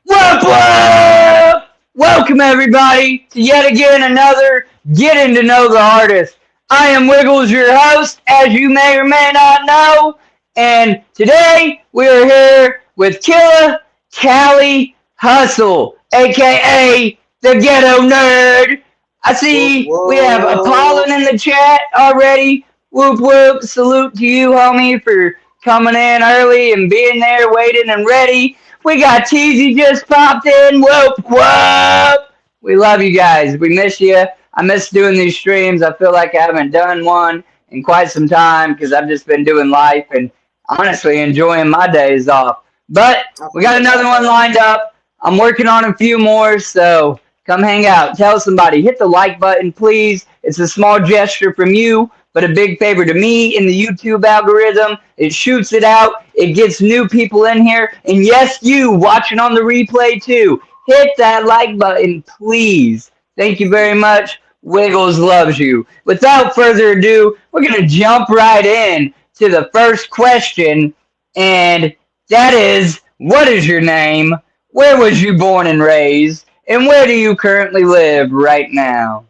Whoop! Welcome everybody to yet again another Getting to Know the Artist. I am Wiggles, your host, as you may or may not know, and today we are here with Killa Cali Hustle, aka the Ghetto Nerd. I Whoop, see we have whoop. Apollon in the chat already. Whoop whoop! Salute to you, homie, for coming in early and being there, waiting and ready. We got Teasy just popped in. Whoop, whoop. We love you guys. We miss you. I miss doing these streams. I feel like I haven't done one in quite some time because I've just been doing life and honestly enjoying my days off. But I we got feel another that, one bro. lined up. I'm working on a few more, so come hang out. Tell somebody. Hit the like button, please. It's a small gesture from you, but a big favor to me in the YouTube algorithm. It shoots it out. It gets new people in here. And yes, you watching on the replay too. Hit that like button, please. Thank you very much. Wiggles loves you. Without further ado, we're going to jump right in to the first question. And that is, what is your name? Where was you born and raised? And where do you currently live right now?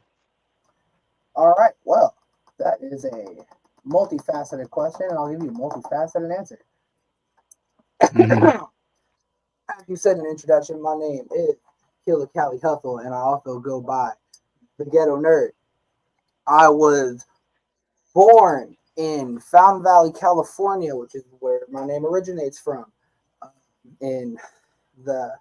All right. Well, that is a multifaceted question, and I'll give you a multifaceted answer. As you said in the introduction, my name is Killa Cali Hustle, and I also go by the Ghetto Nerd. I was born in Fountain Valley, California, which is where my name originates from, in the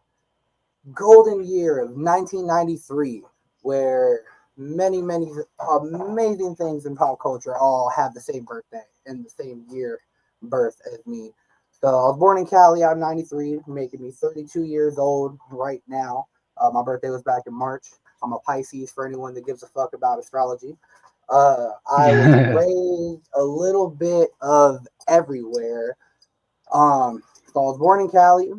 golden year of 1993, where many amazing things in pop culture all have the same birthday and the same year birth as me. So I was born in Cali out of 93, making me 32 years old right now. My birthday was back in March. I'm a Pisces for anyone that gives a fuck about astrology. I was raised a little bit of everywhere. So I was born in Cali.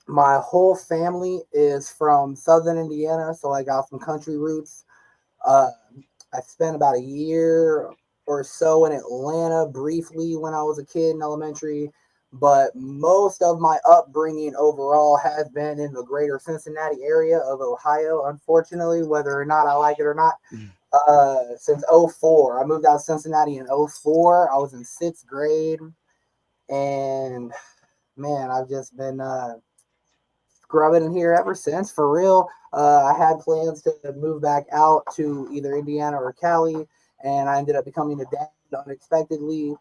My whole family is from Southern Indiana, so I got some country roots. Uh, I spent about a year or so in Atlanta briefly when I was a kid in elementary, but most of my upbringing overall has been in the greater Cincinnati area of Ohio, unfortunately, whether or not I like it or not. Since '04, I moved out of Cincinnati in '04. I was in sixth grade, and man, I've just been scrubbing in here ever since, for real. I had plans to move back out to either Indiana or Cali, and I ended up becoming a dad unexpectedly.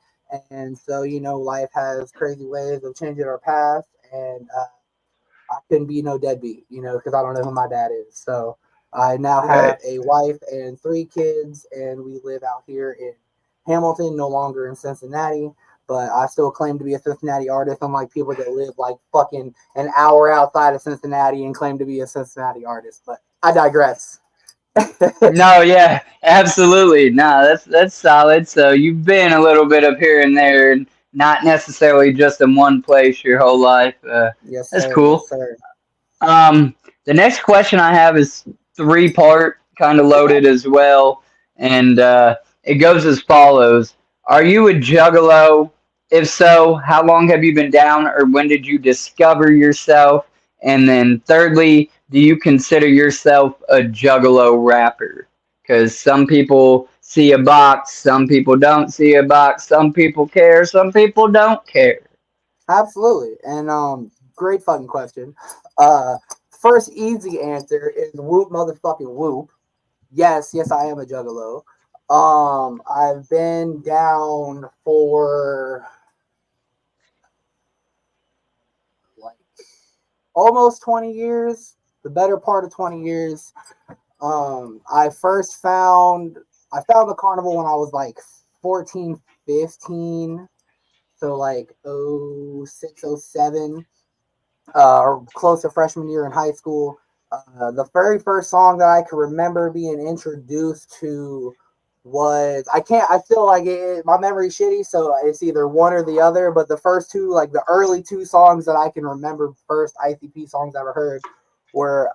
And so, life has crazy ways of changing our paths, and I couldn't be no deadbeat, because I don't know who my dad is. So I now Right. have a wife and three kids, and we live out here in Hamilton, no longer in Cincinnati. But I still claim to be a Cincinnati artist, unlike people that live like fucking an hour outside of Cincinnati and claim to be a Cincinnati artist. But I digress. No, yeah, absolutely. No, that's solid. So you've been a little bit of here and there, and not necessarily just in one place your whole life. Yes, That's sir. Yes, cool. sir. The next question I have is three part, kind of Okay. loaded as well, and it goes as follows: Are you a juggalo? If so, how long have you been down, or when did you discover yourself? And then, thirdly, do you consider yourself a juggalo rapper? Because some people see a box, some people don't see a box, some people care, some people don't care. Absolutely. And great fucking question. Uh, First easy answer is whoop motherfucking whoop. Yes, I am a juggalo. I've been down for like almost 20 years, the better part of 20 years. I first found the carnival when I was like 14, 15. So like '06, '07, close to freshman year in high school. The very first song that I could remember being introduced to was I can't I feel like my memory's shitty, so it's either one or the other. But the first two, like the early two songs that I can remember, first ICP songs I ever heard, were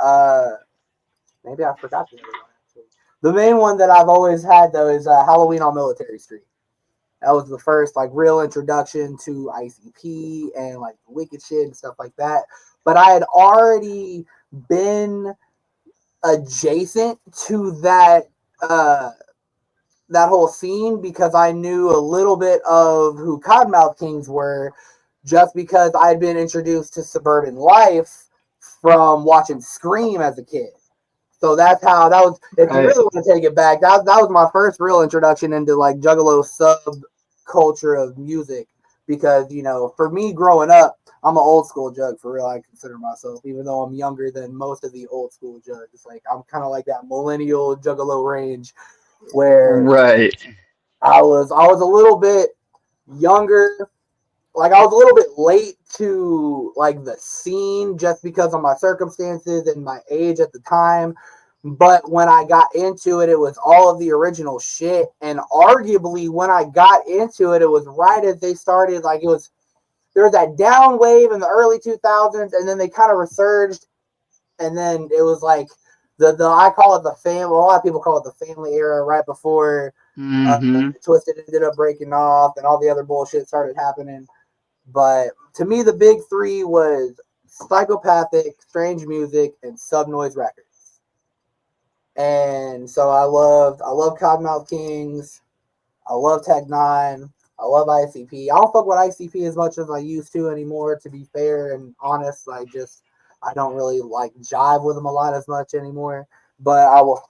maybe I forgot the other one actually. The main one that I've always had though is Halloween on Military Street. That was the first like real introduction to ICP and like wicked shit and stuff like that. But I had already been adjacent to that that whole scene because I knew a little bit of who Cottonmouth Kings were, just because I had been introduced to suburban life from watching Scream as a kid. So that's how that was. If you really want to take it back, that was my first real introduction into like Juggalo subculture of music. Because for me growing up, I'm an old school jug for real. I consider myself, even though I'm younger than most of the old school jugs. Like I'm kind of like that millennial Juggalo range, where I was a little bit younger. Like I was a little bit late to like the scene just because of my circumstances and my age at the time. But when I got into it, it was all of the original shit. And arguably when I got into it, it was right as they started, like there was that down wave in the early 2000s, and then they kind of resurged. And then it was like I call it the family. A lot of people call it the family era, right before Twisted ended up breaking off and all the other bullshit started happening. But to me, the big three was Psychopathic, Strange Music, and Subnoise Records. And so I love Cottonmouth Kings. I love Tech Nine. I love ICP. I don't fuck with ICP as much as I used to anymore, to be fair and honest. I don't really like jive with them a lot as much anymore. But I will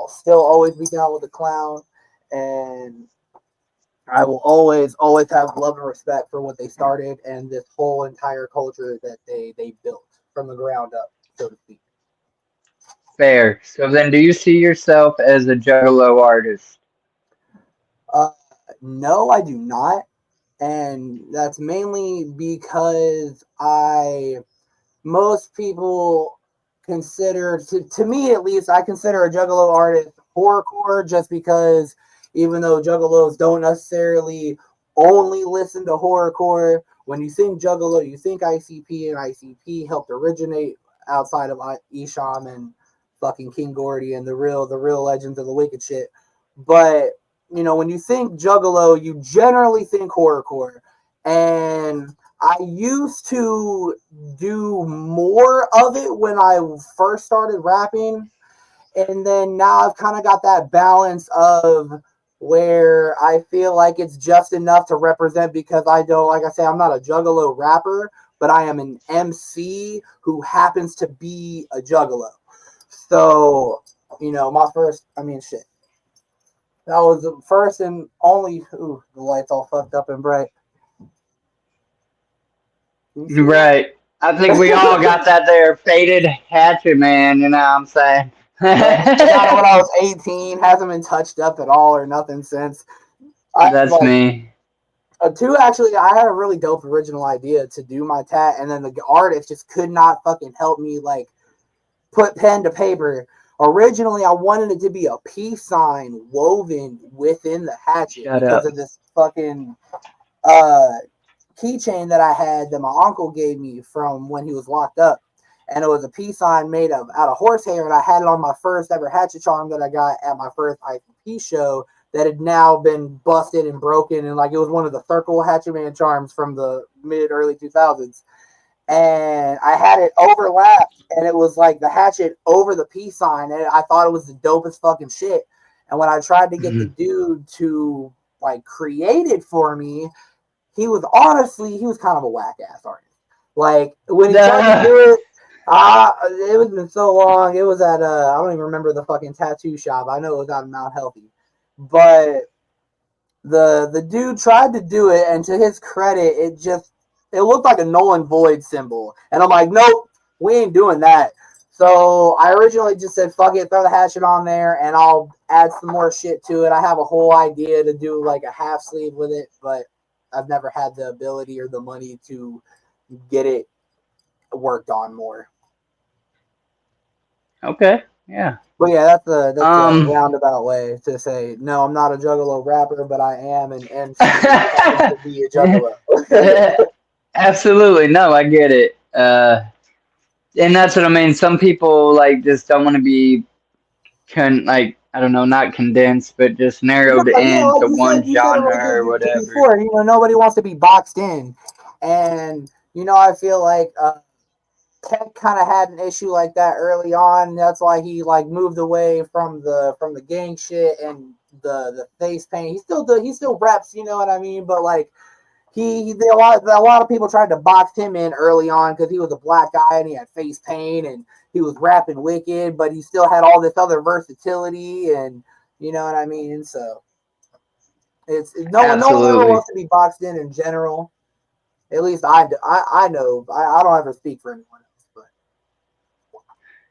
still always be down with the clown, and I will always have love and respect for what they started and this whole entire culture that they built from the ground up, so to speak. Fair. So then, do you see yourself as a Juggalo artist? No, I do not. And that's mainly because most people consider, to me at least, I consider a Juggalo artist horrorcore, just because even though Juggalos don't necessarily only listen to horrorcore, when you think Juggalo, you think ICP, and ICP helped originate outside of Isham and fucking King Gordy and the real legends of the wicked shit. But when you think Juggalo, you generally think horrorcore. And I used to do more of it when I first started rapping. And then now I've kind of got that balance of where I feel like it's just enough to represent, because I don't, like I say, I'm not a Juggalo rapper, but I am an MC who happens to be a Juggalo. So, my first, shit. That was the first and only. Ooh, the light's all fucked up and bright. Right. I think we all got that there faded hatchet, man. You know what I'm saying? Got it when I was 18. Hasn't been touched up at all or nothing since. That's me. Actually, I had a really dope original idea to do my tat, and then the artist just could not fucking help me put pen to paper. Originally, I wanted it to be a peace sign woven within the hatchet because of this fucking keychain that I had that my uncle gave me from when he was locked up. And it was a peace sign made out of horsehair, and I had it on my first ever hatchet charm that I got at my first ICP show that had now been busted and broken, and it was one of the circle hatchet man charms from the mid-early 2000s. And I had it overlapped, and it was like the hatchet over the peace sign, and I thought it was the dopest fucking shit. And when I tried to get the dude to create it for me, he was kind of a whack ass artist. When he tried to do it, it was been so long. It was at I don't even remember the fucking tattoo shop. I know it was out of Mount Healthy, but the dude tried to do it, and to his credit, it looked like a null and void symbol. And I'm like, nope, we ain't doing that. So I originally just said, fuck it, throw the hatchet on there, and I'll add some more shit to it. I have a whole idea to do a half sleeve with it, but I've never had the ability or the money to get it worked on more. Okay, yeah. But yeah, that's a roundabout way to say, no, I'm not a Juggalo rapper, but I am an MC to be a Juggalo. Absolutely. No, I get it. And that's what I mean. Some people just don't want to be I don't know, not condensed, but just narrowed Yeah, in like to one you said it really genre or good whatever. before. Nobody wants to be boxed in, and I feel like Tech kind of had an issue like that early on. That's why he like moved away from the gang shit and the face paint. He still reps, you know what I mean? But like a lot of people tried to box him in early on because he was a black guy and he had face paint and he was rapping wicked, but he still had all this other versatility and you know what I mean. So no one ever Absolutely. wants to be boxed in general. At least I know. I don't ever speak for anyone else, but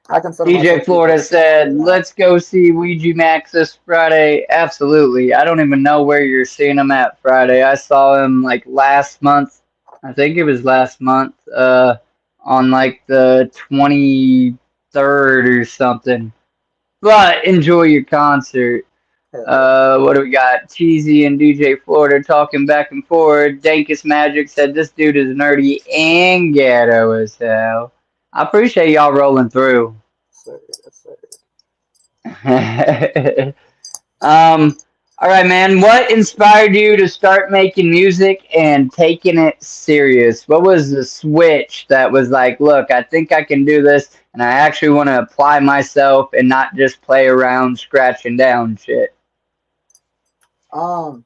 I consider DJ myself to be Florida said, let's go see Ouija Max this Friday. Absolutely. I don't even know where you're seeing him at Friday. I saw him like last month. I think it was last month, on like the 23rd or something. But enjoy your concert. hell yeah. What do we got? Cheesy and DJ Florida talking back and forth. Dankus Magic said this dude is nerdy and ghetto as hell. I appreciate y'all rolling through. Sir, yes, sir. um, all right, man. What inspired you to start making music and taking it serious? What was the switch that was like, look, I think I can do this, and I actually want to apply myself and not just play around scratching down shit? Um,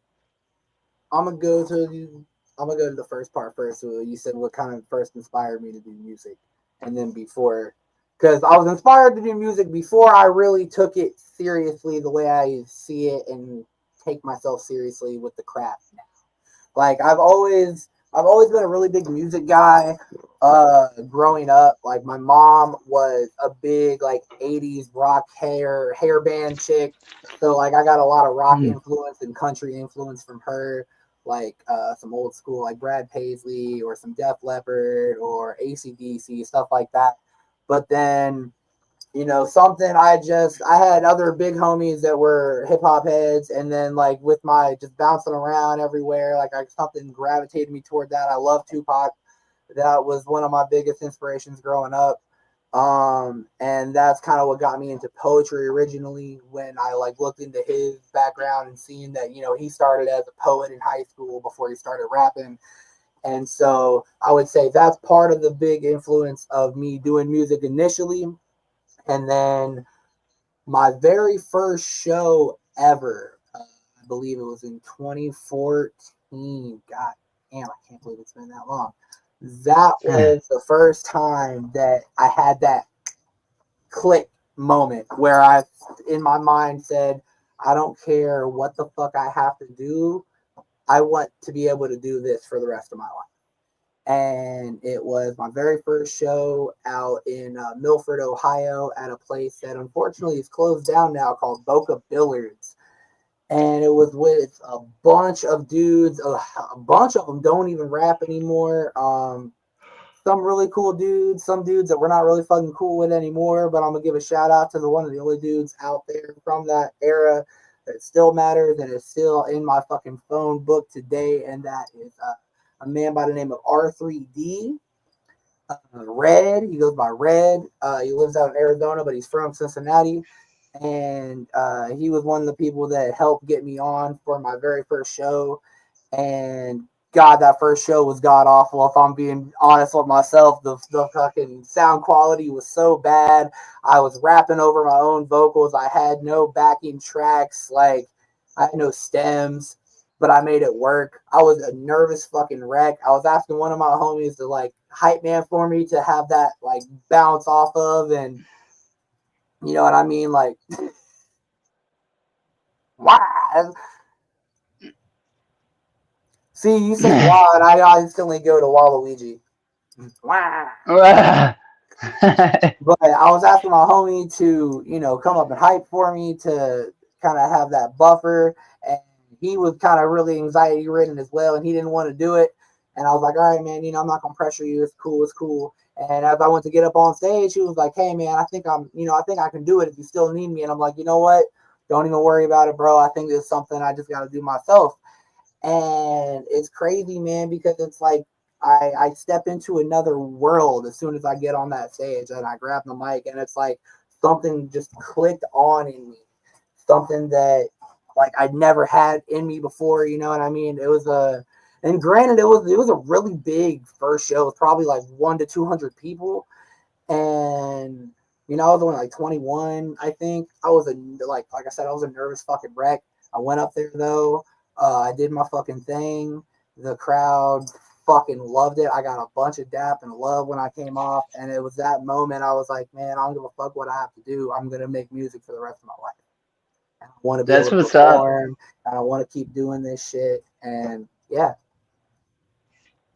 I'm gonna go to the first part first. So you said what kind of first inspired me to do music, and then because I was inspired to do music before I really took it seriously the way I see it and take myself seriously with the craft now. Like I've always been a really big music guy. Growing up, like my mom was a big like 80s rock hair band chick. So like I got a lot of rock Hmm. influence and country influence from her, like some old school like Brad Paisley or some Def Leppard or AC/DC stuff like that. But then something I had other big homies that were hip hop heads, and then like with my just bouncing around everywhere, like something gravitated me toward that. I love Tupac. That was one of my biggest inspirations growing up. And that's kind of what got me into poetry originally when I like looked into his background and seeing that, he started as a poet in high school before he started rapping. And so I would say that's part of the big influence of me doing music initially. And then my very first show ever, I believe it was in 2014. God damn, I can't believe it's been that long. That was the first time that I had that click moment where I, in my mind, said, I don't care what the fuck I have to do. I want to be able to do this for the rest of my life. And it was my very first show out in Milford, Ohio, at a place that unfortunately is closed down now called Boca Billiards. And it was with a bunch of dudes. A bunch of them don't even rap anymore. Some really cool dudes, some dudes that we're not really fucking cool with anymore. But I'm gonna give a shout out to one of the only dudes out there from that era that still matters and is still in my fucking phone book today, and that is a man by the name of R3D. Red, he goes by Red. He lives out in Arizona, but he's from Cincinnati. And he was one of the people that helped get me on for my very first show. And God, that first show was god awful. If I'm being honest with myself, the fucking sound quality was so bad. I was rapping over my own vocals. I had no backing tracks. Like I had no stems, but I made it work. I was a nervous fucking wreck. I was asking one of my homies to like hype man for me to have that like bounce off of, and you know what I mean? Like, wow. See, you say wow, and I instantly go to Waluigi. Wow. But I was asking my homie to, come up and hype for me to kind of have that buffer. And he was kind of really anxiety ridden as well, and he didn't want to do it. And I was like, all right, man, I'm not gonna pressure you. It's cool, it's cool. And as I went to get up on stage, he was like, hey, man, I think I can do it if you still need me. And I'm like, you know what? Don't even worry about it, bro. I think it's something I just got to do myself. And it's crazy, man, because it's like I step into another world as soon as I get on that stage and I grab the mic, and it's like something just clicked on in me. something that like I'd never had in me before. You know what I mean? It was and granted, it was a really big first show. It was probably like 100 to 200 people, and you know, I was only like 21, I think. I was like I said, I was a nervous fucking wreck. I went up there though. I did my fucking thing. The crowd fucking loved it. I got a bunch of dap and love when I came off, and it was that moment I was like, man, I don't give a fuck what I have to do. I'm gonna make music for the rest of my life. And I want to be able That's to what's up. perform, and I want to keep doing this shit. And yeah,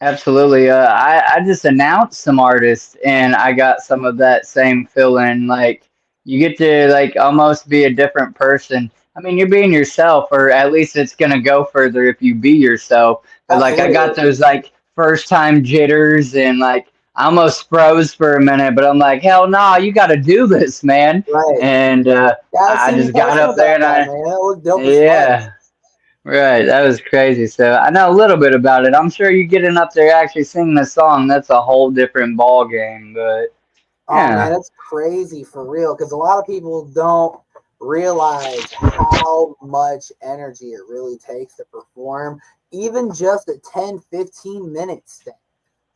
Absolutely. I just announced some artists, and I got some of that same feeling. Like you get to like almost be a different person. I mean, you're being yourself, or at least it's gonna go further if you be yourself. But like, I got absolutely. those like first time jitters, and like I almost froze for a minute. But I'm like, hell no, you got to do this, man. Right. And Yeah, I see me just got posting up there, about and that, I man. It was dope as fuck. yeah. Right, that was crazy. So I know a little bit about it. I'm sure you getting up there actually singing a song, that's a whole different ball game. But Oh man, yeah, it's crazy for real because a lot of people don't realize how much energy it really takes to perform, even just a 10-15 minutes thing.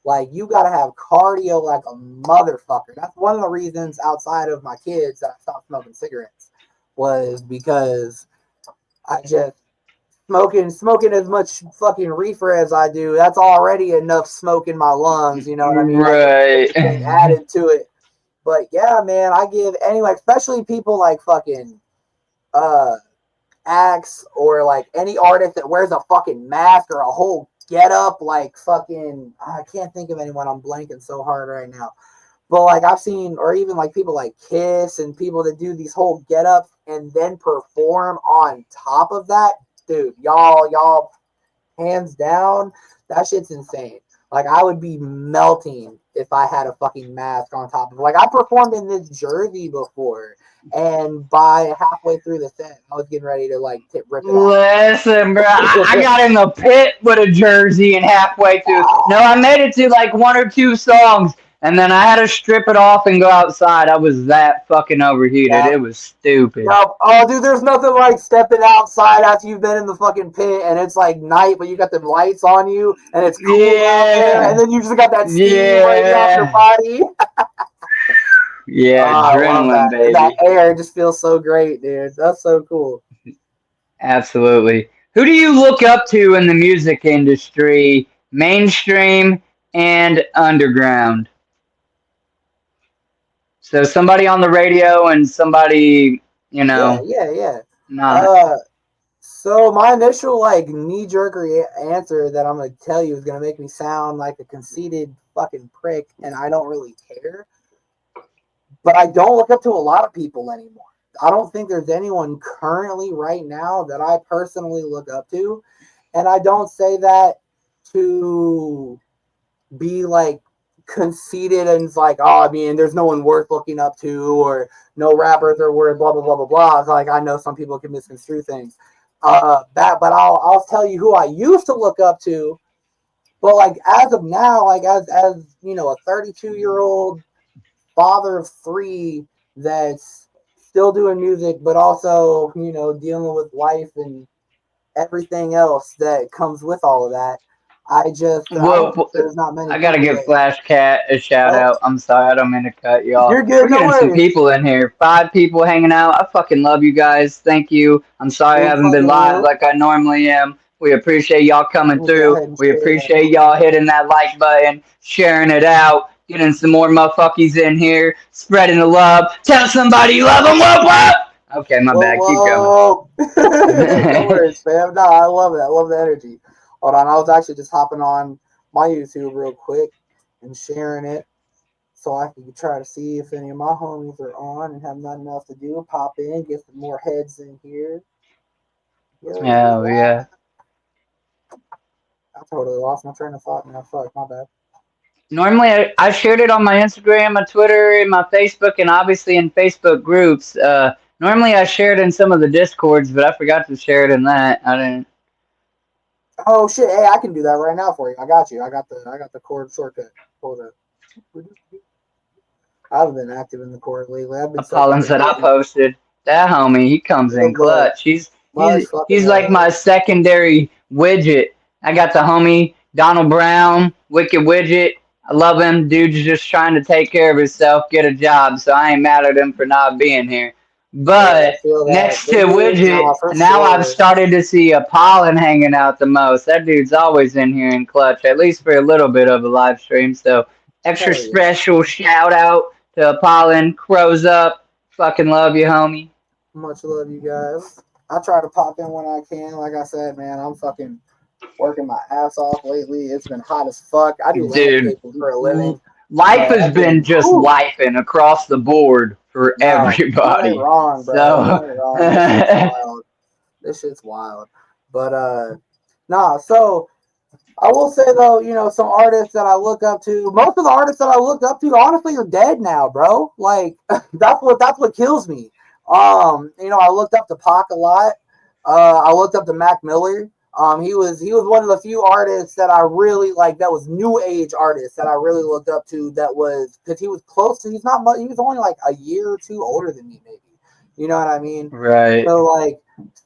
Like you gotta have cardio like a motherfucker. That's one of the reasons outside of my kids that I stopped smoking cigarettes was because I just smoking as much fucking reefer as I do. That's already enough smoke in my lungs. You know what I mean? I get right. anything added to it. But yeah, man, I give anyway, especially people like fucking uh acts or like any artist that wears a fucking mask or a whole get up like fucking I can't think of anyone. I'm blanking so hard right now. But like I've seen or even like people like Kiss and people that do these whole get ups and then perform on top of that, dude, y'all hands down, that shit's insane. Like I would be melting if I had a fucking mask on top of it. Like I performed in this jersey before, and by halfway through the set, I was getting ready to like rip it off. Listen, bro, I got in the pit with a jersey and halfway through. No, I made it to like one or two songs, and then I had to strip it off and go outside. I was that fucking overheated. Yeah. It was stupid. Yep. Oh, dude, there's nothing like stepping outside after you've been in the fucking pit and it's like night, but you got them lights on you and it's cool out there, and Yeah, then you just got that steam radiating off your yeah, body. yeah. I love Adrenaline, that. That baby. air just feels so great, dude. That's so cool. Absolutely. Who do you look up to in the music industry, mainstream and underground? So somebody on the radio and somebody, you Yeah, know, yeah, yeah. not. Uh, so my initial like knee jerk answer that I'm gonna tell you is gonna make me sound like a conceited fucking prick, and I don't really care. But I don't look up to a lot of people anymore. I don't think there's anyone currently right now that I personally look up to. And I don't say that to be like conceited and it's like, oh, I mean, there's no one worth looking up to or no rappers are worth blah, blah, blah, blah, blah. It's like, I know some people can misconstrue things. But I'll tell you who I used to look up to. But like as of now, like as you know, a 32-year-old father of three that's still doing music, but also, you know, dealing with life and everything else that comes with all of that. I don't think Well, there's not many I gotta people give that, Flash Cat a shout oh, out. I'm sorry, I don't mean to cut you off. you're good, We're no getting some worries. people in here. 5 people hanging out. I fucking love you guys. Thank you. I'm sorry I Well, haven't been fucking live you. like I normally am. We appreciate y'all coming Let's go through. ahead and We share that appreciate real y'all quick. hitting that like button, sharing it out, getting some more motherfuckers in here, spreading the love. Tell somebody you love them. Whoop whoop. Okay, my Whoa, bad. Keep going. whoa. No worries, fam. No, I love it. I love the energy. Hold on. I was actually just hopping on my YouTube real quick and sharing it so I can try to see if any of my homies are on and have nothing else to do. Pop in, get some more heads in here. Oh Yeah. yeah. I totally lost my train of thought now. Fuck, my bad. Normally, I shared it on my Instagram, my Twitter, and my Facebook, and obviously in Facebook groups. Normally, I share it in some of the Discords, but I forgot to share it in that. I didn't. Oh shit! Hey, I can do that right now for you. I got you. I got the chord shortcut. Hold up. I haven't been active in the chord lately. I've been so Collins fucking that I busy. posted. That homie, he comes in Good look. clutch. He's Much he's fucking he's like love. my secondary widget. I got the homie Donald Brown, Wicked Widget. I love him. Dude's just trying to take care of himself, get a job, so I ain't mad at him for not being here. Yeah, I But feel that. next to Big dude, Widget, nah, for now I've sure. started to see Apollon hanging out the most. That dude's always in here in clutch, at least for a little bit of a live stream. So extra Hell yeah. special shout out to Apollon. Crows up. Fucking love you, homie. Much love, you guys. I try to pop in when I can. Like I said, man, I'm fucking working my ass off lately. It's been hot as fuck. I do Dude, landscaping for a living. life So has I've been been, just whew, lifing across the board for no, you ain't everybody. wrong, bro. You So, ain't wrong. This shit's wild. This shit's wild. But nah. So I will say though, some artists that I look up to. Most of the artists that I looked up to, honestly, are dead now, bro. Like that's what kills me. I looked up to Pac a lot. I looked up to Mac Miller. He was one of the few artists that I really like. That was new age artists that I really looked up to. That was because he was close to. He's not much. He was only like a year or two older than me, maybe. You know what I mean? right. So like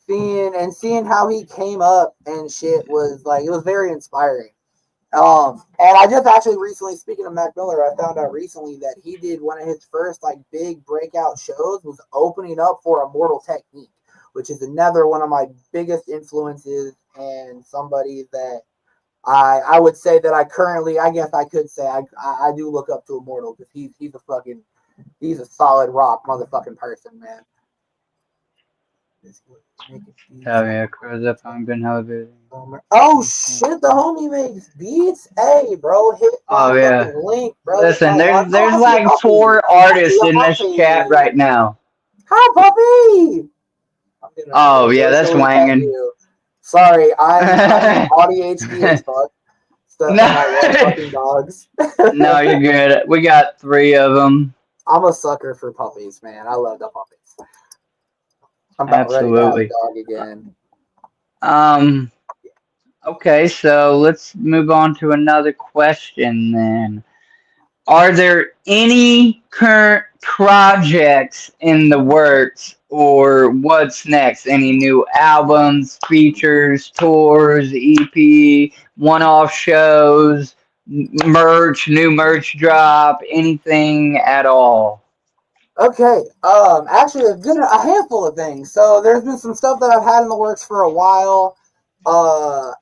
seeing how he came up and shit was like it was very inspiring. And I just actually recently, speaking of Mac Miller, I found out recently that he did one of his first like big breakout shows was opening up for Immortal Technique, which is another one of my biggest influences and somebody that I would say that I guess I could say I do look up to Immortal because he's a solid rock motherfucking person, man. Hell yeah, crows up. I'm been hella busy. Oh shit, the homie makes beats. Hey, bro, hit my Oh yeah. fucking link, bro. Hit Listen, my no, there's I see a like puppy. 4 I see artists a in this chat puppy. right now. Hi, puppy. I'm gonna Oh yeah, that's racially pet wanging. you. Sorry, I'm ADHD as fuck. So, and I love No, fucking dogs. no, you're good. We got 3 of them. I'm a sucker for puppies, man. I love the puppies. I'm about ready to have a Absolutely. dog again. Um. Okay, so let's move on to another question then. Are there any current projects in the works or what's next? Any new albums, features, tours, EP, one-off shows, merch, new merch drop, anything at all? Okay. Actually, a handful of things. So there's been some stuff that I've had in the works for a while.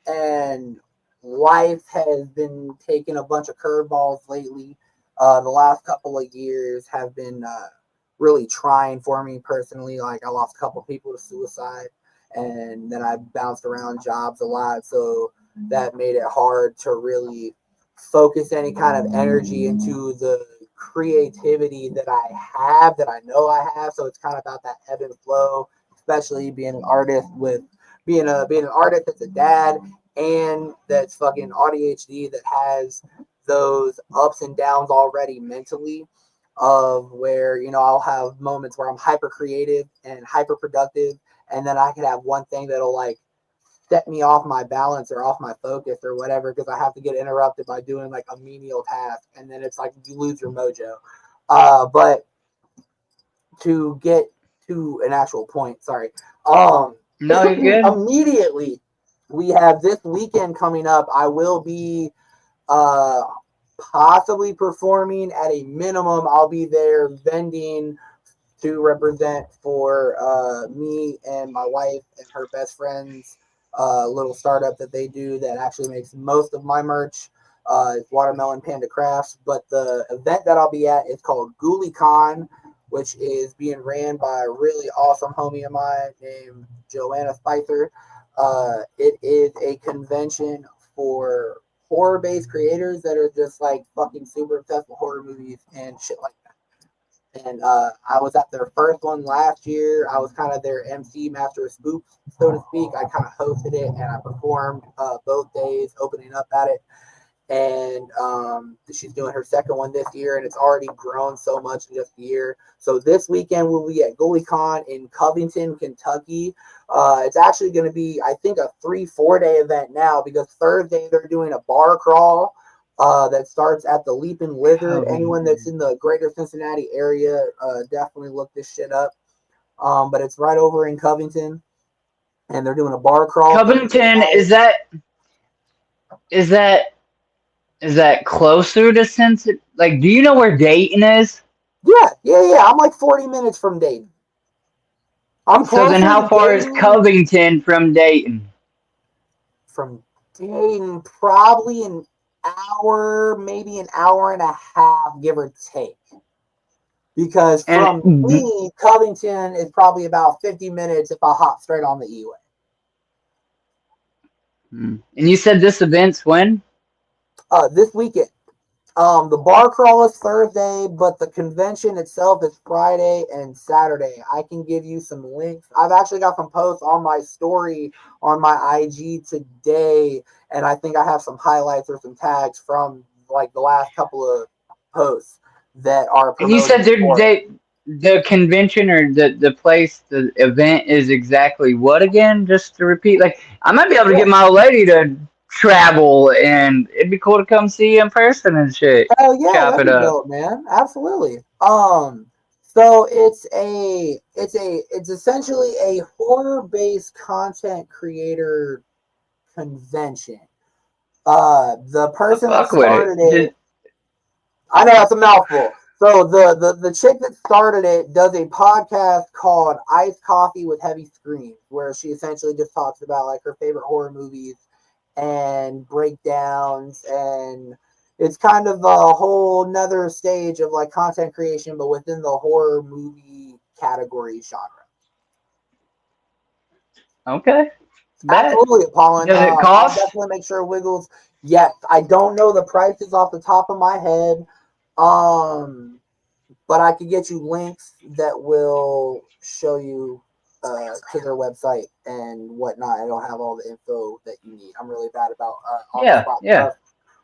And life has been taking a bunch of curveballs lately. The last couple of years have been really trying for me personally. Like I lost a couple of people to suicide, and then I bounced around jobs a lot, so that made it hard to really focus any kind of energy into the creativity that I have, that I know I have. So it's kind of about that ebb and flow, especially being an artist with being an artist that's a dad and that's fucking ADHD that has those ups and downs already mentally of where I'll have moments where I'm hyper creative and hyper productive, and then I could have one thing that'll like set me off my balance or off my focus or whatever because I have to get interrupted by doing like a menial task, and then it's like you lose your mojo. But to get to an actual point, sorry. No, you're good. Immediately, we have this weekend coming up. I will be uh possibly performing at a minimum. I'll be there vending to represent for me and my wife and her best friend's little startup that they do that actually makes most of my merch. It's Watermelon Panda Crafts, but the event that I'll be at is called GhoulieCon, which is being ran by a really awesome homie of mine named Joanna Spicer. It is a convention for horror-based creators that are just like fucking super obsessed with horror movies and shit like that. And I was at their first one last year. I was kind of their MC, master of spooks, so to speak. I kind of hosted it and I performed both days, opening up at it. And she's doing her second one this year, and it's already grown so much in just a year. So this weekend we'll be at GhoulieCon in Covington, Kentucky. It's actually going to be, I think, a 3-4 day event now because Thursday they're doing a bar crawl that starts at the Leaping Lizard. Oh, Anyone that's in the greater Cincinnati area, definitely look this shit up. But it's right over in Covington, and they're doing a bar crawl. Covington, is that closer to Cincinnati? Like, do you know where Dayton is? Yeah. I'm like 40 minutes from Dayton. I'm So then closer how to far is Dayton Covington from Dayton? from Dayton, probably an hour, maybe an hour and a half, give or take. Because from And me, Covington is probably about 50 minutes if I hop straight on the E-way. you said this event's when? This weekend. The bar crawl is Thursday, but the convention itself is Friday and Saturday. I can give you some links. I've actually got some posts on my story on my IG today, and I think I have some highlights or some tags from like the last couple of posts that are And you said promoting for it. the convention or the place, the event is exactly what again? Just to repeat, like I might be able to Yeah. get my old lady to travel, and it'd be cool to come see you in person and shit. Hell yeah, Chop that'd it be up. dope, man. Absolutely. So it's essentially a horror-based content creator convention. The I person that fuck with started it. it, I know it's a mouthful. So the chick that started it does a podcast called Iced Coffee with Heavy Screams, where she essentially just talks about like her favorite horror movies and breakdowns, and it's kind of a whole nother stage of like content creation, but within the horror movie category genre. Okay, bet. Absolutely, Apollon. Does it I'll cost? definitely make sure Wiggles. Yes, I don't know the prices off the top of my head, but I could get you links that will show you to their website and whatnot. It'll have all the info that you need. I'm really bad about on the Yeah, spot yeah. stuff,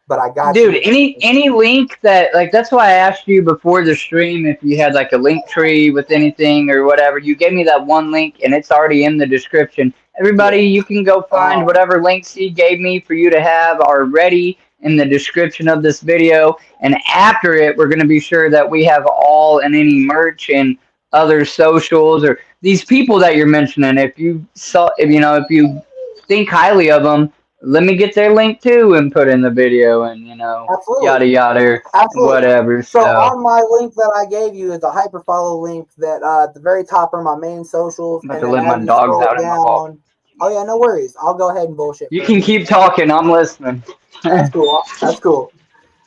but I got Dude, you. any link that like that's why I asked you before the stream if you had like a link tree with anything or whatever. You gave me that one link and it's already in the description. Everybody, Yeah. you can go find whatever links he gave me for you to have already in the description of this video. And after it, we're gonna be sure that we have all and any merch and other socials or these people that you're mentioning. If you saw, if you think highly of them, let me get their link too and put in the video and Absolutely. yada yada Absolutely. whatever. So So on my link that I gave you is a hyperfollow link that at the very top are my main socials, I'm about and to then let as my you dogs scroll out in my hall. down, oh yeah, no worries. I'll go ahead and bullshit You for a can minute. keep talking. I'm listening. That's cool. That's cool.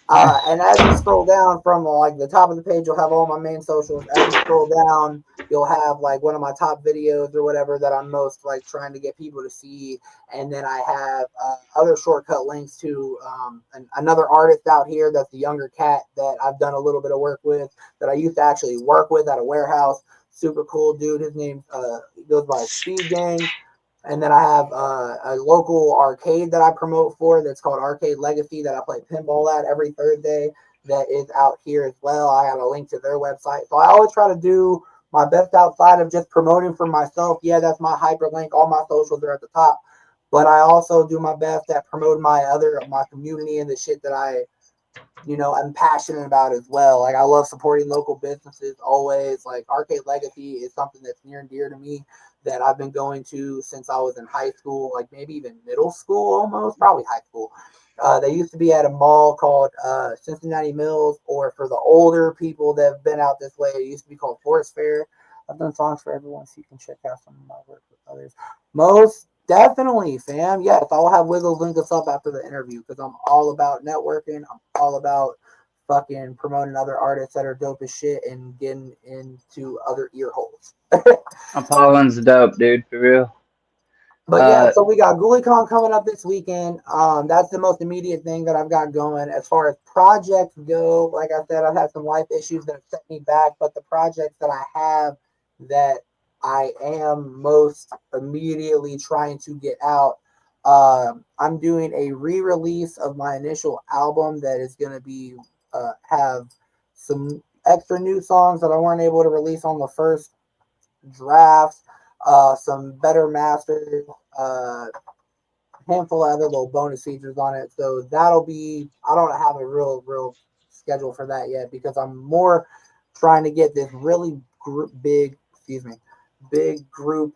And as you scroll down from like the top of the page, you'll have all my main socials. As you scroll down, you'll have like one of my top videos or whatever that I'm most like trying to get people to see. And then I have other shortcut links to another artist out here that's the younger cat that I've done a little bit of work with that I used to actually work with at a warehouse. Super cool dude. His name goes by Speed Gang. And then I have a local arcade that I promote for that's called Arcade Legacy that I play pinball at every Thursday that is out here as well. I got a link to their website. So I always try to do my best outside of just promoting for myself. Yeah, that's my hyperlink. All my socials are at the top. But I also do my best at promoting my community and the shit that I'm passionate about as well. Like I love supporting local businesses always. Like Arcade Legacy is something that's near and dear to me that I've been going to since I was in high school, like maybe even middle school almost, probably high school. They used to be at a mall called Cincinnati Mills, or for the older people that have been out this way, it used to be called Forest Fair. I've done songs for everyone, so you can check out some of my work with others. Most definitely, fam. Yes, I'll have Wiggles link us up after the interview because I'm all about networking. I'm all about fucking promoting other artists that are dope as shit and getting into other ear holes. Apollon's dope, dude, for real. But yeah, so we got GhoulieCon coming up this weekend. That's the most immediate thing that I've got going. As far as projects go, like I said, I've had some life issues that have set me back, but the projects that I have that I am most immediately trying to get out, I'm doing a re-release of my initial album that is going to be have some extra new songs that I weren't able to release on the first draft, some better masters, handful of other little bonus features on it. So that'll be, I don't have a real schedule for that yet because I'm more trying to get this really big, big group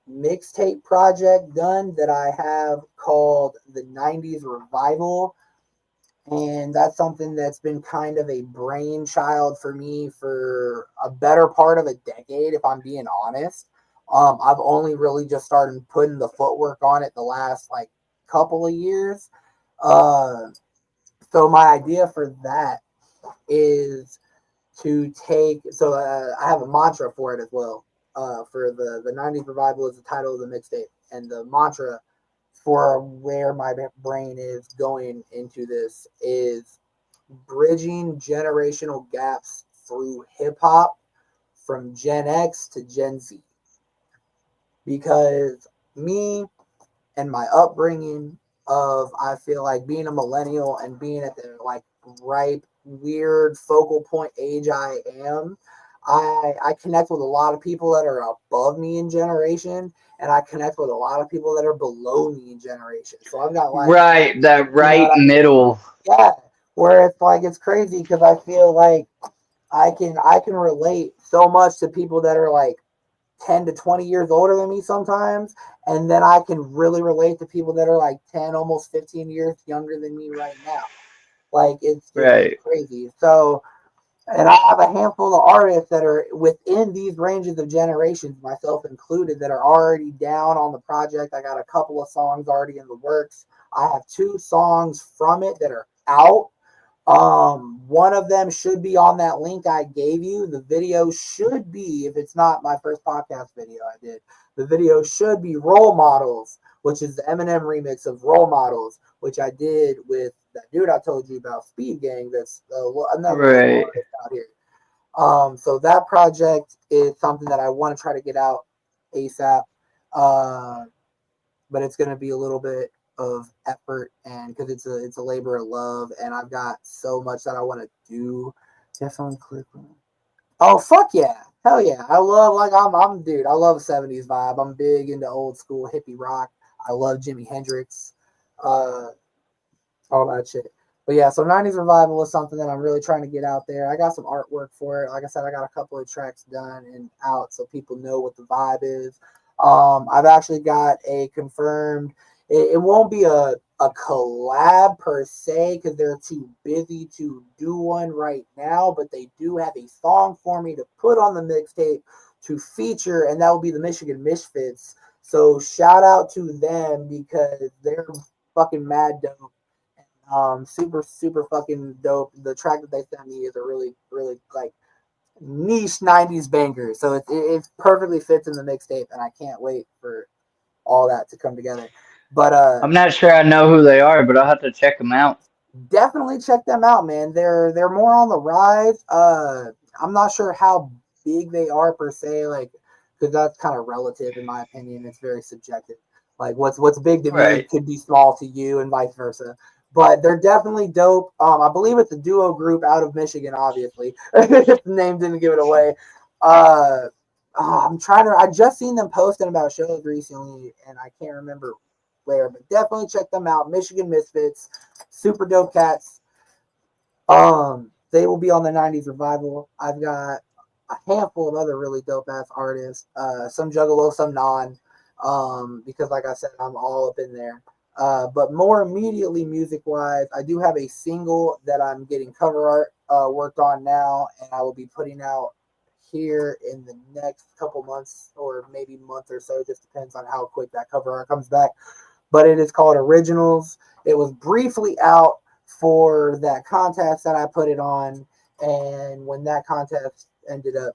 mixtape project done that I have called the 90s Revival. And that's something that's been kind of a brainchild for me for a better part of a decade, if I'm being honest. I've only really just started putting the footwork on it the last like couple of years. Uh, so my idea for that is to take. So I have a mantra for it as well. For the 90s Revival is the title of the mixtape, and the mantra for where my brain is going into this is bridging generational gaps through hip hop from Gen X to Gen Z. Because me and my upbringing of, I feel like being a millennial and being at the like ripe, weird focal point age I am, I connect with a lot of people that are above me in generation, and I connect with a lot of people that are below me in generation. So I've got like, Right, that you know right what I mean? middle. Yeah, where it's like it's crazy because I feel like I can relate so much to people that are like 10 to 20 years older than me sometimes, and then I can really relate to people that are like 10, almost 15 years younger than me right now. Like it's Right. crazy. So, and I have a handful of artists that are within these ranges of generations, myself included, that are already down on the project. I got a couple of songs already in the works. I have 2 songs from it that are out. One of them should be on that link I gave you. The video should be, if it's not my first podcast video I did, the video should be Role Models, which is the Eminem remix of Role Models, which I did with that dude I told you about, Speed Gang. That's another local Right. artist out here. So that project is something that I want to try to get out ASAP. Uh, but it's going to be a little bit of effort, and because it's a labor of love, and I've got so much that I want to do. Definitely click on. Oh fuck yeah, hell yeah! I love like I'm dude. I love 70s vibe. I'm big into old school hippie rock. I love Jimi Hendrix, uh, all that shit. But yeah, so 90s Revival is something that I'm really trying to get out there. I got some artwork for it. Like I said, I got a couple of tracks done and out so people know what the vibe is. I've actually got a confirmed, it won't be a collab per se because they're too busy to do one right now, but they do have a song for me to put on the mixtape to feature, and that will be the Michigan Misfits. So shout out to them because they're fucking mad dope. Super super fucking dope. The track that they sent me is a really really like niche 90s banger, so it perfectly fits in the mixtape, and I can't wait for all that to come together. But I'm not sure I know who they are, but I'll have to check them out. definitely check them out, man. They're more on the rise. I'm not sure how big they are per se, like because that's kind of relative in my opinion. It's very subjective. Like what's big to me Right. could be small to you, and vice versa. But they're definitely dope. I believe it's a duo group out of Michigan, obviously. If the name didn't give it away. Uh, I'm trying to. I just seen them posting about shows recently, and I can't remember where. But definitely check them out. Michigan Misfits, super dope cats. They will be on the 90s Revival. I've got a handful of other really dope ass artists. Some juggalo, some non. Because like I said, I'm all up in there. But more immediately, music wise, I do have a single that I'm getting cover art worked on now, and I will be putting out here in the next couple months or maybe month or so. Just depends on how quick that cover art comes back. But it is called Originals. It was briefly out for that contest that I put it on, and when that contest ended up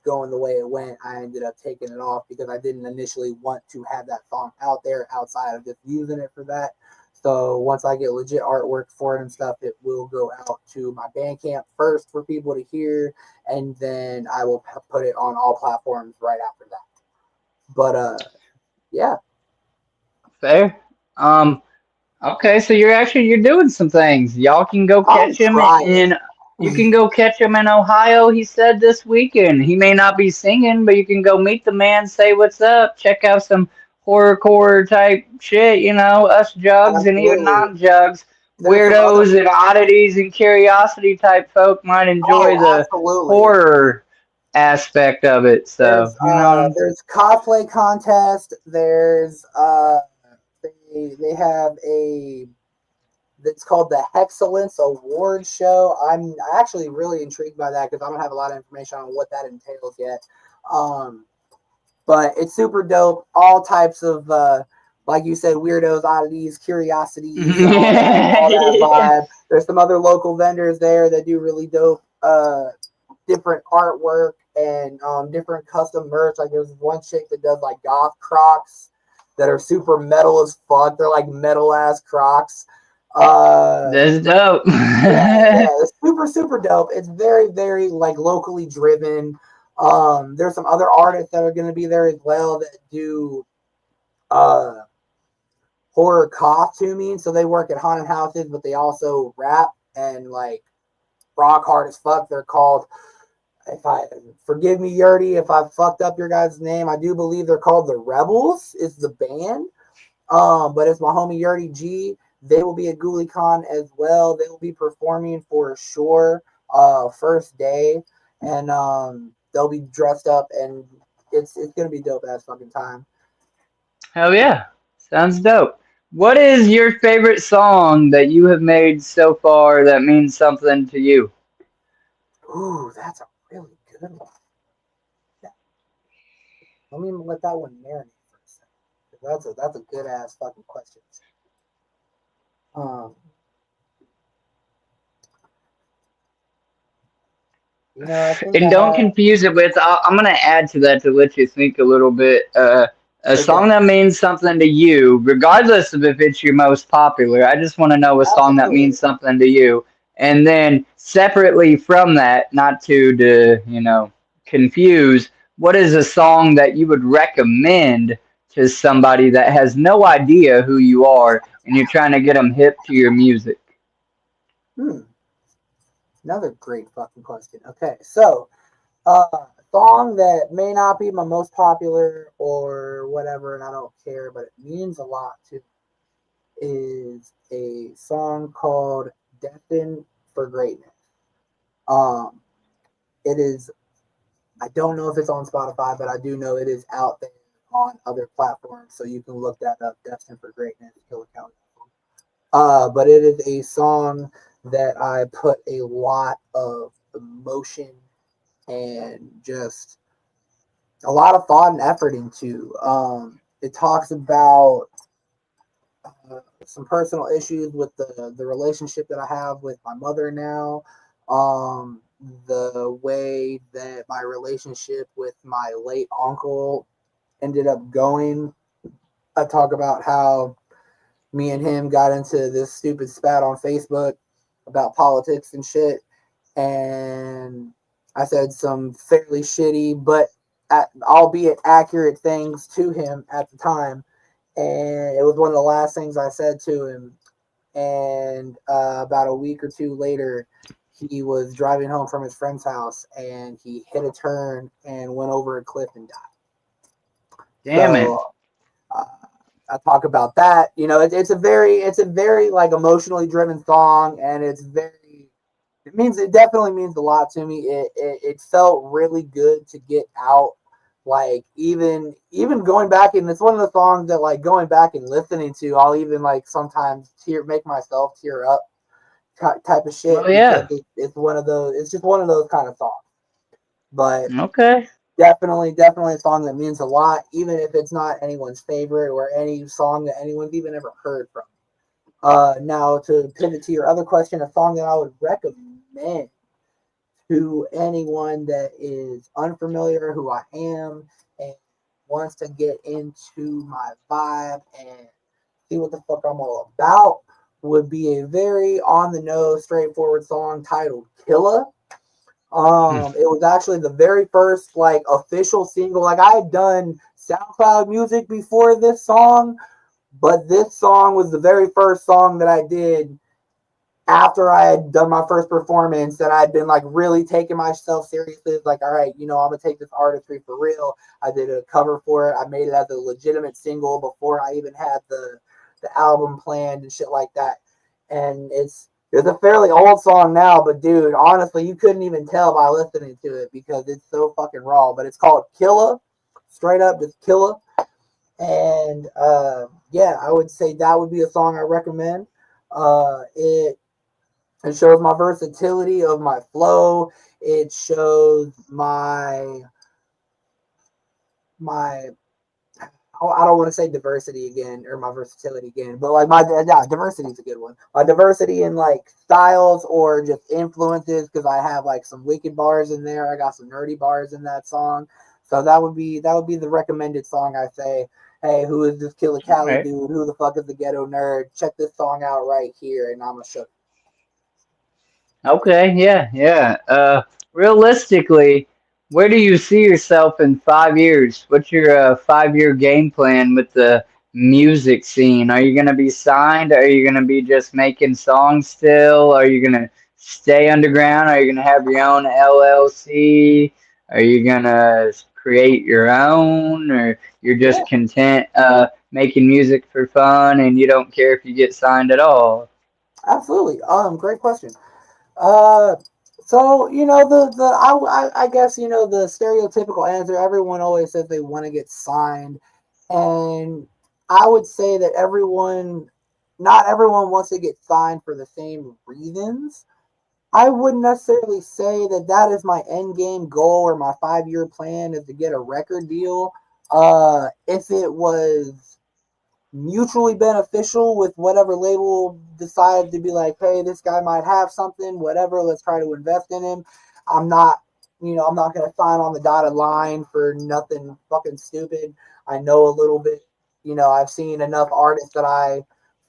going the way it went, I ended up taking it off because I didn't initially want to have that song out there outside of just using it for that. So once I get legit artwork for it and stuff, it will go out to my Bandcamp first for people to hear, and then I will put it on all platforms right after that. But yeah, Fair. Um, okay, so you're doing some things. Y'all can go I'm catch him trying. in you can go catch him in Ohio, he said this weekend. He may not be singing, but you can go meet the man, say what's up, check out some horrorcore type shit, us jugs and even Absolutely. non jugs, There's some other. weirdos and oddities and curiosity type folk might enjoy Oh, the absolutely. horror. aspect of it. So you know what I'm. There's cosplay contest. There's they have a that's called the Hexcellence Award Show. I'm actually really intrigued by that because I don't have a lot of information on what that entails yet. But it's super dope. All types of, like you said, weirdos, oddities, curiosities, all that vibe. There's some other local vendors there that do really dope, different artwork and different custom merch. Like there's one chick that does like goth Crocs that are super metal as fuck. They're like metal ass Crocs. That's dope. Yeah, it's super dope. It's very like locally driven. There's some other artists that are going to be there as well that do horror costuming. So they work at haunted houses, but they also rap and like rock hard as fuck. They're called, if I forgive me, Yurdy, if I fucked up your guys' name, I do believe they're called the Rebels. Is the band. But it's my homie Yurdy G. They will be at GhoulieCon as well. They will be performing for sure. First day, and they'll be dressed up, and it's gonna be dope ass fucking time. Hell yeah, sounds dope. What is your favorite song that you have made so far that means something to you? Ooh, that's a really good one. Yeah. Let me let that one marinate for a second. That's a good ass fucking question. Um, I think And I don't have. confuse it with. I'm gonna add to that to let you think a little bit. A Okay, song that means something to you, regardless of if it's your most popular. I just want to know a song that absolutely. means something to you, and then separately from that, not to confuse. What is a song that you would recommend to somebody that has no idea who you are, and you're trying to get them hip to your music? Hmm, another great fucking question. Okay, so song that may not be my most popular or whatever, and I don't care, but it means a lot to is a song called Destined for Greatness. Um, it is, I don't know if it's on Spotify, but I do know it is out there on other platforms, so you can look that up, Destined for Greatness, Killa Cali Hustle. But it is a song that I put a lot of emotion and just a lot of thought and effort into. It talks about some personal issues with the relationship that I have with my mother now. Um, the way that my relationship with my late uncle ended up going. I talk about how me and him got into this stupid spat on Facebook about politics and shit, and I said some fairly shitty but albeit accurate things to him at the time, and it was one of the last things I said to him. And about a week or two later, he was driving home from his friend's house, and he hit a turn and went over a cliff and died. Damn it. So uh, I talk about that. It's a very like emotionally driven song, and it definitely means a lot to me. It felt really good to get out. Like even going back, and it's one of the songs that like going back and listening to, I'll even like sometimes make myself tear up type of shit Well, because yeah. it's one of those. It's just one of those kind of songs. But Okay. definitely a song that means a lot, even if it's not anyone's favorite or any song that anyone's even ever heard from. Now to pivot to your other question, a song that I would recommend to anyone that is unfamiliar who I am and wants to get into my vibe and see what the fuck I'm all about would be a very on the nose, straightforward song titled Killa. It was actually the very first like official single. Like I had done SoundCloud music before this song, but this song was the very first song that I did after I had done my first performance, that I'd been like really taking myself seriously. Like, all right, I'm gonna take this artistry for real. I did a cover for it. I made it as a legitimate single before I even had the album planned and shit like that. And It's a fairly old song now, but dude, honestly, you couldn't even tell by listening to it because it's so fucking raw. But it's called Killa, straight up just Killa. And yeah, I would say that would be a song I recommend. It shows my versatility of my flow. It shows my I don't want to say diversity again or my versatility again, but like my yeah, diversity is a good one. My diversity in like styles or just influences because I have like some wicked bars in there. I got some nerdy bars in that song, so that would be the recommended song. I say, hey, who is this Killa All Cali right. dude? Who the fuck is the ghetto nerd? Check this song out right here, and I'm gonna show. Okay, yeah, yeah. Realistically, where do you see yourself in 5 years? What's your 5 year game plan with the music scene? Are you gonna be signed? Are you gonna be just making songs still? Are you gonna stay underground? Are you gonna have your own LLC? Are you gonna create your own, or you're Yeah, just content making music for fun and you don't care if you get signed at all? absolutely. Great question. Uh, so I guess the stereotypical answer. Everyone always says they want to get signed, and I would say that not everyone wants to get signed for the same reasons. I wouldn't necessarily say that that is my end game goal or my 5 year plan is to get a record deal. If it was mutually beneficial with whatever label decided to be like, hey, this guy might have something, whatever, let's try to invest in him. I'm not, I'm not going to sign on the dotted line for nothing fucking stupid. I know a little bit, I've seen enough artists that I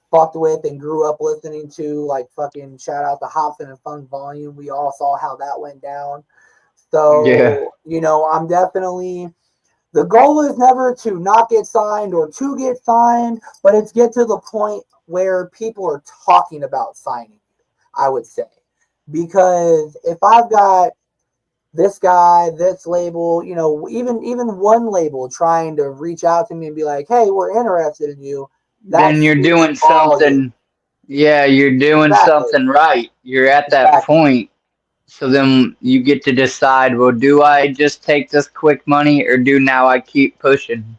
fucked with and grew up listening to, like fucking shout out to Hobson and Funk Volume. We all saw how that went down. Yeah. So, I'm definitely the goal is never to not get signed or to get signed, but it's get to the point where people are talking about signing you, I would say. Because if I've got this guy, this label, even one label trying to reach out to me and be like, hey, we're interested in you, that Then you're speaks doing volume. something. Yeah, you're doing Exactly. something right. You're at that Exactly. point. So then you get to decide, well, do I just take this quick money or do now I keep pushing?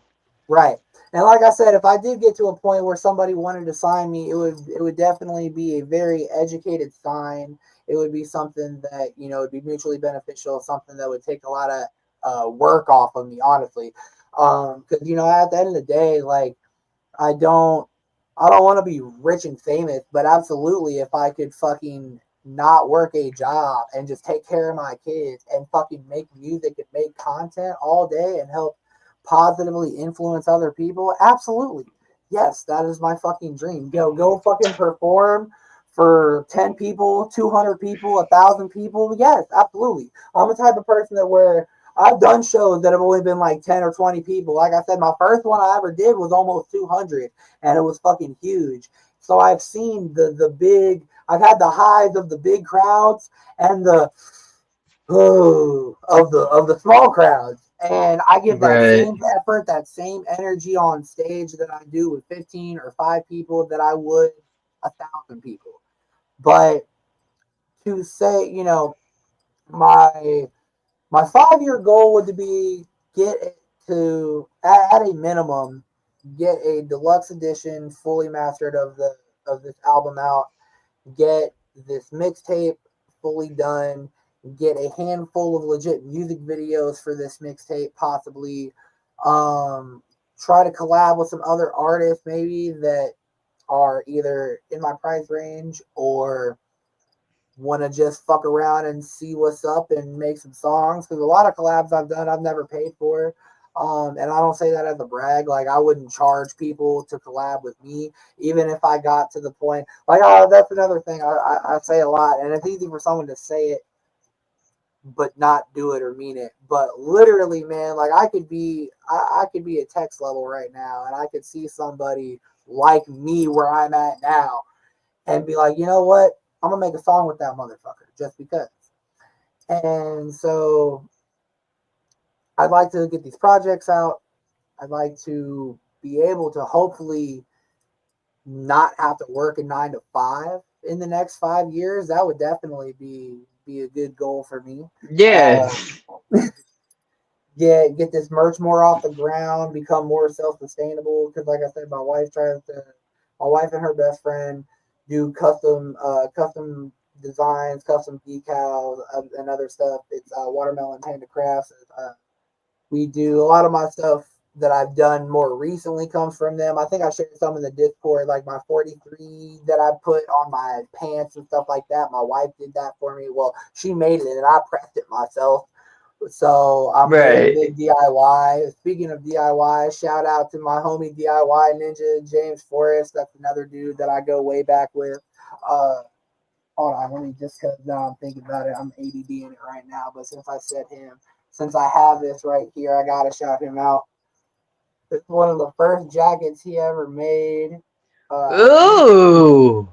Right. And like I said, if I did get to a point where somebody wanted to sign me, it would definitely be a very educated sign. It would be something that, would be mutually beneficial, something that would take a lot of work off of me, honestly. Because at the end of the day, like I don't I don't want to be rich and famous, but absolutely if I could fucking not work a job and just take care of my kids and fucking make music and make content all day and help positively influence other people, absolutely. Yes, that is my fucking dream. Go fucking perform for 10 people, 200 people, 1,000 people. Yes, absolutely. I'm the type of person that where I've done shows that have only been like 10 or 20 people. Like I said, my first one I ever did was almost 200 and it was fucking huge. So I've seen the big, I've had the highs of the big crowds and the of the small crowds. And I give that Right. same effort, that same energy on stage that I do with 15 or 5 people that I would 1,000 people. But to say, my my 5 year goal would be get to at a minimum get a deluxe edition fully mastered of this album out, get this mixtape fully done, get a handful of legit music videos for this mixtape, possibly. Try to collab with some other artists maybe that are either in my price range or want to just fuck around and see what's up and make some songs. Because a lot of collabs I've done, I've never paid for. And I don't say that as a brag. Like I wouldn't charge people to collab with me, even if I got to the point. Like that's another thing I say a lot, and it's easy for someone to say it but not do it or mean it. But literally, man, like I could be at text level right now, and I could see somebody like me where I'm at now, and be like, you know what? I'm gonna make a song with that motherfucker just because. And so I'd like to get these projects out. I'd like to be able to hopefully not have to work a 9 to 5 in the next 5 years, that would definitely be a good goal for me. Yeah. Get this merch more off the ground, become more self sustainable. Because like I said, my wife and her best friend do custom designs, custom decals, and other stuff. It's Watermelon Handicrafts. We do a lot of my stuff that I've done more recently comes from them. I think I shared some in the Discord, like my 43 that I put on my pants and stuff like that. My wife did that for me. Well, she made it and I pressed it myself. So I'm a Right. big DIY. Speaking of DIY, shout out to my homie DIY Ninja James Forrest. That's another dude that I go way back with. Hold on, let me just because now I'm thinking about it. I'm ADD in it right now, but since I have this right here, I gotta shout him out. It's one of the first jackets he ever made. Ooh.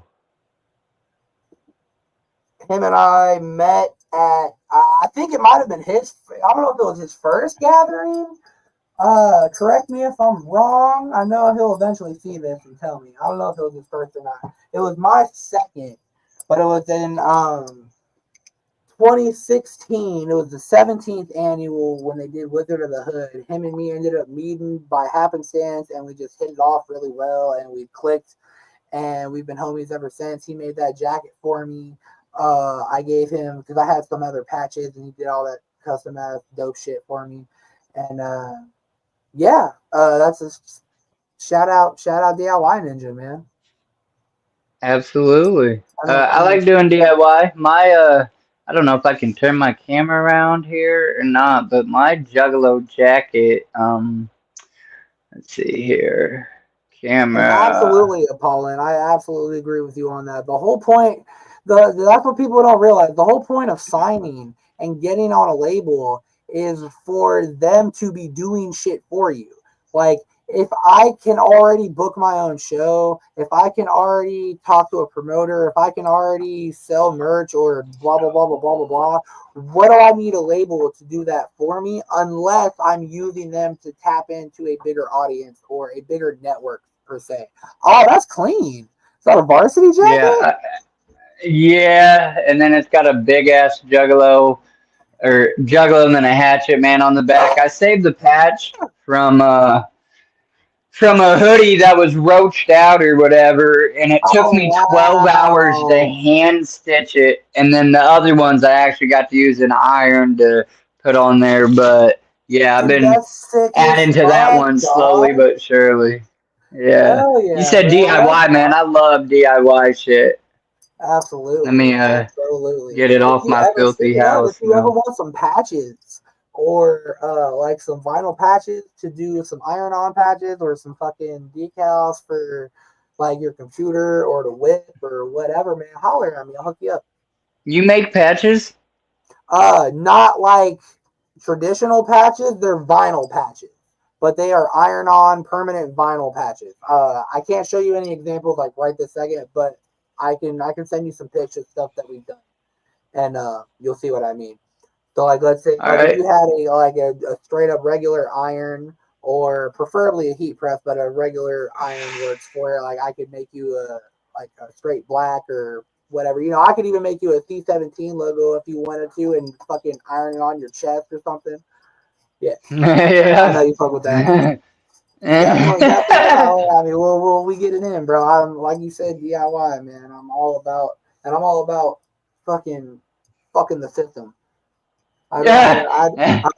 Him and I met at I think it might have been his. I don't know if it was his first gathering. Correct me if I'm wrong. I know he'll eventually see this and tell me. I don't know if it was his first or not. It was my second, but it was in 2016. It was the 17th annual when they did Wizard of the Hood. Him and me ended up meeting by happenstance, and we just hit it off really well, and we clicked, and we've been homies ever since. He made that jacket for me. I gave him because I had some other patches, and he did all that custom ass dope shit for me, and yeah, that's a shout out DIY Ninja, man. Absolutely. I know I like doing DIY. I don't know if I can turn my camera around here or not, but my Juggalo jacket, let's see here. and Camera. absolutely, Apollon. I absolutely agree with you on that. The whole point, that's what people don't realize. The whole point of signing and getting on a label is for them to be doing shit for you. Like, if I can already book my own show, if I can already talk to a promoter, if I can already sell merch or blah blah blah blah blah blah blah, what do I need a label to do that for me? Unless I'm using them to tap into a bigger audience or a bigger network per se. Oh, that's clean. Is that a varsity Yeah, jacket? yeah, and then it's got a big ass Juggalo and then a hatchet man on the back. I saved the patch from a hoodie that was roached out or whatever, and it took Oh me 12 hours to wow, hand stitch it, and then the other ones I actually got to use an iron to put on there. But yeah, I've dude, been that's sick as adding to that fuck, one slowly dog. but surely. Yeah. Hell You yeah, said bro. That's DIY, man. I love DIY shit. Let absolutely, me absolutely. get it If off you my ever, filthy speaking of, if house you ever now. want some patches or like some vinyl patches to do some iron-on patches or some fucking decals for like your computer or the whip or whatever, man, holler at me. I'll hook you up. You make patches? Not like traditional patches, they're vinyl patches, but they are iron-on permanent vinyl patches. I can't show you any examples like right this second, but I can send you some pictures stuff that we've done, and you'll see what I mean. So like let's say All like if right. you had a straight up regular iron or preferably a heat press, but a regular iron works for it. Like I could make you a straight black or whatever. You know, I could even make you a C17 logo if you wanted to and fucking iron it on your chest or something. Yeah. I know Yeah. you fuck with that. Definitely holler at me. We get it in, bro. I'm like you said, DIY, man. I'm all about fucking fucking the system. I'd rather Yeah. I'd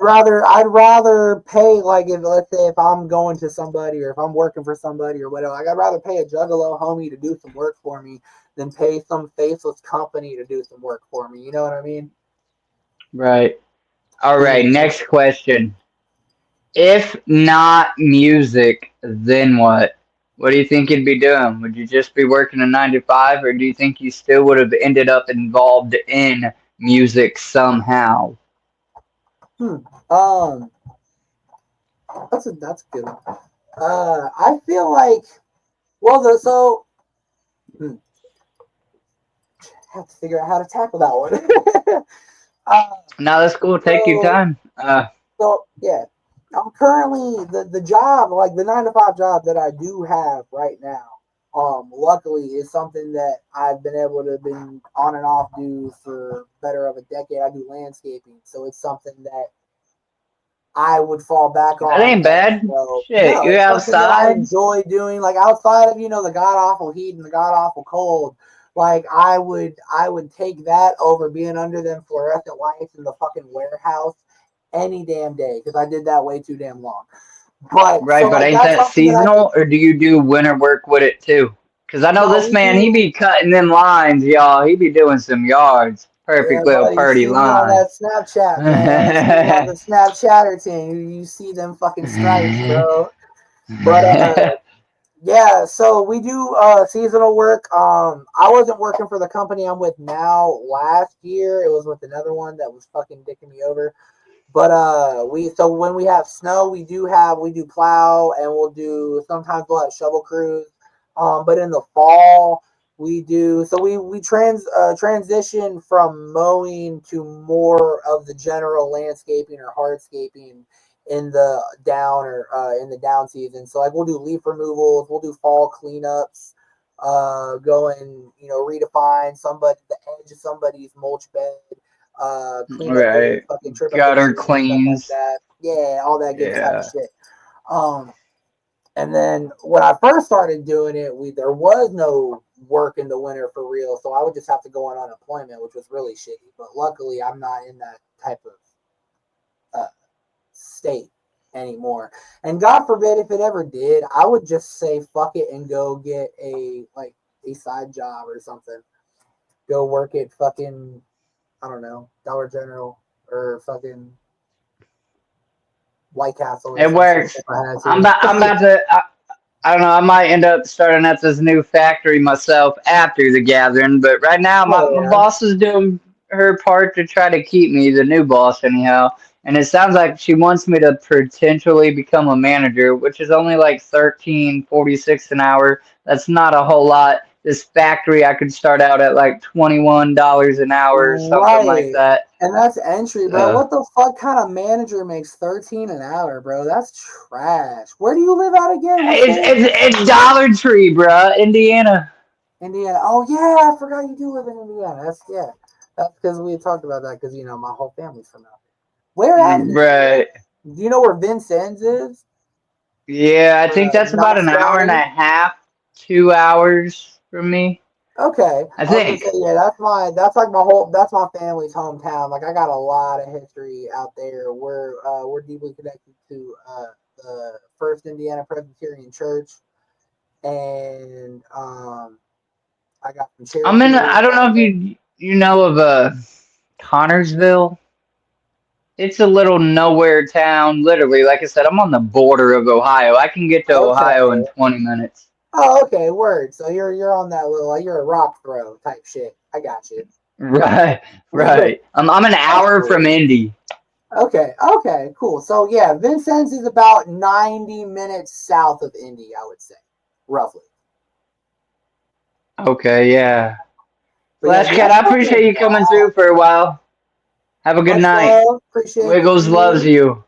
I'd rather pay like if let's say if I'm going to somebody or if I'm working for somebody or whatever, like I'd rather pay a juggalo homie to do some work for me than pay some faceless company to do some work for me. You know what I mean? Right. All Yeah. right. Next question. If not music, then what? What do you think you'd be doing? Would you just be working a 9 to 5, or do you think you still would have ended up involved in music somehow? Hmm. Um. That's a good one. I feel like so hmm, I have to figure out how to tackle that one. uh, Now that's cool. Take your so time. So yeah, I'm currently the job like the 9 to 5 job that I do have right now. Luckily, it's something that I've been able to been on and off do for better of a decade. I do landscaping, so it's something that I would fall back That on. ain't bad. Shit, No, you it's something that I outside? enjoy doing. Like outside of the god awful heat and the god awful cold, like I would take that over being under them fluorescent lights in the fucking warehouse any damn day because I did that way too damn long. But so Right, but like ain't that's that something that I seasonal, or do you do winter work with it too? Because I know no this we man, he do. be cutting them lines, y'all. He be doing some yards. Yeah, Perfect little buddy, you purty see me on line. that Snapchat, man. See me on the Snapchatter team. You see them fucking stripes, bro. But yeah, so we do seasonal work. I wasn't working for the company I'm with now last year. It was with another one that was fucking dicking me over. But so when we have snow, we do plow and sometimes we'll have shovel crews. But in the fall we do so we transition from mowing to more of the general landscaping or hardscaping in the down season. So like we'll do leaf removals, we'll do fall cleanups, redefine the edge of somebody's mulch bed, clean up their Right. fucking trip up their Gutter trees and stuff like cleans. that. Yeah, all that good type of Yeah. shit. And then when I first started doing it, there was no work in the winter for real, so I would just have to go on unemployment, which was really shitty. But luckily, I'm not in that type of state anymore. And God forbid if it ever did, I would just say fuck it and go get a side job or something. Go work at fucking, I don't know, Dollar General or fucking White Castle or It some shit works. if I had I'm to. about, I'm about to, I don't know, I might end up starting at this new factory myself after the gathering, but right now Oh my yeah. boss is doing her part to try to keep me, the new boss anyhow. And it sounds like she wants me to potentially become a manager, which is only like 13.46 an hour. That's not a whole lot. This factory I could start out at like $21 an hour or something like Right. that. And that's entry, bro. So What the fuck kind of manager makes 13 an hour, bro? That's trash. Where do you live out again? What it's state? it's Dollar Tree, bruh, Indiana. Indiana. Oh yeah, I forgot you do live in Indiana. That's because we had talked about that because my whole family's from out there. Where at in Indiana? Right. Do you know where Vincennes is? Yeah, I think that's about Knox an hour and a Valley. half, 2 hours from me. Okay, I I was gonna say think. yeah. That's my family's hometown. Like I got a lot of history out there. We're deeply connected to the First Indiana Presbyterian Church, and I got some I'm Cherokee in. roots I don't know out if there. you know of Connorsville. It's a little nowhere town. Literally, like I said, I'm on the border of Ohio. I can get to Ohio in Okay. 20 minutes. Oh, okay. Word. So you're on that little you're a rock throw type shit. I got you. Right, right. I'm an That's hour from cool. Indy. Okay, okay, cool. So yeah, Vincennes is about 90 minutes south of Indy, I would say, roughly. Okay, yeah. But yeah, Flash dude, Cat, that's I fucking appreciate you coming through wild. for a while. Have a good Much night. love. Appreciate Wiggles loves you. you.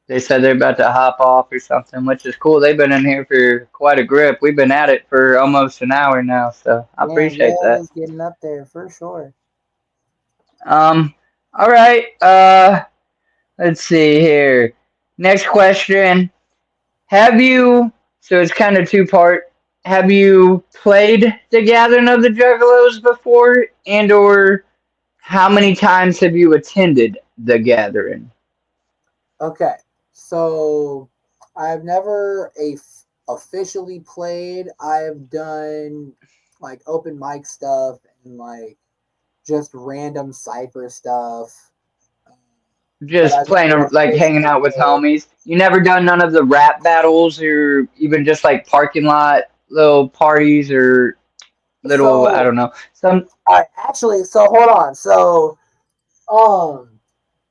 They said they're about to hop off or something, which is cool. They've been in here for quite a grip. We've been at it for almost an hour now, so I Man, appreciate yeah, that. it's getting up there for sure. Um, all right. Let's see here. Next question. Have you, so it's kind of two part. Have you played the Gathering of the Juggalos before? And or how many times have you attended the Gathering? Okay, so I've never officially played. I've done like open mic stuff and like just random cipher stuff, but Just I've playing, never like hanging officially out with played. homies. You never done none of the rap battles or even just like parking lot little parties or little, I So don't know. Some actually, so hold on. So um,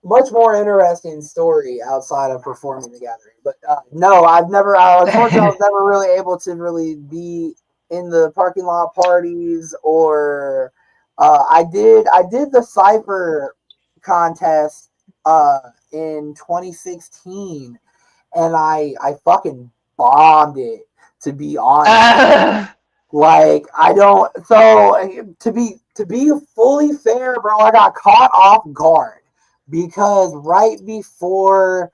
much more interesting story outside of performing the gathering. But no, I've never. Unfortunately, I was never really able to really be in the parking lot parties, or I did the cipher contest in 2016, and I fucking bombed it. to be honest. Ah! Like, I don't. So to be fully fair, bro, I got caught off guard because right before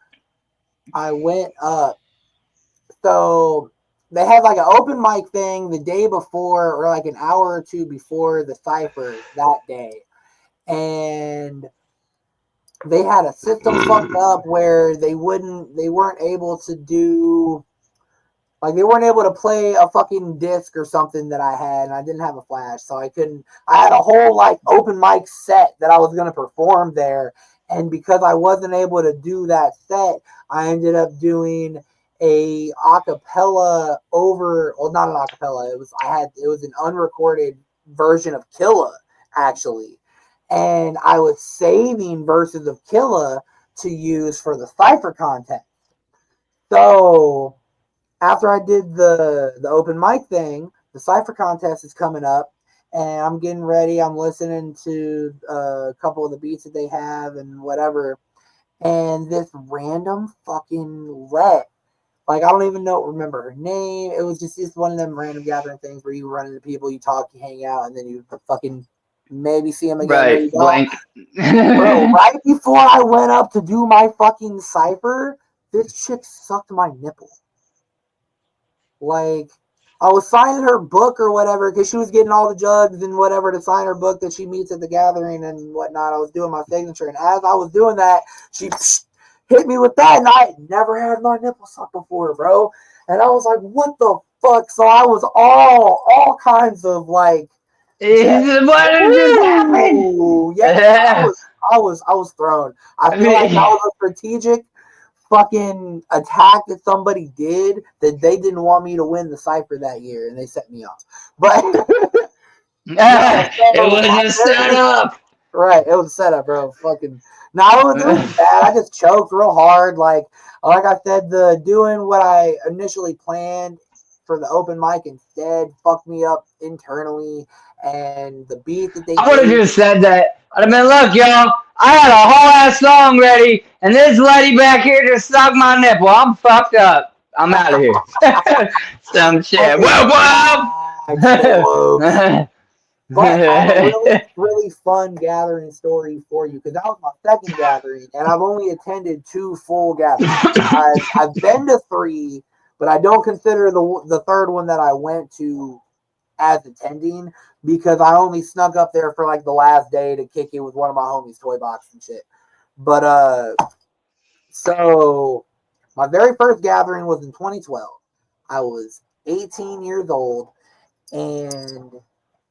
I went up, so they had like an open mic thing the day before, or like an hour or two before the cipher that day, and they had a system fucked up where they weren't able to do. Like, they weren't able to play a fucking disc or something that I had, and I didn't have a flash, so I couldn't. I had a whole, like, open mic set that I was going to perform there, and because I wasn't able to do that set, I ended up doing a acapella well, not an acapella. It was an unrecorded version of Killa, actually, and I was saving verses of Killa to use for the cipher contest. So after I did the open mic thing, the cipher contest is coming up, and I'm getting ready. I'm listening to a couple of the beats that they have and whatever, and this random fucking let. Like, I don't even remember her name. It was just one of them random gathering things where you run into people, you talk, you hang out, and then you fucking maybe see them again, maybe Right, don't. blank. Bro, right before I went up to do my fucking cipher, this chick sucked my nipple. Like, I was signing her book or whatever because she was getting all the jugs and whatever to sign her book that she meets at the gathering and whatnot. I was doing my signature, and as I was doing that, she hit me with that, and I had never had my nipple sucked before, bro. And I was like, "What the fuck?" So I was all kinds of like, What just happened? yeah. I was thrown. I feel like that I was a strategic fucking attack that somebody did that they didn't want me to win the cipher that year, and they set me off. But mean, no, it so was a setup. right, it was a setup, bro. Fucking no, it was bad. I just choked real hard. Like I said, the doing what I initially planned for the open mic instead fucked me up internally, and the beat that they I would have gave. just said that. I'd have been, look, y'all, I had a whole ass song ready, and this lady back here just sucked my nipple. I'm fucked up. I'm out of here. Some shit. Fucking Whoop stay woke. whoop. But I have a really, really fun gathering story for you because that was my second gathering, and I've only attended 2 full gatherings. I've been to 3, but I don't consider the third one that I went to as attending because I only snuck up there for like the last day to kick it with one of my homies' toy box and shit. But so my very first gathering was in 2012. I was 18 years old, and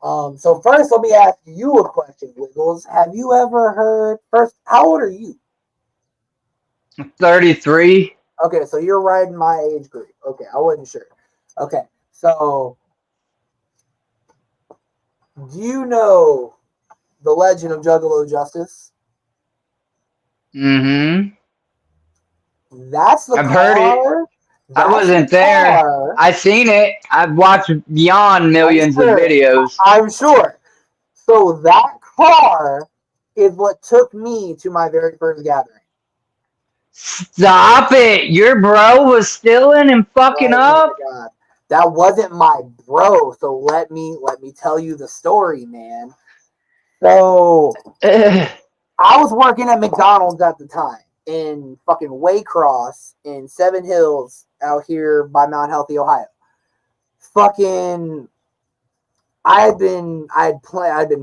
so first, let me ask you a question, Wiggles. Have you ever heard? First, how old are you? 33. Okay, so you're right in my age group. Okay, I wasn't sure. Okay, so do you know the legend of Juggalo Justice? Mm-hmm. That's the I've heard it. car. I That's the wasn't there. car. I seen it. I've watched beyond I'm millions of sure. videos. I'm sure. So that car is what took me to my very first gathering. Stop it! Your bro was stealing and fucking Right, oh up. my God. That wasn't my bro. So let me tell you the story, man. So Ugh. I was working at McDonald's at the time in fucking Waycross in Seven Hills out here by Mount Healthy, Ohio. Fucking I'd been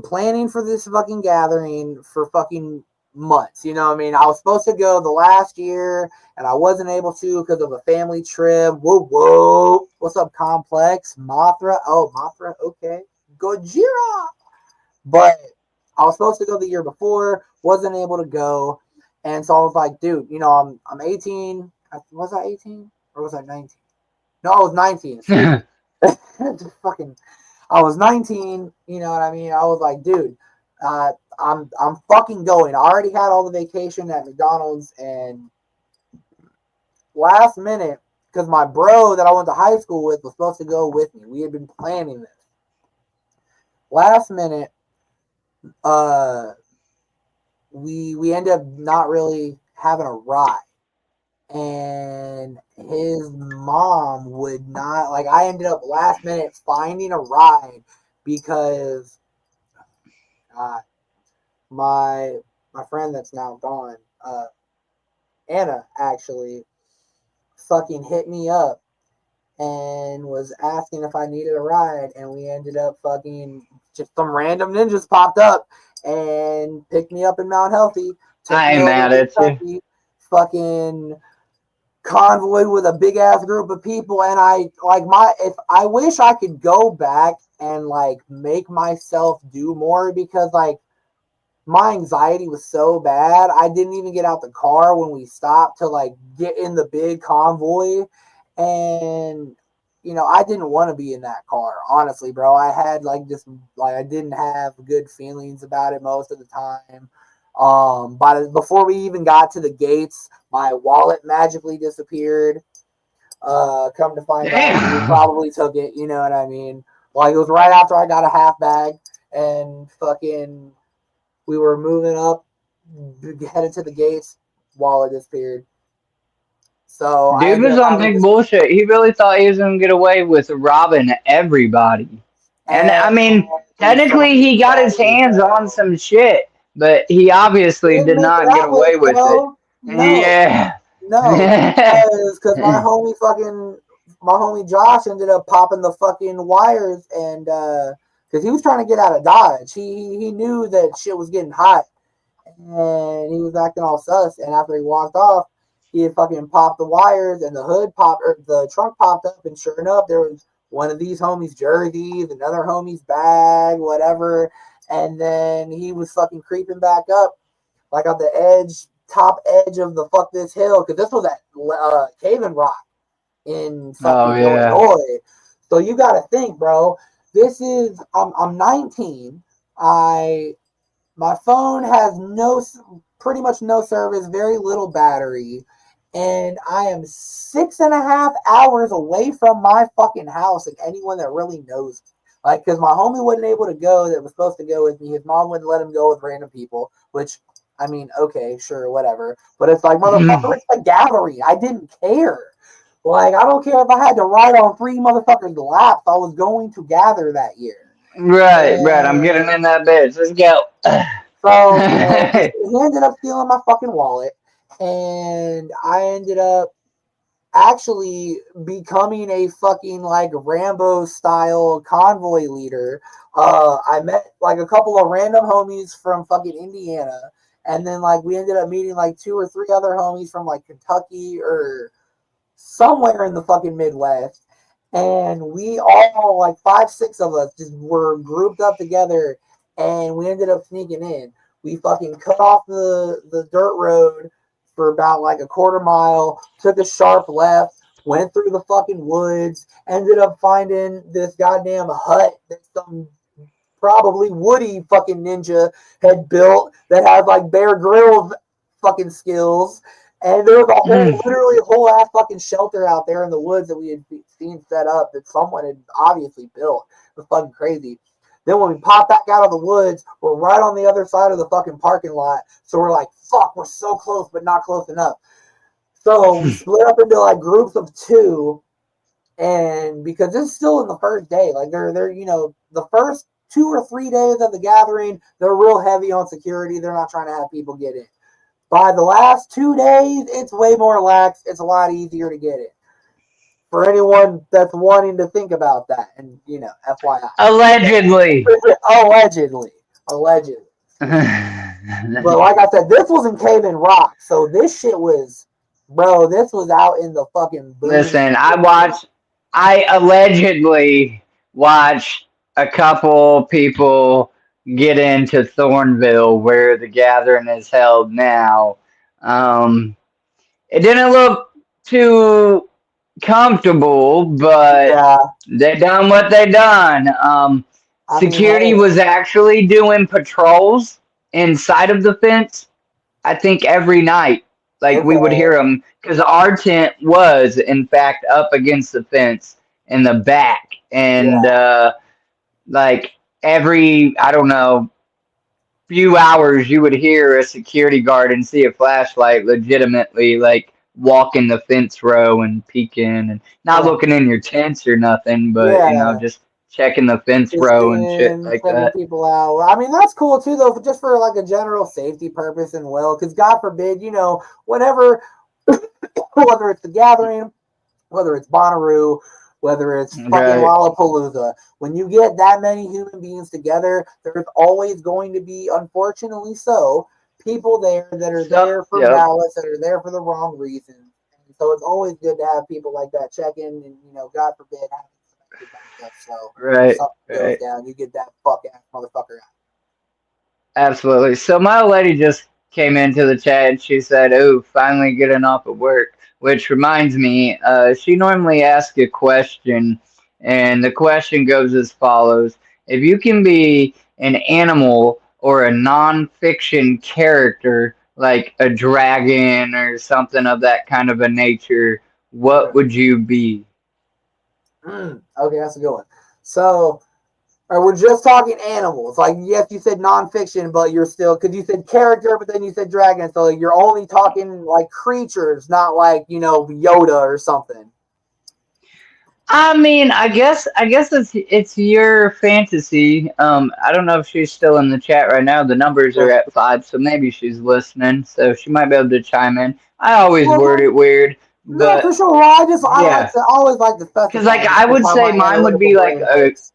planning for this fucking gathering for fucking months. You know what I mean? I was supposed to go the last year and I wasn't able to because of a family trip. Whoa. What's up, Complex? Mothra? Oh, Mothra. Okay. Gojira. But I was supposed to go the year before, wasn't able to go. And so I was like, dude, I'm 18. Was I 18 or was I 19? No, I was 19. Excuse me. Just fucking I was 19, you know what I mean? I was like, dude, I'm fucking going. I already had all the vacation at McDonald's, and last minute, because my bro that I went to high school with was supposed to go with me. We had been planning this. Last minute, we ended up not really having a ride. and his mom would not, like, I ended up last minute finding a ride because my friend that's now gone, Anna, actually fucking hit me up and was asking if I needed a ride, and we ended up fucking, just some random ninjas popped up and picked me up in Mount Healthy, took I me ain't over mad to at you. Kentucky, fucking convoyed with a big ass group of people. And if I wish I could go back and like make myself do more, because like my anxiety was so bad, I didn't even get out the car when we stopped to like get in the big convoy. And I didn't want to be in that car, honestly, bro. I had like just like I didn't have good feelings about it most of the time. But before we even got to the gates, my wallet magically disappeared. Come to find out, we Damn. probably took it. You know what I mean? Like, it was right after I got a half bag, and fucking we were moving up, headed to the gates. Wallet disappeared. So I Dude ended was up on having big to. bullshit. He really thought he was gonna get away with robbing everybody. And I mean, Every technically he got his fucking day, hands on bro. some shit, but he obviously Didn't did make it not get out with, away with it. bro. No, Yeah. no, because my homie Josh ended up popping the fucking wires, and because he was trying to get out of Dodge, he knew that shit was getting hot, and he was acting all sus. And after he walked off, he had fucking popped the wires, and the hood popped, or the trunk popped up, and sure enough, there was one of these homies' jerseys, another homie's bag, whatever. And then he was fucking creeping back up, like on the top edge of the fuck this hill, because this was at Cave and Rock in Oh fucking yeah. Illinois. So you got to think, bro. This is I'm 19. I My phone has pretty much no service, very little battery, and I am 6.5 hours away from my fucking house and anyone that really knows me. Like, because my homie wasn't able to go, that was supposed to go with me. His mom wouldn't let him go with random people, which, I mean, okay, sure, whatever. But it's like, motherfucker, it's a gathering. I didn't care. Like, I don't care if I had to ride on three motherfuckers' laps. I was going to gather that year. Right, right. I'm getting And in that bitch. Let's go. so, he ended up stealing my fucking wallet, and I ended up actually becoming a fucking like Rambo style convoy leader. I met like a couple of random homies from fucking Indiana, and then like we ended up meeting like two or three other homies from like Kentucky or somewhere in the fucking Midwest. And we all, like five, six of us, just were grouped up together, and we ended up sneaking in. We fucking cut off the dirt road for about like a quarter mile, took a sharp left, went through the fucking woods, ended up finding this goddamn hut that some probably Woody fucking ninja had built that has like Bear Grylls fucking skills. And there was literally a whole ass fucking shelter out there in the woods that we had seen set up that someone had obviously built. It was fucking crazy. Then when we pop back out of the woods, we're right on the other side of the fucking parking lot. So we're like, fuck, we're so close, but not close enough. So we split up into like groups of two. And because this is still in the first day, like they're the first 2 or 3 days of the gathering, they're real heavy on security. They're not trying to have people get in. By the last 2 days, it's way more lax. It's a lot easier to get in. For anyone that's wanting to think about that, and FYI. Allegedly. Allegedly. But like I said, this was in Cave and Rock, so this shit was, bro. This was out in the fucking boonies. Listen, I allegedly watched a couple people get into Thornville where the gathering is held now. Um, it didn't look too comfortable, but Yeah, they done what they done. I mean, Security hey, was actually doing patrols inside of the fence, I think every night, like we would hear okay, them because our tent was, in fact, up against the fence in the back, and yeah, like every I don't know few hours you would hear a security guard and see a flashlight legitimately like walking the fence row and peeking and not Yeah. looking in your tents or nothing, but Yeah. just checking the fence Just row and shit seeing, like checking that. people out. I mean, that's cool too, though, just for like a general safety purpose and because God forbid, whenever, whether it's the gathering, whether it's Bonnaroo, whether it's fucking Right. Lollapalooza, when you get that many human beings together, there's always going to be, unfortunately so, people there that are So, there for yep. malice, that are there for the wrong reasons. And so it's always good to have people like that check in and, God forbid, having some backup. So if Right. something goes Right. down, you get that fuck ass motherfucker out. Absolutely. So my old lady just came into the chat and she said, "Oh, finally getting off of work." Which reminds me, she normally asks a question, and the question goes as follows: if you can be an animal or a non-fiction character, like a dragon or something of that kind of a nature, what Okay. would you be? Okay, that's a good one. So, we're just talking animals. Like, yes, you said nonfiction, but you're still, because you said character, but then you said dragon. So you're only talking like creatures, not like, Yoda or something. I mean, I guess it's your fantasy. I don't know if she's still in the chat right now. The numbers are at 5, so maybe she's listening. So she might be able to chime in. I always word it weird, No, for but sure. Well, I yeah, always like to because like specify just I because would how say my mine would analytical be like brain a works.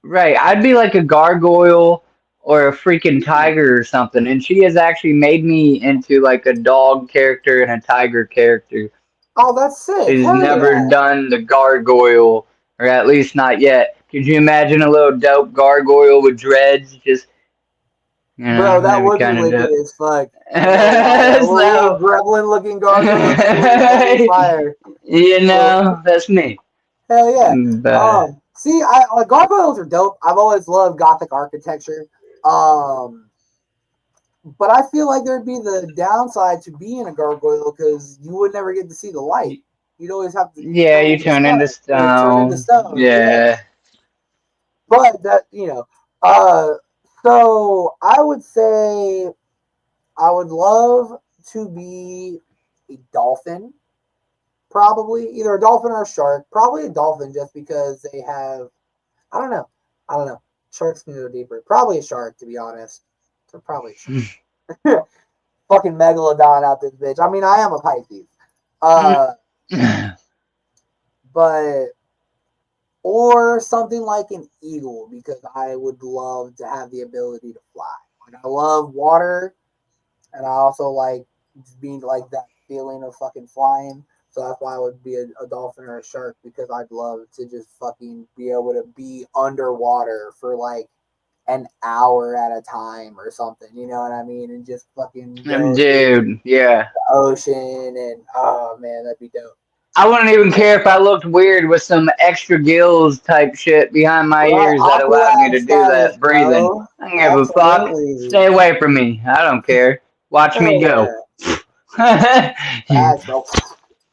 right. I'd be like a gargoyle or a freaking tiger or something. And she has actually made me into like a dog character and a tiger character. Oh, that's sick. She's Hell never yeah. done the gargoyle, or at least not yet. Could you imagine a little dope gargoyle with dreads? Just, Bro, that that'd be would be kind of wicked dope. as fuck. Not gonna lie. A little So, gremlin looking gargoyle that'd be fire. that's me. Hell yeah. But, See, gargoyles are dope. I've always loved Gothic architecture. Um, but I feel like there'd be the downside to being a gargoyle because you would never get to see the light. You'd always have to yeah, turn you into turn stone into or turn into stone. stone. Yeah. Yeah. But uh, so I would say I would love to be a dolphin. Probably either a dolphin or a shark. Probably a dolphin just because they have. I don't know. I don't know. Sharks can go deeper. Probably a shark, to be honest. So probably a shark. Fucking megalodon out this bitch. I mean, I am a Pisces. Uh, but or something like an eagle because I would love to have the ability to fly. Like I love water, and I also like being like that feeling of fucking flying. So that's why I would be a dolphin or a shark because I'd love to just fucking be able to be underwater for like an hour at a time or something. You know what I mean? And just fucking go through Dude, yeah. the ocean and oh man, that'd be dope. I wouldn't even care if I looked weird with some extra gills type shit behind my Right, ears that allowed me aqualad to do status, that breathing. bro. I don't give a fuck. Absolutely. Stay away from me. I don't care. Watch Hell me go. yeah. Facts, bro.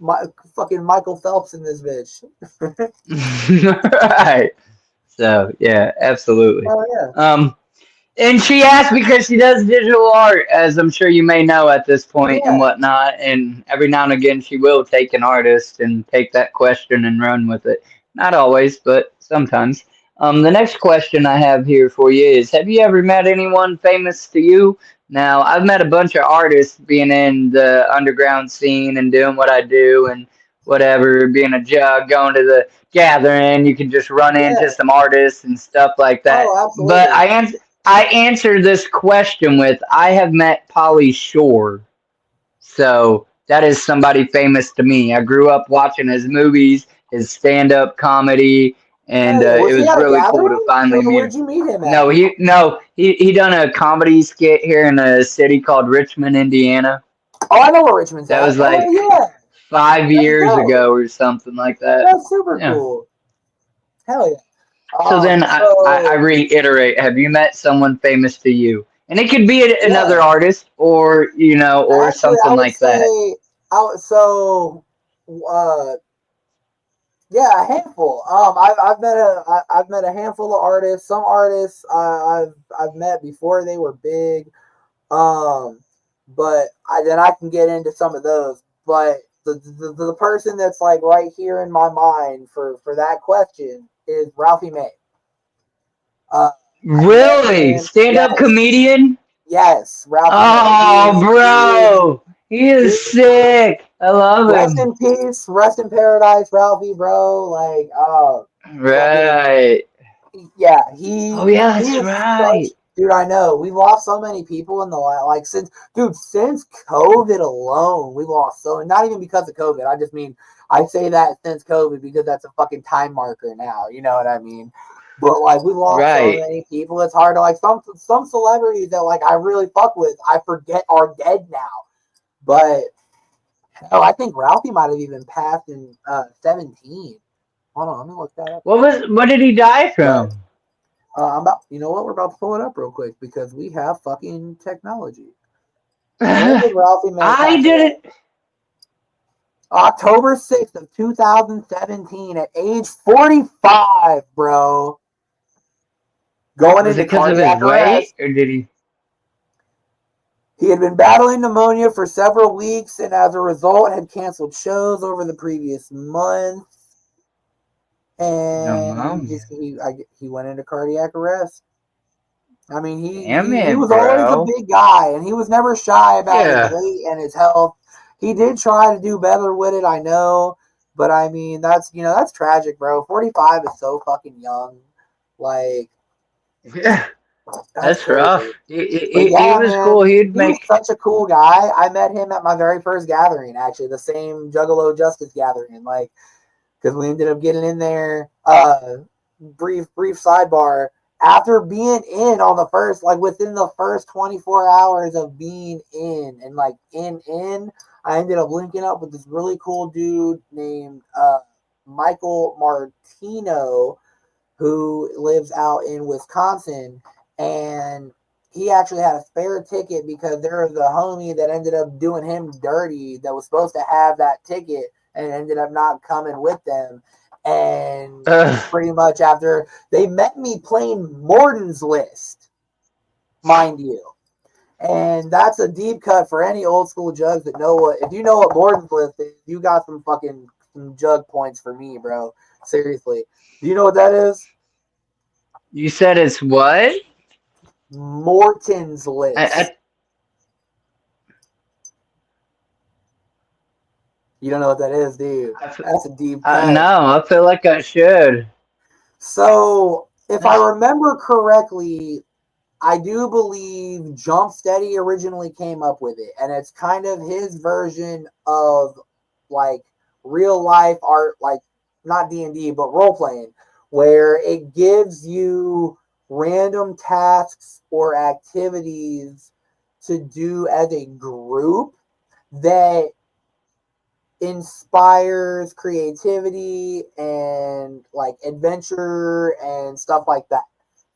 My, fucking Michael Phelps in this bitch. Right. So yeah, absolutely. Oh yeah. Um, and she asked because she does digital art, as I'm sure you may know at this point and Yeah. whatnot. And every now and again, she will take an artist and take that question and run with it. Not always, but sometimes. The next question I have here for you is: have you ever met anyone famous to you? Now, I've met a bunch of artists being in the underground scene and doing what I do and whatever, being a jug, going to the gathering. You can just run into Yeah. some artists and stuff like that. Oh, But absolutely. I answered this question with I have met Polly Shore. So that is somebody famous to me. I grew up watching his movies, his stand up comedy, and Hell yeah. it Was he was at a really cool to gathering? finally meet Where'd him. you meet him at? No, he done a comedy skit here in a city called Richmond, Indiana. Oh, I know where Richmond's That at. was Hell like yeah. 5 years Dope. ago or something like that. That's super Yeah. cool. Hell yeah. So then I So reiterate, have you met someone famous to you? And it could be yeah. another artist or, or Actually, I something would like that. say, uh, yeah, a handful. I've met a handful of artists. Some artists I've met before they were big. Um, but then I can get into some of those. but the person that's like right here in my mind for that question is Ralphie May. I met Really? him. Stand-up Yes, comedian? yes, Ralphie May. Oh, He is bro. He is sick. I love rest him. in peace, rest in paradise, Ralphie, bro. Like, fucking Right. yeah, Oh, yeah, he that's is such right. dude. I know we lost so many people in the like since COVID alone, we lost so not even because of COVID. I just mean I say that since COVID because that's a fucking time marker now. You know what I mean? But like we lost so Right. many people. It's hard to like some celebrities that like I really fuck with. I forget are dead now. But oh, I think Ralphie might have even passed in 17. Hold on, let me look that up. What did he die But from? I'm about, you know what? We're about to pull it up real quick because we have fucking technology. When did Ralphie May I pass away? didn't. October 6th of 2017 at age 45, bro. Going Was it into because of his cardiac weight, arrest. or did he? He had been battling pneumonia for several weeks and as a result had canceled shows over the previous month. And Pneumonia. he went into cardiac arrest. I mean, Damn he it, was always a bro. big guy, and he was never shy about his Yeah. weight and his health. He did try to do better with it, I know, but I mean, that's tragic, bro. 45 is so fucking young, like Yeah. that's That's crazy. rough. He, But he yeah, was cool. man, He'd he was make. such a cool guy. I met him at my very first gathering, actually, the same Juggalo Justice gathering, like because we ended up getting in there. Brief sidebar. After being in on the first, like within the first 24 hours of being in and like I ended up linking up with this really cool dude named Michael Martino who lives out in Wisconsin. And he actually had a spare ticket because there was a homie that ended up doing him dirty that was supposed to have that ticket and ended up not coming with them. And pretty much after they met me playing Morton's List, mind you. And that's a deep cut for any old school jugs that know what. If you know what Morton's List is, you got some jug points for me, bro. Seriously. Do you know what that is? You said it's what? Morton's List. I, You don't know what that is, dude. I, That's a deep cut. no, I feel like I should. So, if I remember correctly, I do believe Jump Steady originally came up with it, and it's kind of his version of like real life art, like not D&D, but role playing, where it gives you random tasks or activities to do as a group that inspires creativity and like adventure and stuff like that.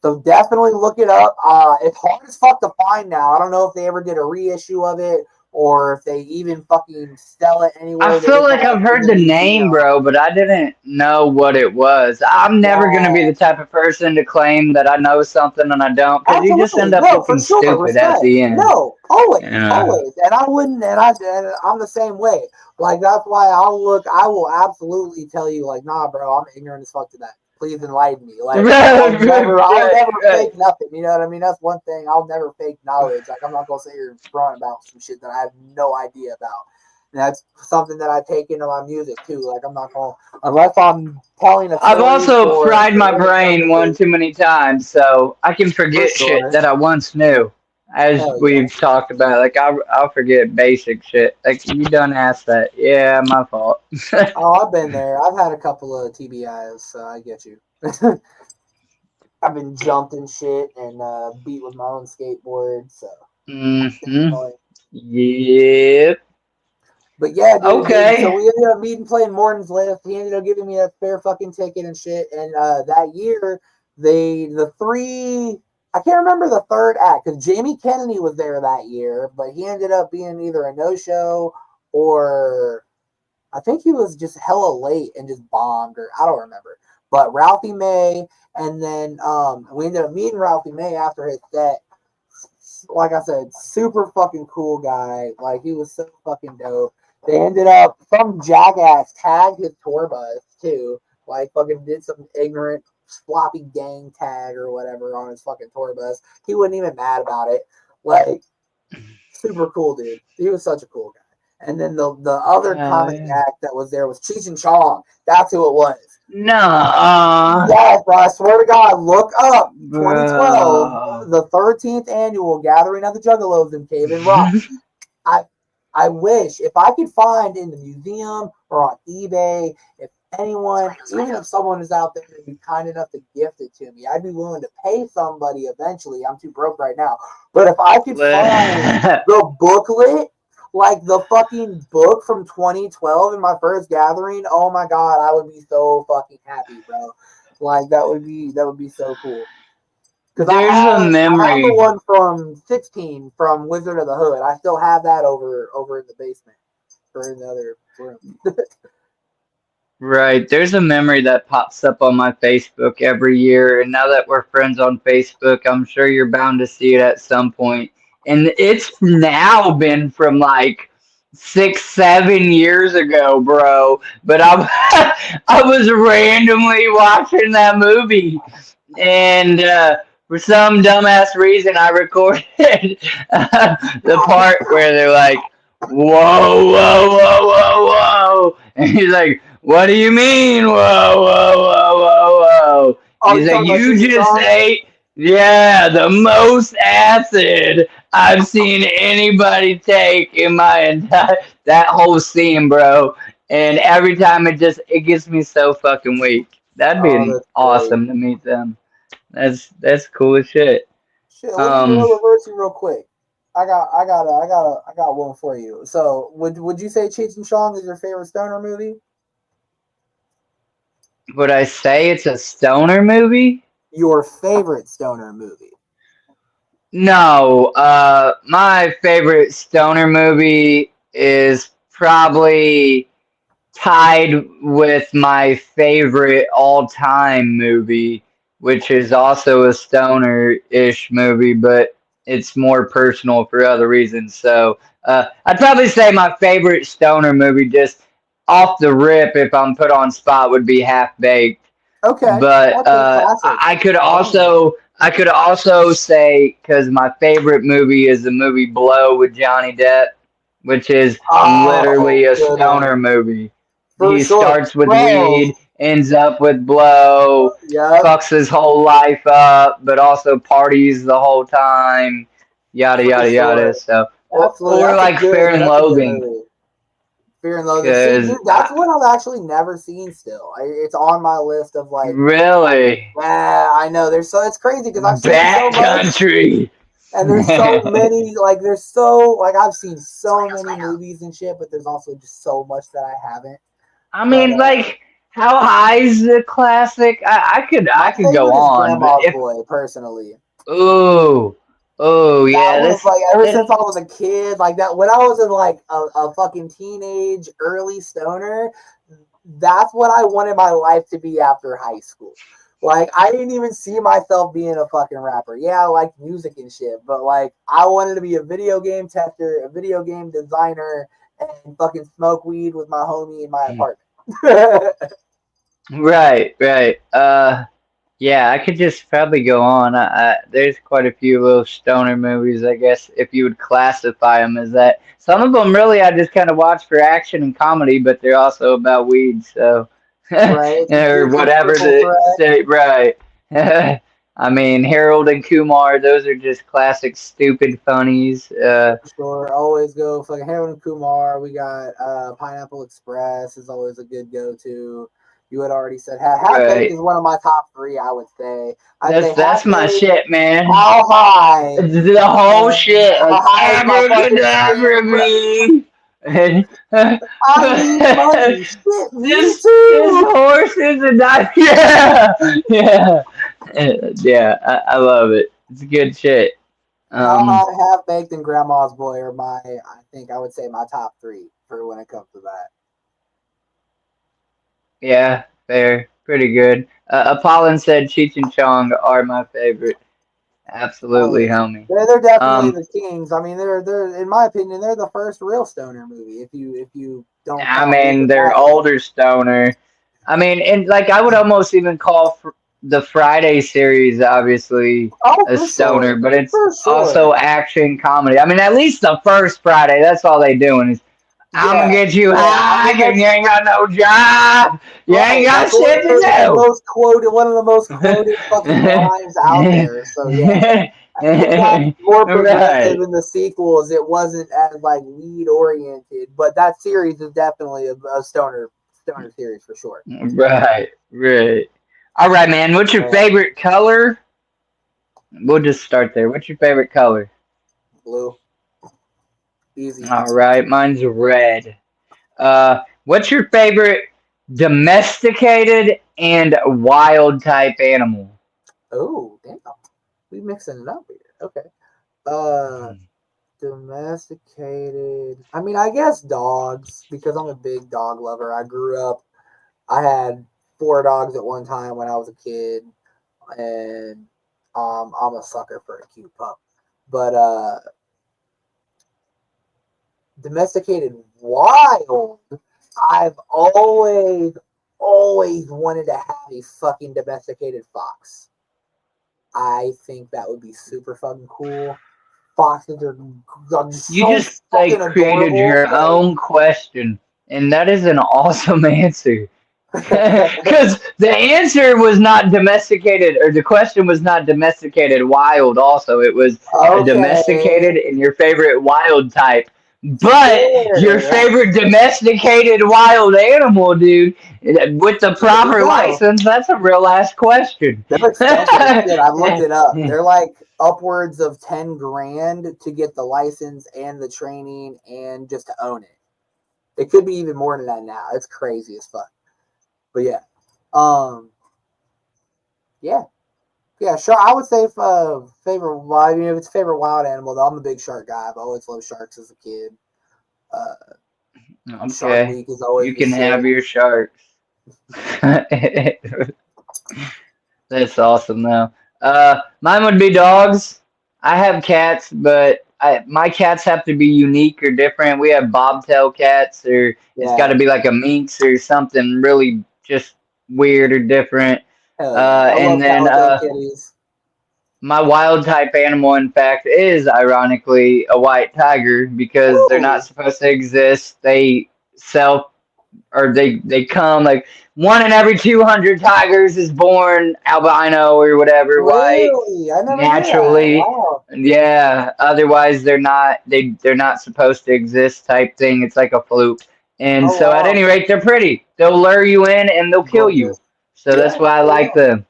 So definitely look it up. It's hard as fuck to find now. I don't know if they ever did a reissue of it or if they even fucking sell it I anywhere. They feel just like have I've it in heard the the name, museum. bro, but I didn't know what it was. I'm never Yeah, gonna be the type of person to claim that I know something and I don't, because you just end absolutely. up No, for looking sure. stupid at Respect. the end. No, You always, know. always. And I wouldn't, and I'm the same way. Like, that's why I will absolutely tell you, like, nah, bro, I'm ignorant as fuck to that. Please enlighten me. Like, I'll Right, never right. fake nothing. You know what I mean? That's one thing. I'll never fake knowledge. Like, I'm not going to sit here and front about some shit that I have no idea about. And that's something that I take into my music, too. Like, I'm not going to, unless I'm telling a I've story also for fried my one of brain one purposes, too many times, so I can for forget shit sure. that I once knew. As Hell yeah. we've talked about, like I'll forget basic shit. Like you done asked that, yeah, my fault. Oh, I've been there. I've had a couple of TBIs, so I get you. I've been jumped and shit and beat with my own skateboard, so Mm-hmm. definitely. Yep. But yeah, dude. So Okay. we ended up meeting, playing Morton's Lift. He ended up giving me that spare fucking ticket and shit. And that year, the three, I can't remember the third act because Jamie Kennedy was there that year, but he ended up being either a no show or I think he was just hella late and just bombed, or I don't remember. But Ralphie May, and then we ended up meeting Ralphie May after his set. Like I said, super fucking cool guy. Like he was so fucking dope. They ended up, some jackass tagged his tour bus too. Like fucking did some ignorant sloppy gang tag or whatever on his fucking tour bus. He wasn't even mad about it. Like super cool dude. He was such a cool guy. And then the other comic Yeah. act that was there was Cheech and Chong. That's who it was. No, Yes, bro, I swear to God, look up 2012, bro. the 13th annual Gathering of the Juggalos in Cave and Rock. I I wish if I could find in the museum or on eBay, if anyone, even if someone is out there and be kind enough to gift it to me, I'd be willing to pay somebody eventually. I'm too broke right now. But if I could find the booklet, like the fucking book from 2012 in my first gathering, oh my God, I would be so fucking happy, bro. Like that would be so cool. Because There's a I have memory. the one from 16 from Wizard of the Hood. I still have that over in the basement or in the other room. Right. There's a memory that pops up on my Facebook every year. And now that we're friends on Facebook, I'm sure you're bound to see it at some point. And it's now been from like 6, 7 years ago, bro. But I was randomly watching that movie. And for some dumbass reason, I recorded the part where they're like, whoa, whoa, whoa, whoa, whoa. And he's like, what do you mean? Whoa, whoa, whoa, whoa, whoa. Oh, He's you like, talking about you Cheech and just Chong? ate, yeah, the most acid I've seen anybody take in my entire, that whole scene, bro. And every time it gets me so fucking weak. That'd Oh, be that's great. awesome to meet them. That's cool as shit. Shit, let me Um, role reverse you real quick. I got one for you. So, would you say Cheech and Chong is your favorite stoner movie? would I say it's a stoner movie? Your favorite stoner movie? No, my favorite stoner movie is probably tied with my favorite all-time movie, which is also a stoner-ish movie, but it's more personal for other reasons. So, I'd probably say my favorite stoner movie, just off the rip, if I'm put on spot, would be Half Baked. Okay, But that's a classic. I could also say because my favorite movie is the movie Blow with Johnny Depp, which is literally Oh, a good stoner one movie. for He sure, starts with bro. weed, ends up with blow, Yep, fucks his whole life up, but also parties the whole time, yada for yada yada. sure. So, Absolutely, or like Fair and that's a good Loathing, movie. Fear and Loathing. See, because dude, that's one I've actually never seen. Still, it's on my list of like. really Yeah, I know. There's so it's crazy because I've seen so much, backcountry. and there's so many. Like, there's so like I've seen so many movies and shit, but there's also just so much that I haven't. I But mean, like, how high is the classic? my I could go favorite is on, but Grandma's if Boy, personally. oh oh That yeah, was like ever this since I was a kid, like that when I was in like a fucking teenage, early stoner, that's what I wanted my life to be after high school. Like I didn't even see myself being a fucking rapper. Yeah, I like music and shit, but like I wanted to be a video game tester, a video game designer, and fucking smoke weed with my homie in my apartment. right. Yeah, I could just probably go on. There's quite a few little stoner movies, I guess, if you would classify them as that. Some of them really I just kind of watch for action and comedy, but they're also about weed, so Right? or It's a whatever triple to threat. say. Right. I mean, Harold and Kumar, those are just classic stupid funnies. Sure, always go fucking Harold and Kumar. We got Pineapple Express is always a good go to. You had already said Half Baked Right. is one of my top three. I would say. I'd say That's Half my Baked. shit, man. How high? The whole And shit, like how high is my fucking shit, abracadabra bro? me. And I need money. Shit, me this too. horse is a yeah. Yeah, I love it. It's good shit. How Um, high Half Baked and Grandma's Boy are my. I think I would say my top three for when it comes to that. yeah, fair, pretty good. Apollon said Cheech and Chong are my favorite. Oh Absolutely, yeah, homie. they're definitely Um, the kings. I mean, they're in my opinion, they're the first real stoner movie. If you don't I count mean, they're Nirvana. older stoner. I mean, and like I would almost even call the Friday series obviously Oh, a for sure, stoner, but it's for sure. also action comedy. I mean, at least the first Friday, that's all they doing is I'm gonna Yeah, get you yeah. I high, mean, and you that's ain't got no job, you ain't right. got That's shit to literally the do. most quoted, one of the most quoted fucking lines out there. So yeah, it got more progressive Right. in the sequels. It wasn't as like weed oriented, but that series is definitely a stoner series for sure. Right, right. All right, man. What's your Man, favorite color? We'll just start there. What's your favorite color? blue, easy. All right, mine's red. What's your favorite domesticated and wild type animal? Oh, damn, we mixing it up here. Okay. Uh, domesticated. I mean, I guess dogs because I'm a big dog lover. I grew up. I had four dogs at one time when I was a kid, and I'm a sucker for a cute pup. But domesticated wild. I've always wanted to have a fucking domesticated fox. I think that would be super fucking cool. Foxes are You so just like fucking created adorable. your own question, and that is an awesome answer. Because the answer was not domesticated, or the question was not domesticated wild. Also, it was a Okay, domesticated and your favorite wild type. But your fair. favorite domesticated wild animal, dude, with the There you proper go. license, that's a real ass question. They're expensive as shit. I looked it up. They're like upwards of 10 grand to get the license and the training and just to own it. It could be even more than that now. It's crazy as fuck. But yeah. Um yeah. Yeah, sure. I would say favorite wild. I mean, if it's favorite wild animal, though, I'm a big shark guy. I've always loved sharks as a kid. Uh, Shark Okay, Week is always you the can have shit. your sharks. That's awesome though. Mine would be dogs. I have cats, but my cats have to be unique or different. We have bobtail cats, or it's got Yeah, to be like a minx or something really just weird or different. hell yeah. I And love then calico kitties. my wild type animal, in fact, is ironically a white tiger because they're not Ooh, supposed to exist. They self or they come like one in every 200 tigers is born albino or whatever white really? I never knew that. naturally. Wow. Yeah, otherwise they're not supposed to exist type thing. It's like a fluke. And Oh so at any wow. rate, they're pretty. They'll lure you in and they'll kill you. Gorgeous. So that's Yeah. why I Hell like yeah. them.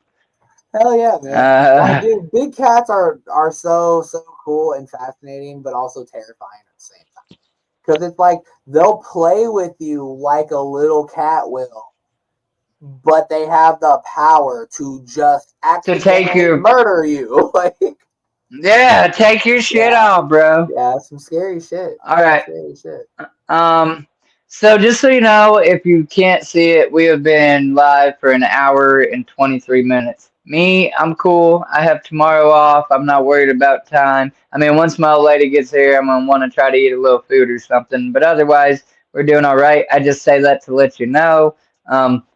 Hell yeah, man. Like, Uh, dude, big cats are so cool and fascinating, but also terrifying at the same time. Because it's like they'll play with you like a little cat will, but they have the power to just to take accidentally your murder you. Like, yeah, take your shit yeah, off, bro. yeah, some scary shit. All Some right. scary shit. Um, so just so you know, if you can't see it, we have been live for an hour and 23 minutes. Me, I'm cool. I have tomorrow off. I'm not worried about time. I mean, once my old lady gets here, I'm gonna want to try to eat a little food or something. But otherwise, we're doing all right. I just say that to let you know.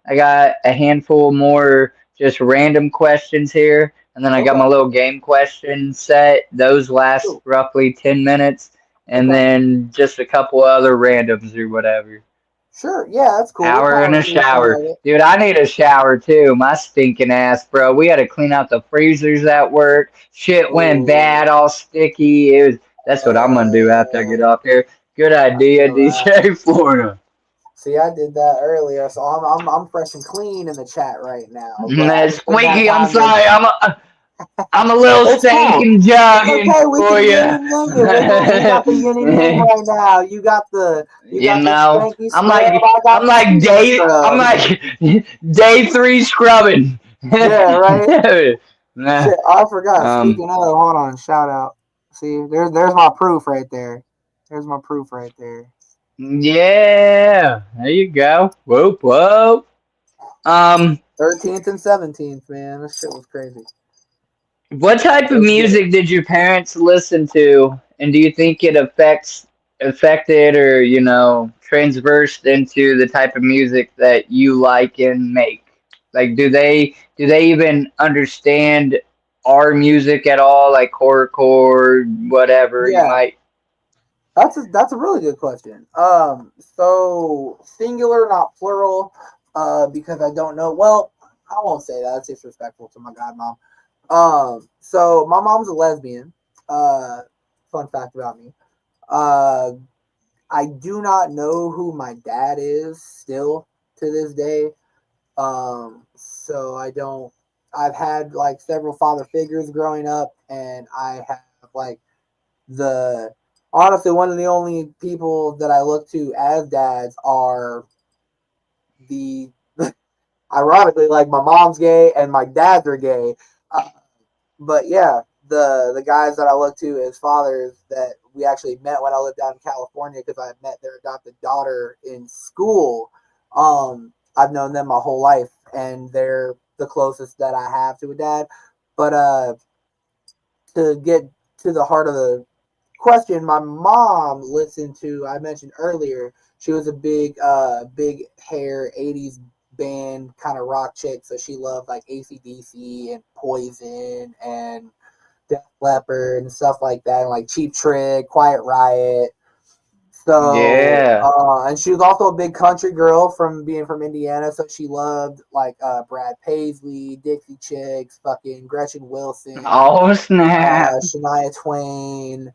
I got a handful more just random questions here, and then I got my Okay. little game question set. Those last Cool. roughly 10 minutes and Okay. then just a couple other randoms or whatever. Sure. Yeah, that's cool. We'll Hour and power a through some shower. of it. Dude, I need a shower too. My stinking ass, bro. We had to clean out the freezers at work. Shit went Oh, bad, all sticky. That's what I'm gonna do after I get off here. Good I idea, feel that. DJ Florida. See, I did that earlier, so I'm fresh and clean in the chat right now. But I just didn't have Squeaky, I'm time to. sorry. I'm a little It's cool. stinking It's jogging okay. We for can you. yin and yang it. We got the yin and yang right now. You You got the know, spanky scrub. I I'm got the like super I'm scrub. like day three scrubbing. Yeah, right. Nah, Shit, I forgot. um, Speaking of, hold on. Shout out. See, there's my proof right there. There's my proof right there. yeah, there you go. Whoop whoop. Um, 13th and 17th, man. This shit was crazy. What type of It was good. music did your parents listen to, and do you think it affected or transversed into the type of music that you like and make? Like, do they even understand our music at all, like horrorcore, whatever you Yeah, might? that's a really good question. So singular, not plural, because I don't know. Well, I won't say that. That's disrespectful to my godmom. So my mom's a lesbian. Uh, Fun fact about me. Uh, I do not know who my dad is still to this day. So I don't. I've had like several father figures growing up, and I have like the honestly one of the only people that I look to as dads are the ironically like my mom's gay and my dads are gay. Uh, but yeah, the guys that I look to as fathers that we actually met when I lived down in California because I met their adopted daughter in school. I've known them my whole life, and they're the closest that I have to a dad. But to get to the heart of the question, my mom listened to. I mentioned earlier she was a big hair '80s band kind of rock chick, so she loved like AC/DC and Poison and Def Leppard and stuff like that, and like Cheap Trick, Quiet Riot. So, Yeah. and she was also a big country girl from being from Indiana, so she loved like Brad Paisley, Dixie Chicks, fucking Gretchen Wilson, Oh snap! Shania Twain.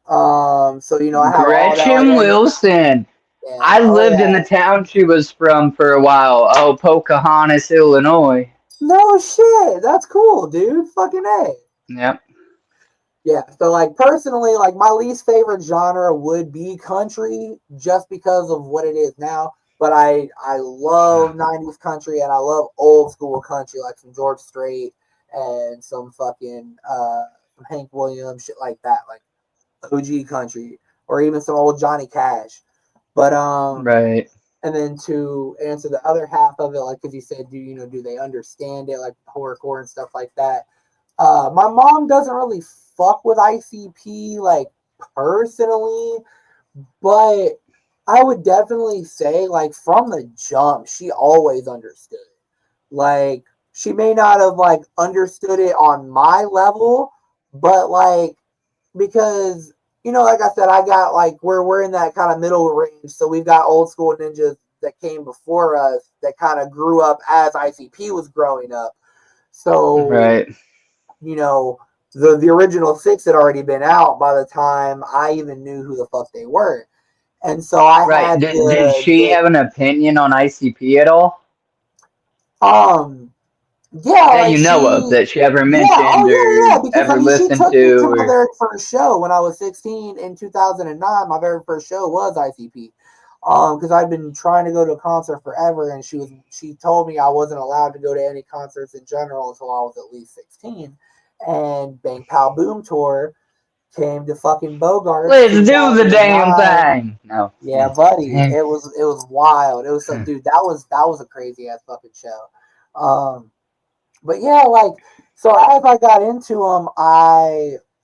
So I have all that like Gretchen Wilson. yeah, I oh lived in the yeah. town she was from for a while. Oh, Pocahontas, Illinois. No shit, that's cool, dude. Fucking a. Yep. Yeah, so like personally, like my least favorite genre would be country, just because of what it is now. But I love '90s country and I love old school country, like some George Strait and some fucking some Hank Williams, shit like that, like OG country, or even some old Johnny Cash. But Right. and then to answer the other half of it, like because you said, do they understand it, like horrorcore and stuff like that? My mom doesn't really fuck with ICP like personally, but I would definitely say like from the jump, she always understood. Like she may not have like understood it on my level, but like because like I said, I got like we're in that kind of middle range, so we've got old school ninjas that came before us that kind of grew up as ICP was growing up. So Right. you know, the original six had already been out by the time I even knew who the fuck they were. And so I Right. had Did she the have an opinion on ICP at all? um yeah, That like you know of, she that she ever yeah, mentioned oh or yeah, because I ever mean she listened took me to to my or very first show when I was 16 in 2009. My very first show was ICP. Because I'd been trying to go to a concert forever, and she told me I wasn't allowed to go to any concerts in general until I was at least 16. And Bang Pow Boom Tour came to fucking Bogarts let's do the damn 2009. thing. No. Yeah, buddy, Dang. it was wild. It was so, dude, that was a crazy ass fucking show. But yeah, like so as I got into them,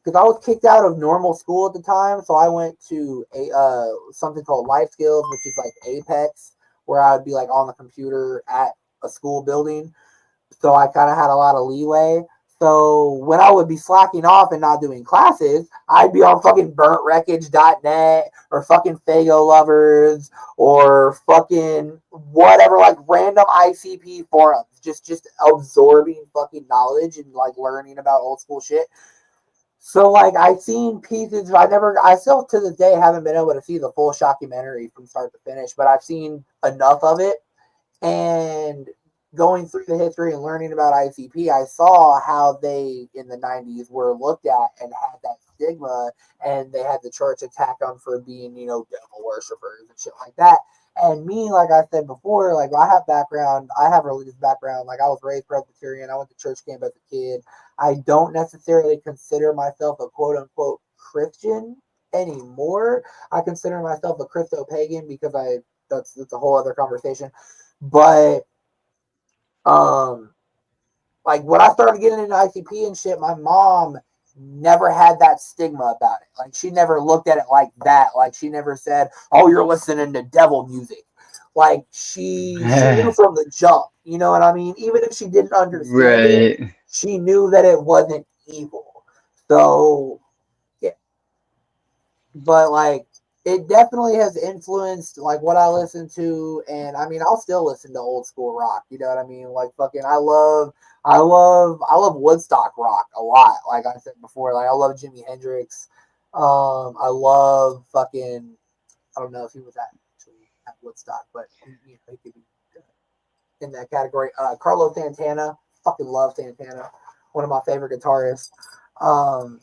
because I was kicked out of normal school at the time, so I went to a something called Life Skills, which is like Apex, where I would be like on the computer at a school building. So I kind of had a lot of leeway. So when I would be slacking off and not doing classes, I'd be on fucking burntwreckage.net or fucking Fago Lovers or fucking whatever, like random ICP forums, just absorbing fucking knowledge and like learning about old school shit. So like I've seen pieces. I still to this day haven't been able to see the full documentary from start to finish, but I've seen enough of it. And going through the history and learning about ICP, I saw how they in the '90s were looked at and had that stigma, and they had the church attack them for being, devil worshippers and shit like that. And me, like I said before, like I have religious background. Like I was raised Presbyterian. I went to church camp as a kid. I don't necessarily consider myself a quote unquote Christian anymore. I consider myself a crypto pagan because that's a whole other conversation. But um like when I started getting into ICP and shit, my mom never had that stigma about it. Like she never looked at it like that. Like she never said, "Oh, you're listening to devil music." Like she knew from the jump. You know what I mean? Even if she didn't understand it, Right. she knew that it wasn't evil. So yeah, but like it definitely has influenced like what I listen to, and I mean I'll still listen to old school rock. You know what I mean? Like fucking I love Woodstock rock a lot. Like I said before, like I love Jimi Hendrix. I love fucking I don't know if he was actually at Woodstock, but he could be in that category. Carlos Santana, fucking love Santana, one of my favorite guitarists. Um,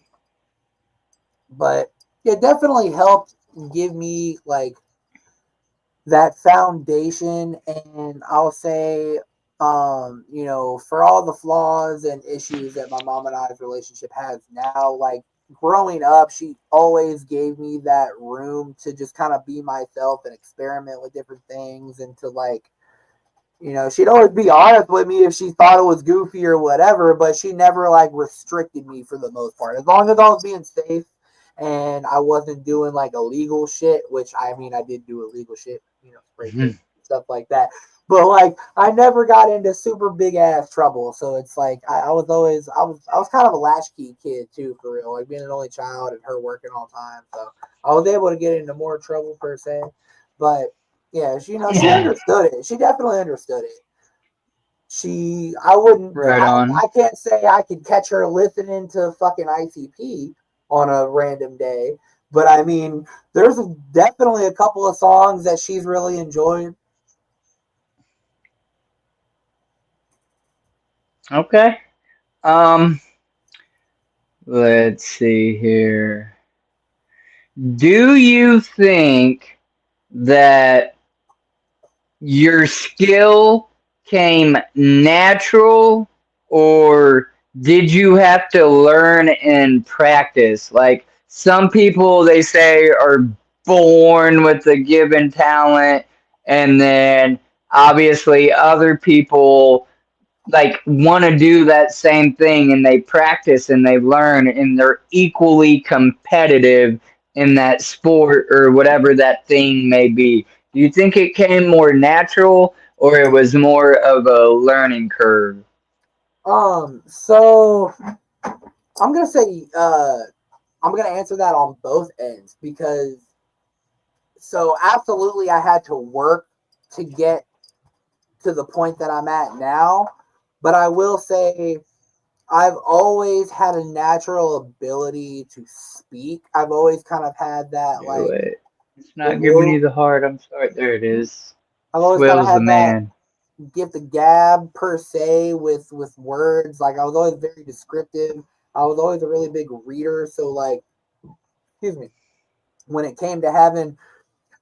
but it definitely helped give me like that foundation, and I'll say you know, for all the flaws and issues that my mom and I's relationship has now, like growing up, she always gave me that room to just kind of be myself and experiment with different things, and to like, you know, she'd always be honest with me if she thought it was goofy or whatever, but she never like restricted me for the most part. As long as I was being safe and I wasn't doing like illegal shit, which I mean, I did do illegal shit, you know, spray paint, stuff like that. But like, I never got into super big ass trouble. So it's like, I was kind of a latchkey kid too, for real. Like being an only child and her working all the time. So I was able to get into more trouble per se. But yeah, she, you know, she understood it. She definitely understood it. Right on. I can't say I could catch her listening to fucking ICP on a random day, but I mean, there's definitely a couple of songs that she's really enjoyed. Okay. Um, let's see here. Do you think that your skill came natural, or did you have to learn and practice? Like some people, they say, are born with a given talent, and then obviously other people like want to do that same thing, and they practice and they learn, and they're equally competitive in that sport or whatever that thing may be. Do you think it came more natural, or it was more of a learning curve? So I'm gonna say, I'm gonna answer that on both ends because so absolutely I had to work to get to the point that I'm at now, but I will say I've always had a natural ability to speak. I've always kind of had that Do like it. It's not giving you will. the heart. I'm sorry. There it is. I've always kind of Swill's the had that man. gift of gab per se with words. Like I was always very descriptive. I was always a really big reader. So like, excuse me, when it came to having,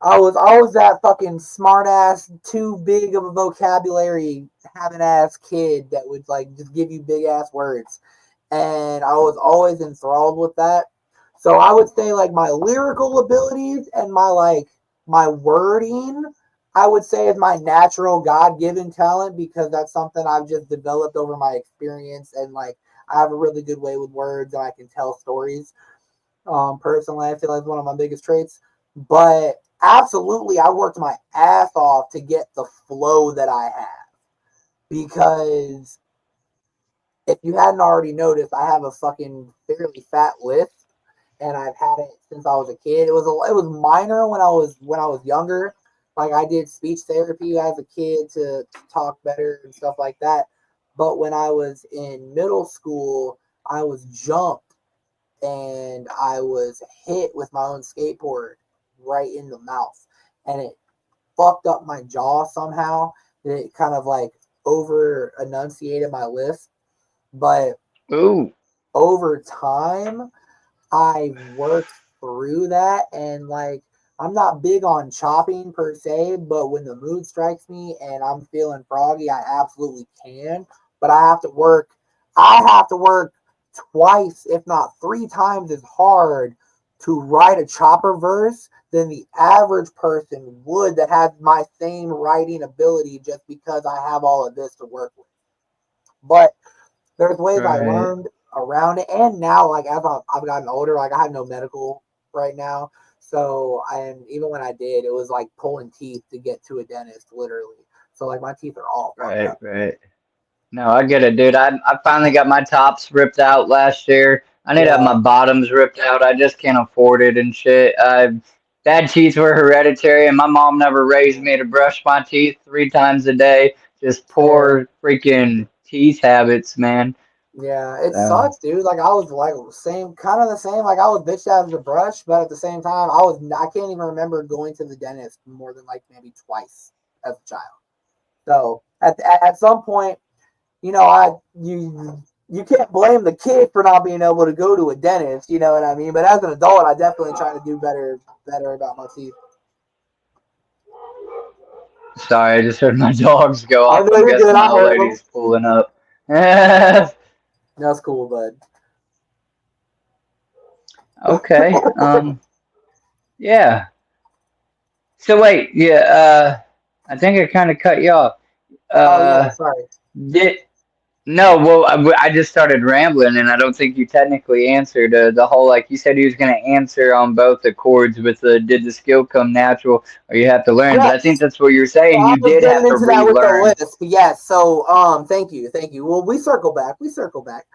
I was always that fucking smart ass, too big of a vocabulary having ass kid that would like just give you big ass words. And I was always enthralled with that. So I would say like my lyrical abilities and my like my wording, I would say is my natural God given talent because that's something I've just developed over my experience, and like I have a really good way with words and I can tell stories. Personally, I feel like it's one of my biggest traits. But absolutely, I worked my ass off to get the flow that I have because if you hadn't already noticed, I have a fucking fairly fat lisp, and I've had it since I was a kid. It was minor when I was younger. Like I did speech therapy as a kid to talk better and stuff like that. But when I was in middle school, I was jumped and I was hit with my own skateboard right in the mouth, and it fucked up my jaw somehow. And it kind of like over enunciated my lisp, but Ooh. over time, I worked through that. And like, I'm not big on chopping per se, but when the mood strikes me and I'm feeling froggy, I absolutely can. But I have to work twice, if not three times as hard to write a chopper verse than the average person would that has my same writing ability just because I have all of this to work with. But There's ways I Right. learned around it, and now like as I've gotten older, like I have no medical right now, so and even when I did, it was like pulling teeth to get to a dentist, literally. So like my teeth are all fucked Right. up. Right. No, I get it, dude. I finally got my tops ripped out last year. I need to have Yeah, my bottoms ripped out. I just can't afford it and shit. Bad teeth were hereditary, and my mom never raised me to brush my teeth 3 times a day. Just fair. poor freaking teeth habits, man. Yeah, it So, sucks, dude. Like I was like same, kind of the same. Like I was bitched out of the brush, but at the same time, I can't even remember going to the dentist more than like maybe twice as a child. So at some point, you know, you can't blame the kid for not being able to go to a dentist. You know what I mean? But as an adult, I definitely try to do better about my teeth. sorry, I just heard my dogs go I off. know I'm you're good. guessing my I old heard them. lady's pulling up. Okay. That's cool, bud. Yeah. So wait, yeah, I think I kind of cut you off. Oh yeah, Uh, sorry. did No, well, I just started rambling, and I don't think you technically answered the whole, like you said, you was going to answer on both the chords with the did the skill come natural or you have to learn. But I think Yes. that's what you're So saying. I You was did getting have to into that with the relearn. list. Yes. So thank you. Well, we circle back. We circle back.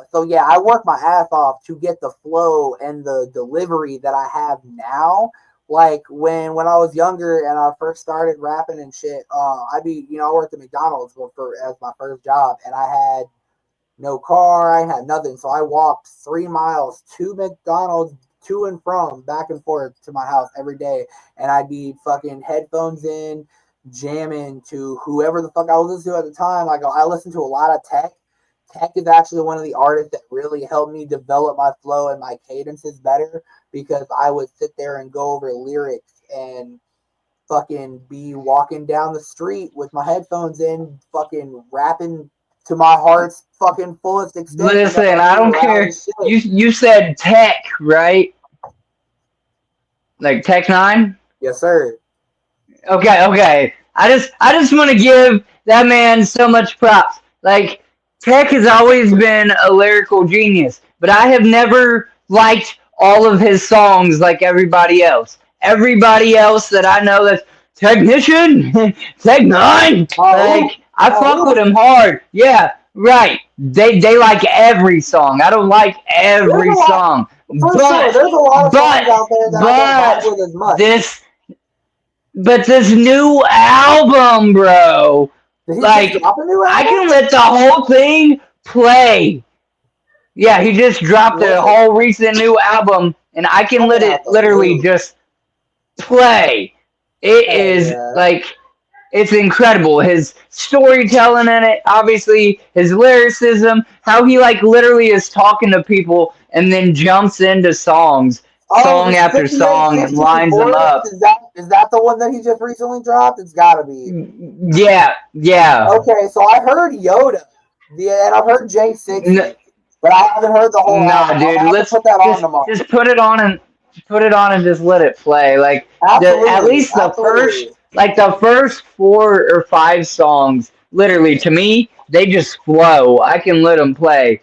So yeah, I work my ass off to get the flow and the delivery that I have now. Like when I was younger and I first started rapping and shit, I worked at McDonald's as my first job, and I had no car, I had nothing. So I walked 3 miles to McDonald's, to and from, back and forth to my house every day. And I'd be fucking headphones in, jamming to whoever the fuck I was listening to at the time. Like I listened to a lot of Tech. Tech is actually one of the artists that really helped me develop my flow and my cadences better, because I would sit there and go over lyrics and fucking be walking down the street with my headphones in, fucking rapping to my heart's fucking fullest extent. You know Listen, what I I mean? don't Loud care. as shit. You said tech, right? Like Tech Nine? Yes, sir. Okay. I just want to give that man so much props. Like Tech has always been a lyrical genius, but I have never liked all of his songs like everybody else. Everybody else that I know that's technician, Tech Nine, Who? like I fuck with Who? him hard. Yeah, right. They like every song. I don't like There's a every lot, song, for sure. but There's a lot of songs but out there that I don't vibe but with as much. this but this new album, bro, Did he just like drop a new I album? can let the whole thing play. Yeah, he just dropped a Listen, whole recent new album, and I can let coming out it the literally blue. just play. It Hell is yeah. like it's incredible. His storytelling in it, obviously, his lyricism, how he like literally is talking to people and then jumps into songs, Oh, song the after song, and 5815 lines them Forest, up. is that the one that he just recently dropped? It's gotta be. Yeah. Okay, so I heard Yoda, and I've heard N- J60, but I haven't heard the whole Nah, album. I'm dude. gonna have to Let's put that on just tomorrow. just put it on and just let it play. Like at Absolutely, least absolutely. the first 4 or 5 songs, literally to me, they just flow. I can let them play.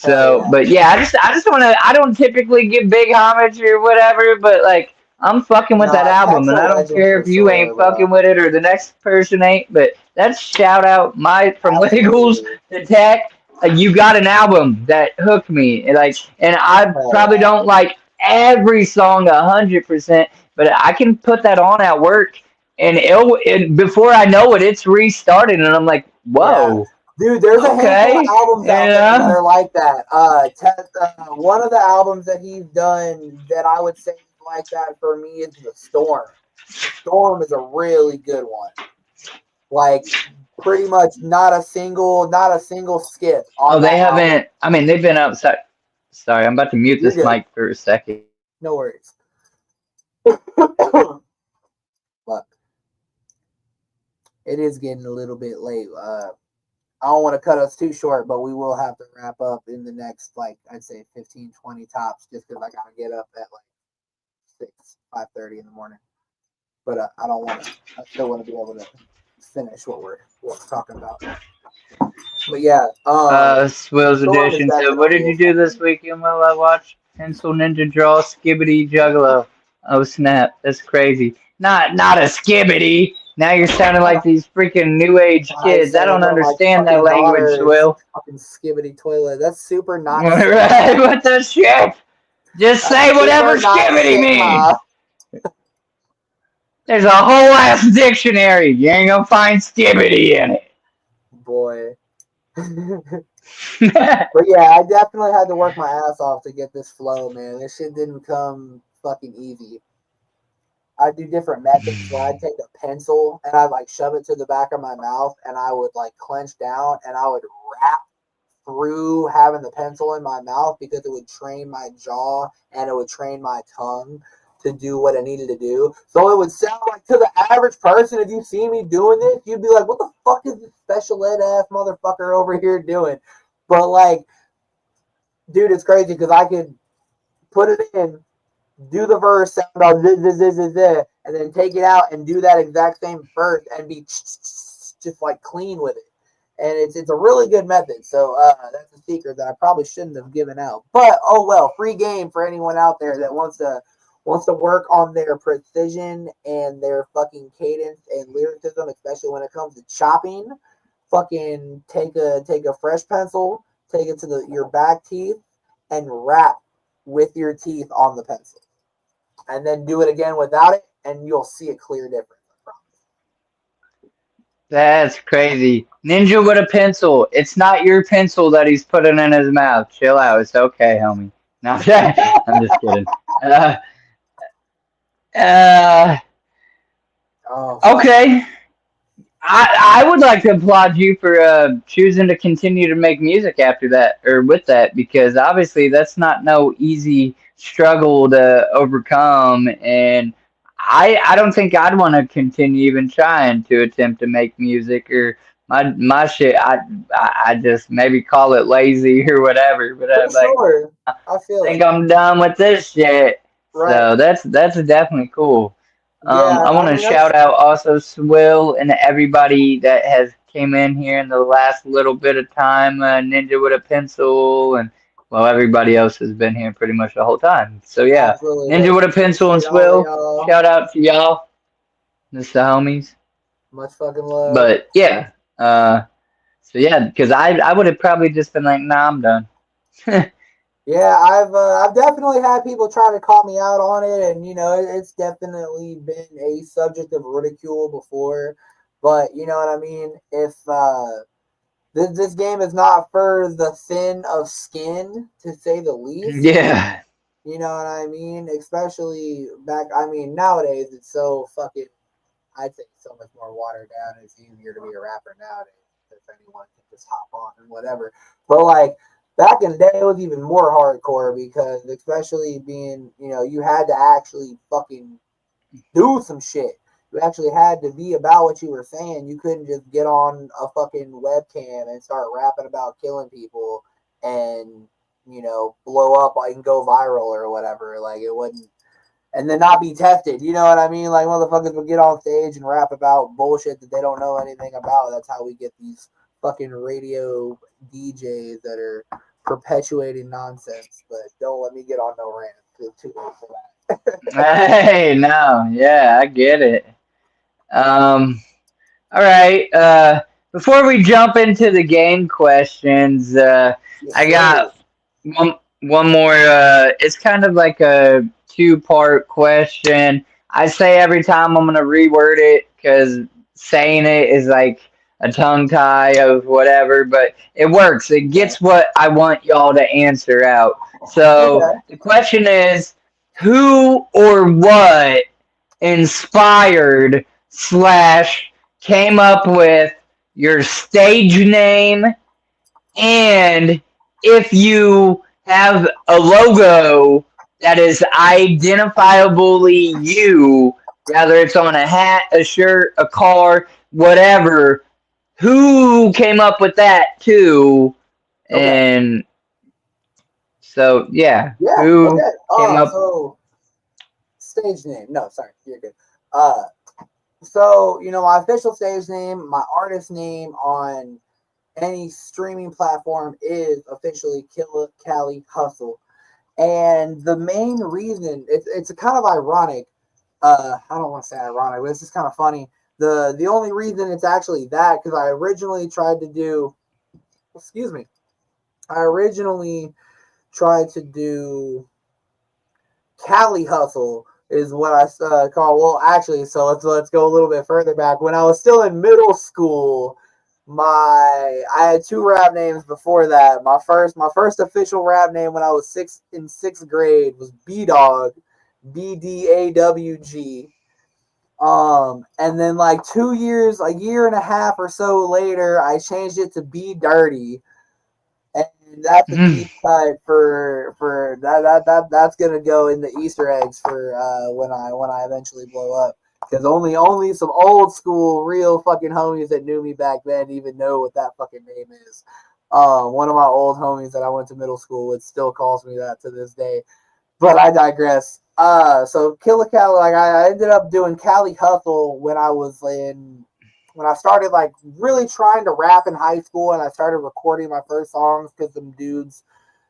Hell So, yeah. but yeah, I just want to. I don't typically give big homage or whatever, but like I'm fucking with that Nah, album, Tech's a and I don't legend care for if you sure, ain't bro. fucking with it or the next person ain't. But that's shout out my from Wiggles Absolutely. to Tech. You got an album that hooked me, and I Hell probably yeah. don't like every song 100%, but I can put that on at work, and before I know it, it's restarted, and I'm like, Yeah. whoa, Dude, there's a handful of okay, albums out there that yeah. are like that. One of the albums that he's done that I would say is like that for me is The Storm. The Storm is a really good one. Like pretty much not a single skip Oh, on they that album. haven't. I mean, they've been outside. Sorry, I'm about to mute You're this good. mic for a second. No worries. But it is getting a little bit late. I don't want to cut us too short, but we will have to wrap up in the next, like, I'd say 15, 20 tops, just because I got to get up at like 5:30 in the morning. But I don't want to, I still want to be able to. finish what we're talking about. But yeah, Swill's Storm is edition. So, what did definitely a you do this weekend? Well, I watched Pencil Ninja Draw Skibbity Juggalo. Oh snap, that's crazy. Not a skibbity. Now you're sounding like these freaking new age I kids. I said don't one of my understand that fucking language, daughters Swill. fucking skibbity toilet. That's super not Right? What the shit? Just That's say whatever super not skibbity means. Sigma. There's a whole ass dictionary. You ain't gonna find skibbity in it. Boy. But yeah, I definitely had to work my ass off to get this flow, man. This shit didn't come fucking easy. I do different methods where I'd take a pencil and I'd like shove it to the back of my mouth and I would like clench down and I would rap through having the pencil in my mouth because it would train my jaw and it would train my tongue to do what it needed to do. So it would sound like to the average person, if you see me doing this, you'd be like, what the fuck is this special ed ass motherfucker over here doing? But like, dude, it's crazy because I could put it in, do the verse, sound about and then take it out and do that exact same verse and be just like clean with it. And it's a really good method. So that's a secret that I probably shouldn't have given out. But oh well, free game for anyone out there that wants to work on their precision and their fucking cadence and lyricism, especially when it comes to chopping. Fucking take a fresh pencil, take it to your back teeth, and rap with your teeth on the pencil. And then do it again without it, and you'll see a clear difference. That's crazy. Ninja with a pencil. It's not your pencil that he's putting in his mouth. Chill out. It's okay, homie. No, I'm just kidding. Uh, Oh, okay. I would like to applaud you for choosing to continue to make music after that or with that because obviously that's not no easy struggle to overcome and I don't think I'd want to continue even trying to attempt to make music or my shit I just maybe call it lazy or whatever but for I'm like sure. I I feel think it. I'm done with this shit Right. so that's definitely cool. Yeah, I want I to mean that's shout out also Swill and everybody that has came in here in the last little bit of time. Ninja with a pencil, and well, everybody else has been here pretty much the whole time. So yeah, absolutely Ninja with a pencil and appreciate all of Swill. y'all. Shout out to y'all, this the homies. Much fucking love. But yeah, so yeah, because I would have probably just been like, nah, I'm done. Yeah, I've definitely had people try to call me out on it, and you know it's definitely been a subject of ridicule before. But you know what I mean. If this game is not for the thin of skin, to say the least. Yeah. You know what I mean? Especially back. I mean nowadays it's so fucking. I'd say so much more watered down. It's easier to be a rapper nowadays if anyone can just hop on and whatever. But like back in the day, it was even more hardcore because, especially being, you know, you had to actually fucking do some shit. You actually had to be about what you were saying. You couldn't just get on a fucking webcam and start rapping about killing people and, you know, blow up and go viral or whatever. Like it wouldn't and then not be tested. You know what I mean? Like motherfuckers would get on stage and rap about bullshit that they don't know anything about. That's how we get these fucking radio DJs that are perpetuating nonsense. But don't let me get on no rant. It's too late for that. Hey, no, yeah, I get it. All right. Before we jump into the game questions, Yes, I sir. got one more. It's kind of like a two-part question. I say every time I'm gonna reword it because saying it is like a tongue tie of whatever, but it works. It Okay. gets what I want y'all to answer out. So Okay. the question is, who or what inspired slash came up with your stage name and if you have a logo that is identifiably you, whether it's on a hat, a shirt, a car, whatever, who came up with that too? Okay. And so, yeah, Yeah. who Okay. came up? So stage name. No, sorry. You're good. Uh, So, my official stage name, my artist name on any streaming platform is officially Killa Cali Hustle. And the main reason, it's kind of ironic. I don't want to say ironic, but it's just kind of funny. The only reason it's actually that, because I originally tried to do, excuse me, I originally tried to do Cali Hustle is what I call. Well, actually, so let's go a little bit further back. When I was still in middle school, I had two rap names before that. My first official rap name when I was in sixth grade was B Dog, BDAWG. And then like 2 years, a year and a half or so later, I changed it to B Dirty, and that's a deep cut for that's gonna go in the Easter eggs for when I eventually blow up. Because only some old school real fucking homies that knew me back then even know what that fucking name is. One of my old homies that I went to middle school with still calls me that to this day. But I digress. So Killa Cali, like I ended up doing Cali Hustle when I started like really trying to rap in high school, and I started recording my first songs because some dudes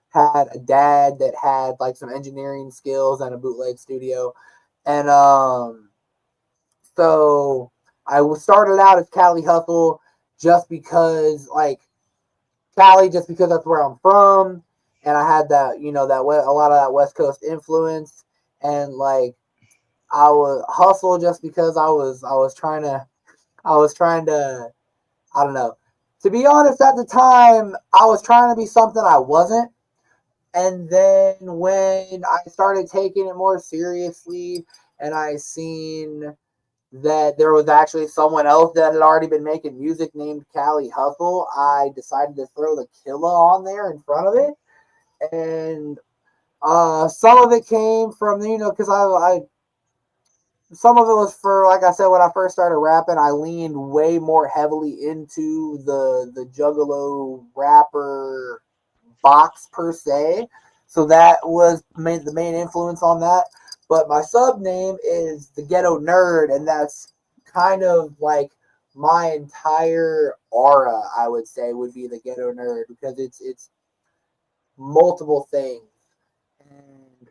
had a dad that had like some engineering skills and a bootleg studio, and so I was started out as Cali Hustle just because like Cali, just because that's where I'm from, and I had that a lot of that West Coast influence, and like I was hustle just because I was trying to I don't know. To be honest, at the time I was trying to be something I wasn't, and then when I started taking it more seriously, and I seen that there was actually someone else that had already been making music named Cali Hustle, I decided to throw the Killa on there in front of it. And some of it came from, because I some of it was for, like I said, when I first started rapping, I leaned way more heavily into the juggalo rapper box per se. So that was the main influence on that. But my sub name is the Ghetto Nerd, and that's kind of like my entire aura. I would say would be the Ghetto Nerd, because it's multiple things. And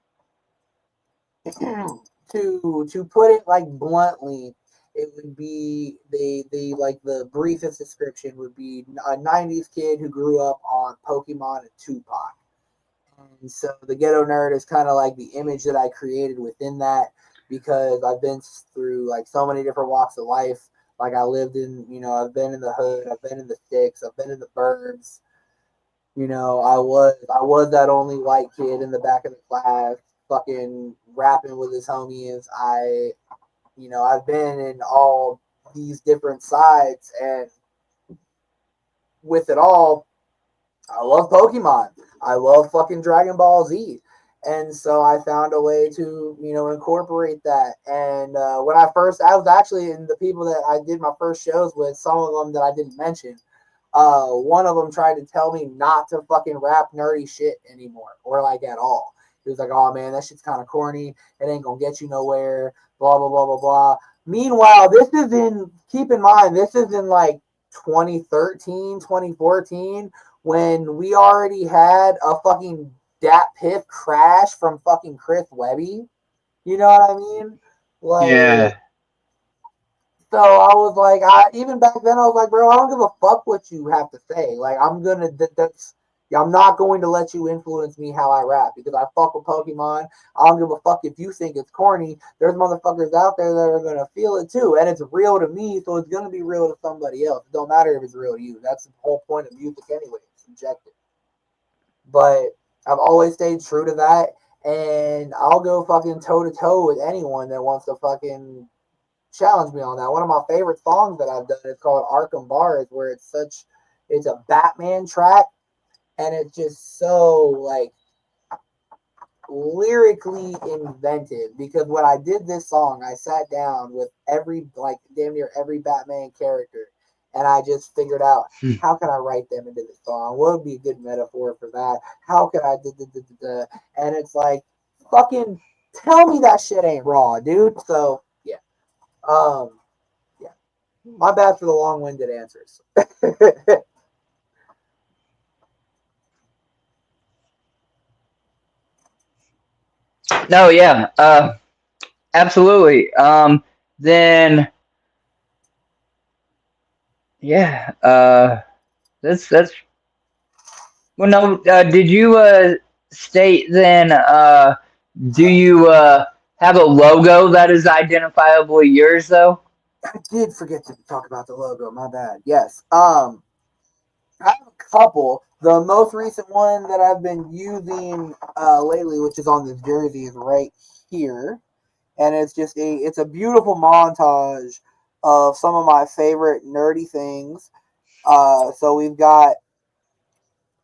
to put it like bluntly, it would be the like the briefest description would be a '90s kid who grew up on Pokemon and Tupac. And so the Ghetto Nerd is kind of like the image that I created within that, because I've been through like so many different walks of life. Like I've been in the hood, I've been in the sticks, I've been in the burbs. I was that only white kid in the back of the class, fucking rapping with his homies. I've been in all these different sides, and with it all, I love Pokemon. I love fucking Dragon Ball Z. And so I found a way to, incorporate that. And I was actually in the people that I did my first shows with, some of them that I didn't mention. One of them tried to tell me not to fucking rap nerdy shit anymore, or like at all. He was like, "Oh man, that shit's kind of corny. It ain't gonna get you nowhere." Blah blah blah blah blah. Meanwhile, keep in mind, this is in like 2013, 2014, when we already had a fucking Dat Piff crash from fucking Chris Webby. You know what I mean? Like, Yeah. so I was like, even back then I was like, bro, I don't give a fuck what you have to say. Like, I'm not going to let you influence me how I rap, because I fuck with Pokemon. I don't give a fuck if you think it's corny. There's motherfuckers out there that are gonna feel it too, and it's real to me, so it's gonna be real to somebody else. It don't matter if it's real to you. That's the whole point of music anyway. It's subjective. But I've always stayed true to that, and I'll go fucking toe to toe with anyone that wants to fucking challenge me on that. One of my favorite songs that I've done is called Arkham Bars, where it's a Batman track, and it's just so like lyrically inventive, because when I did this song, I sat down with damn near every Batman character, and I just figured out, how can I write them into the song? What would be a good metaphor for that? How can I and it's like, fucking tell me that shit ain't raw, dude. So yeah. My bad for the long-winded answers. No, yeah, absolutely. Then yeah, that's well. No, did you state then? Do you have a logo that is identifiably yours though? I did forget to talk about the logo. My bad. Yes. I have a couple. The most recent one that I've been using lately, which is on this jersey, is right here, and it's a beautiful montage of some of my favorite nerdy things. So we've got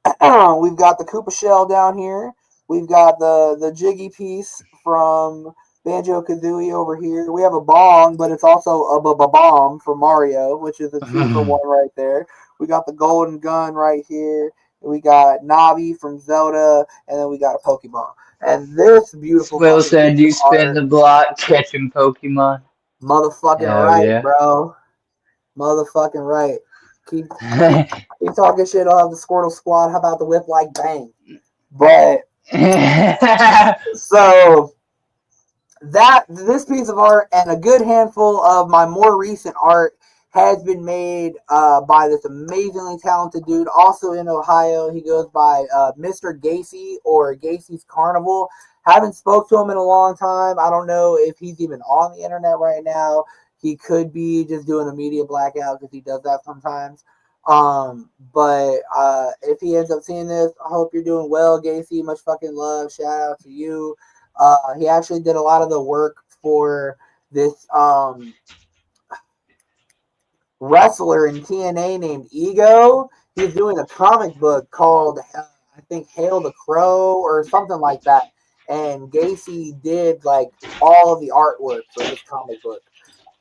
the Koopa shell down here. We've got the Jiggy piece from Banjo Kazooie over here. We have a bong, but it's also a bomb from Mario, which is a 2-for-1 right there. We got the golden gun right here. We got Navi from Zelda, and then we got a Pokeball. And this beautiful Swill fucking piece said you of spin art, the block catching Pokemon. motherfucking Hell right, yeah. bro. Motherfucking right. Keep keep keep talking shit. I'll have the Squirtle Squad. How about the whip like bang? But so that this piece of art and a good handful of my more recent art has been made by this amazingly talented dude, also in Ohio. He goes by Mr. Gacy or Gacy's Carnival. Haven't spoke to him in a long time. I don't know if he's even on the internet right now. He could be just doing a media blackout because he does that sometimes. But if he ends up seeing this, I hope you're doing well, Gacy. Much fucking love. Shout out to you. He actually did a lot of the work for this wrestler in TNA named Ego. He's doing a comic book called, I think, Hail the Crow or something like that. And Gacy did like all of the artwork for this comic book.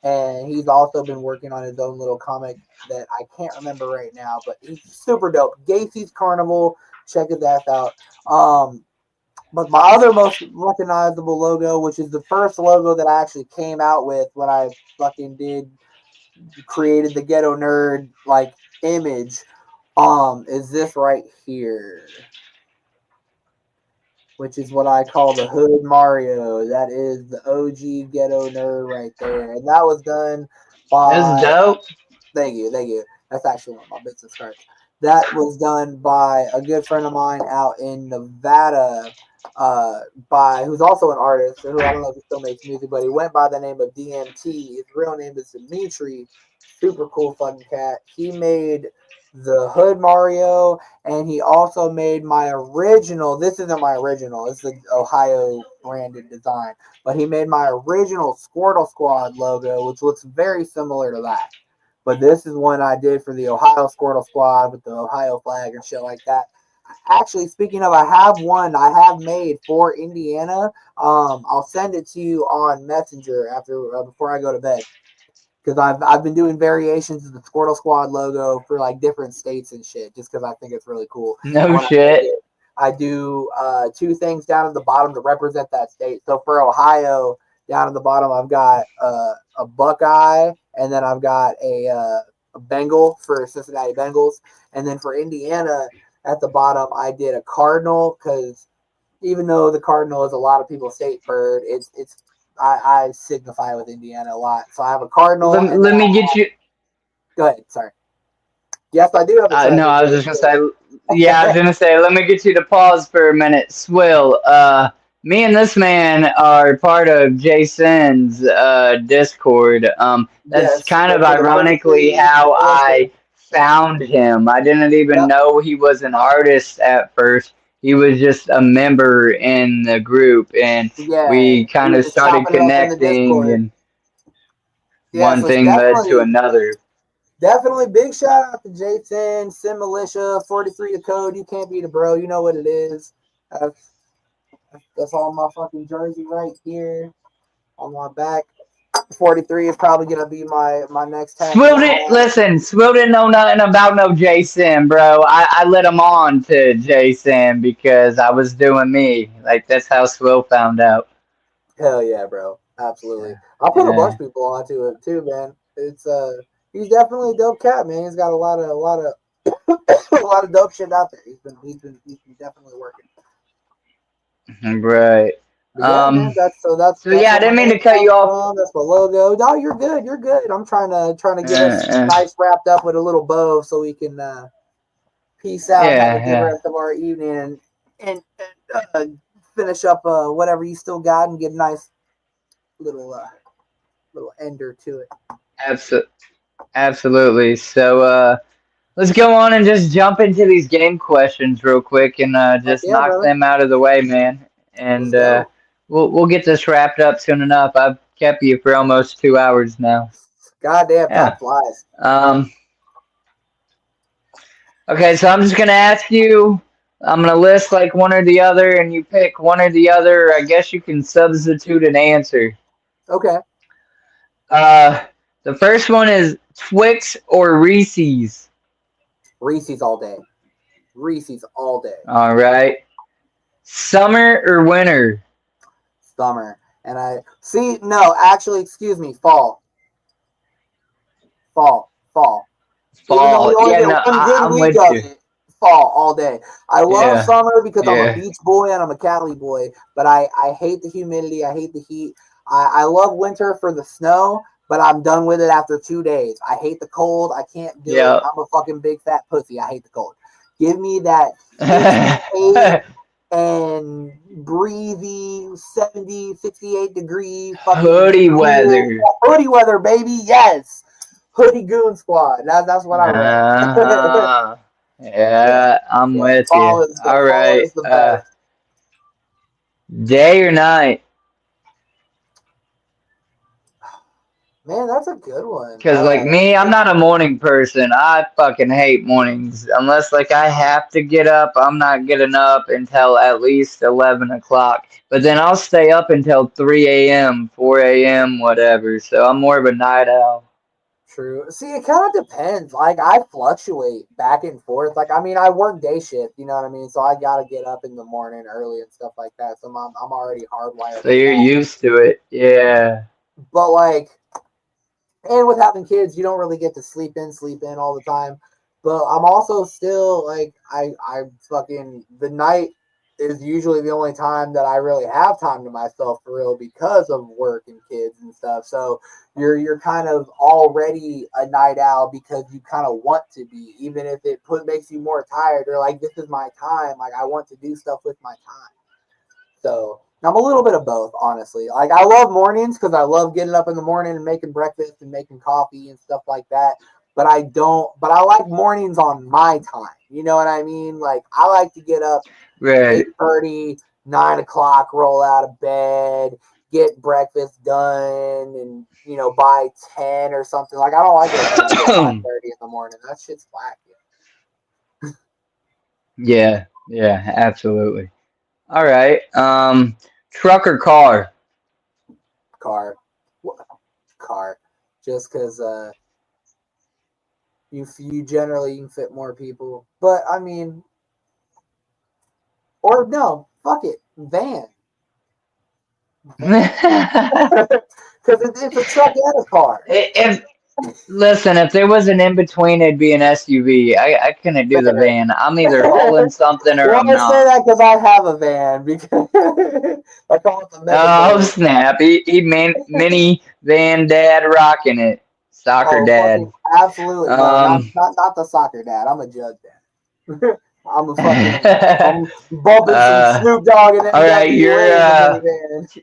And he's also been working on his own little comic that I can't remember right now, but he's super dope. Gacy's Carnival, check his ass out. But my other most recognizable logo, which is the first logo that I actually came out with when I fucking created the ghetto nerd like image, is this right here, which is what I call the Hood Mario. That is the OG ghetto nerd right there, and that was done That's by. dope. Thank you, thank you. That's actually one of my business cards. That was done by a good friend of mine out in Nevada, by who's also an artist, who I don't know if he still makes music, but he went by the name of DMT. His real name is Dimitri. Super cool fucking cat. He made the Hood Mario, and he also made my original. This isn't my original. It's the Ohio branded design, but he made my original Squirtle Squad logo, which looks very similar to that. But this is one I did for the Ohio Squirtle Squad with the Ohio flag and shit like that. Actually, speaking of, I have one I have made for Indiana. I'll send it to you on Messenger after before I go to bed, because I've been doing variations of the Squirtle Squad logo for like different states and shit, just because I think it's really cool. And No when I make shit. it, I do two things down at the bottom to represent that state. So for Ohio, down at the bottom, I've got a Buckeye, and then I've got a Bengal for Cincinnati Bengals, and then for Indiana at the bottom, I did a Cardinal because even though the Cardinal is a lot of people's state bird, I signify with Indiana a lot. So I have a Cardinal, and Let me get you. go ahead. Sorry. Yes, I do have a No, treasure I was just gonna say. Yeah, I was chest. gonna say. Let me get you to pause for a minute. Swill. Me and this man are part of Jason's Discord. That's Yes, kind of for the ironically poetry how militia. I found him. I didn't even Yep. know he was an artist at first. He was just a member in the group, and Yeah, we he kind was of just started chopping it up in the connecting, Discord. and Yeah, one so it's thing led to another. definitely big shout out to Jason, Sim Militia, 43 the code. You can't beat a bro. You know what it is. That's, that's on my fucking jersey right here on my back. 43 is probably gonna be my next tattoo. Swill didn't listen. Swill didn't know nothing about no Jason, bro. I let him on to Jason because I was doing me. Like that's how Swill found out. Hell yeah, bro. Absolutely. Yeah, I put a bunch yeah. of people onto it too, man. It's He's definitely a dope cat, man. He's got a lot of a lot of dope shit out there. He's been definitely working. Right. But yeah, man, that's So yeah, I where my didn't mean to name cut you comes off. from. That's my logo. No, you're good. You're good. I'm trying to get us Uh, nice wrapped up with a little bow so we can peace out and have a yeah, good yeah. rest of our evening and finish up whatever you still got and get a nice little little ender to it. Absolutely. Absolutely. So let's go on and just jump into these game questions real quick and Heck just yeah, knock brother. them out of the way, man. Let's And go. we'll get this wrapped up soon enough. I've kept you for almost 2 hours now. Goddamn, time Yeah. flies. Um, okay, so I'm just gonna ask you. I'm gonna list like one or the other, and you pick one or the other. I guess you can substitute an answer. Okay. Uh, the first one is Twix or Reese's. Reese's all day. Reese's all day. All right. Summer or winter? Summer. And I see. No, actually, excuse me. Fall. Fall. Fall. Even though we Fall. only Yeah, get no, one good I'm week with of you. it, fall all day. I love Yeah, summer because I'm a yeah. beach boy and I'm a Cali boy, but I hate the humidity. I hate the heat. I love winter for the snow, but I'm done with it after 2 days. I hate the cold. I can't do it. Yeah. I'm a fucking big fat pussy. I hate the cold. Give me that 68 and breezy 70, 68-degree fucking Hoodie cool weather. hoodie weather, baby. Yes. Hoodie Goon Squad. That's what I rep. Uh-huh. Yeah, Yeah, I'm yeah. with you. Fall is the All fall right. is the best. Day or night? Man, that's a good one. Because, like me, I'm not a morning person. I fucking hate mornings. Unless, like, I have to get up, I'm not getting up until at least 11 o'clock. But then I'll stay up until 3 a.m., 4 a.m., whatever. So I'm more of a night owl. True. See, it kind of depends. Like I fluctuate back and forth. Like I mean, I work day shift. You know what I mean? So I gotta get up in the morning early and stuff like that. So I'm already hardwired So for you're that. used to it. Yeah. But like, and with having kids, you don't really get to sleep in all the time. But I'm also still like I fucking the night is usually the only time that I really have time to myself for real because of work and kids and stuff. So you're kind of already a night owl because you kind of want to be, even if makes you more tired. Or like this is my time. Like I want to do stuff with my time. So I'm a little bit of both, honestly. Like I love mornings because I love getting up in the morning and making breakfast and making coffee and stuff like that. But I don't. But I like mornings on my time. You know what I mean? Like I like to get up Right. 8:30, 9 o'clock, roll out of bed, get breakfast done, and by 10 or something. Like I don't like waking up at 5:30 in the morning. That shit's whack. Yeah. Yeah. Absolutely. All right. Truck or car? Car, car, just because you generally can fit more people. But I mean, or no, fuck it, van. Because it's a truck and a car. if Listen, if there was an in between, it'd be an SUV. I couldn't do the Fair. van. I'm either hauling something or Well, I'm I say not. that because I have a van because I call it the mega Oh van. snap! Mini van dad rocking it. Soccer Oh, fucking dad. absolutely no, not Um. not not the soccer dad. I'm a judge dad. I'm a fucking uh. I'm bumping some Snoop Dogg and All right. NWA in the minivan.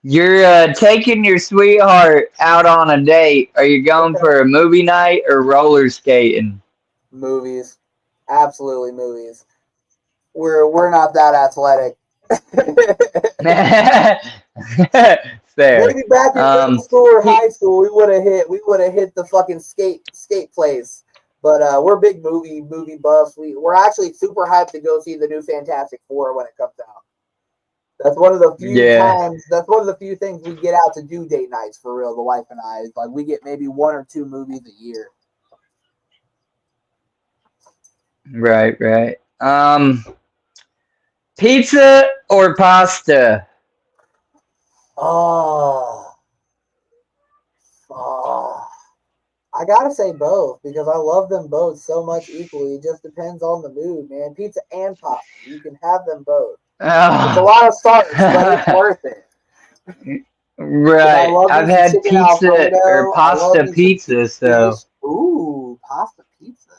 You're taking your sweetheart out on a date. Are you going for a movie night or roller skating? Movies, absolutely movies. We're not that athletic. Fair. Maybe back in middle Um. school or high He, school, we would have hit the fucking skate place. But we're big movie buffs. We're actually super hyped to go see the new Fantastic Four when it comes out. That's one of the few yeah. times. That's one of the few things we get out to do date nights for real. The wife and I, like we get maybe one or two movies a year. Right. Right. Pizza or pasta? Oh, gotta say both because I love them both so much equally. It just depends on the mood, man. Pizza and pasta, you can have them both. It's a Oh. lot of starch, but it's worth it. And I Right. love I've me some had chicken pizza or Alfredo. I love pasta me some pizza, deep so dish. Ooh, pasta pizza.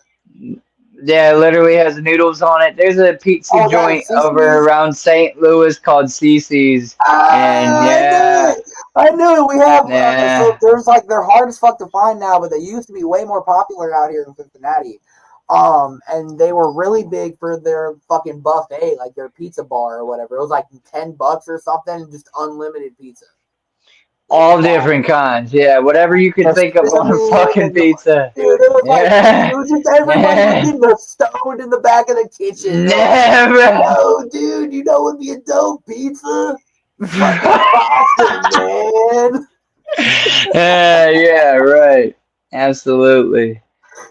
yeah, it literally has noodles on it. There's a pizza Oh, that joint over Cece's. around St. Louis called Cece's, and Ah, I knew yeah, it. I knew it. We have so yeah, there's like they're hard as fuck to find now, but they used to be way more popular out here in Cincinnati. And they were really big for their fucking buffet, like their pizza bar or whatever. It was like $10 or something, just unlimited pizza. It was all fire. different kinds. Yeah, whatever you could The think of on a cinnamon fucking and the pizza. dude, it was like it Yeah, was just everybody was yeah, getting the stoned in the back of the kitchen. They're like, never. "Yo, dude, you know what would be a dope pizza? Fucking pasta, man." Yeah, right. Absolutely.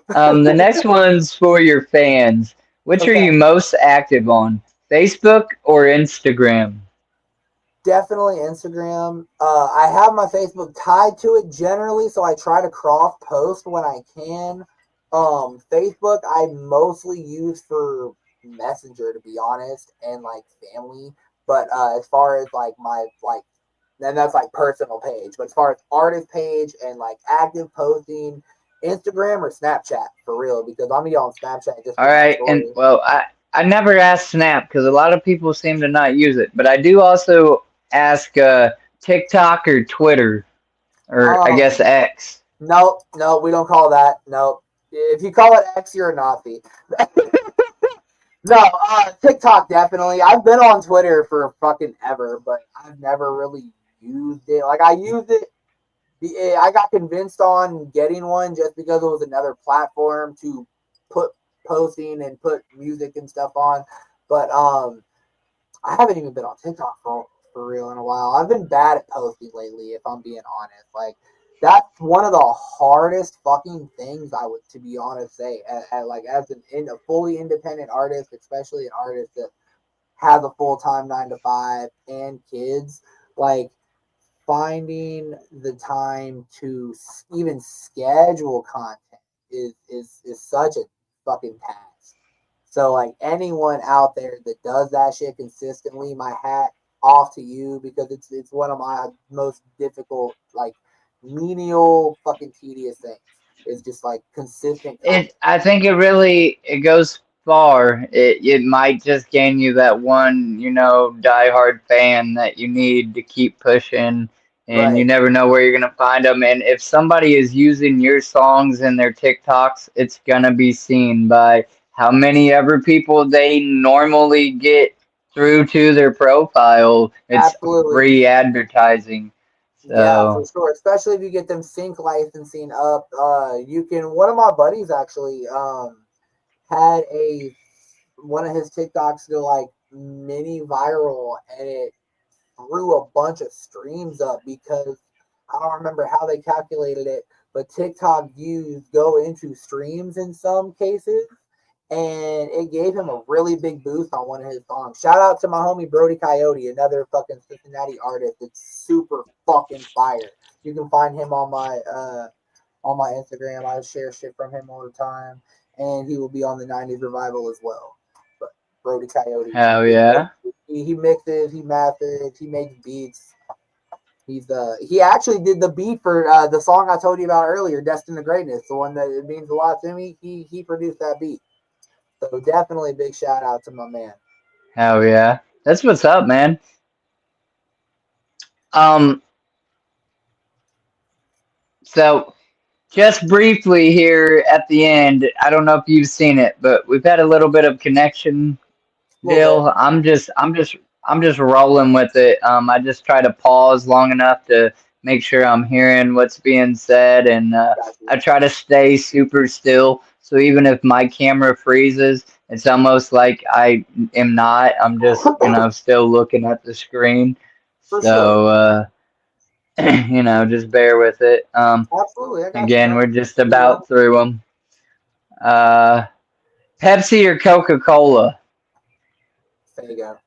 The next one's for your fans. Which are Okay, you most active on? Facebook or Instagram? definitely Instagram. I have my Facebook tied to it generally, so I try to cross post when I can. Facebook I mostly use for Messenger, to be honest, and like family. But as far as like my like, then that's like personal page. But as far as artist page and like active posting, Instagram or Snapchat for real, because I'm gonna be on Snapchat just All for my right, and stories. well, I never asked Snap because a lot of people seem to not use it, but I do also ask TikTok or Twitter or I guess Um, X. no, no, we don't call that. No, if you call it X, you're a Nazi. No, TikTok definitely. I've been on Twitter for fucking ever, but I've never really used it. Like I used it. I got convinced on getting one just because it was another platform to put posting and put music and stuff on. But I haven't even been on TikTok for real in a while. I've been bad at posting lately, if I'm being honest. Like that's one of the hardest fucking things I would, to be honest, say. Like as a fully independent artist, especially an artist that has a full time 9 to 5 and kids, like finding the time to even schedule content is such a fucking task. So like anyone out there that does that shit consistently, my hat off to you because it's one of my most difficult, like menial fucking tedious things. It's just like consistent content. I think it goes far. It might just gain you that one, diehard fan that you need to keep pushing, and you Right. never know where you're gonna find them. And if somebody is using your songs in their TikToks, it's gonna be seen by how many ever people they normally get through to their profile. It's Absolutely. free advertising. Yeah, for So, sure. Especially if you get them sync licensing up. You can. One of my buddies actually had a one of his TikToks go like mini viral, and it threw a bunch of streams up because I don't remember how they calculated it, but TikTok views go into streams in some cases, and it gave him a really big boost on one of his songs. Shout out to my homie Brody Coyote, another fucking Cincinnati artist that's super fucking fire. You can find him on my Instagram. I share shit from him all the time, and he will be on the '90s revival as well. But Brody Coyote, hell yeah. he mixes, he masters, he makes beats. He actually did the beat for the song I told you about earlier, "Destined to Greatness," the one that it means a lot to me. He produced that beat. So definitely a big shout out to my man. Hell yeah. That's what's up, man. Um, so just briefly here at the end, I don't know if you've seen it, but we've had a little bit of connection A little bit. deal. I'm just rolling with it. I just try to pause long enough to make sure I'm hearing what's being said, and Got you. I try to stay super still. So even if my camera freezes, it's almost like I am not. I'm just, still looking at the screen. For sure. So, just bear with it. Absolutely. I got you, Again, man. we're just Pretty about well. through them. Uh, Pepsi or Coca-Cola? There you go.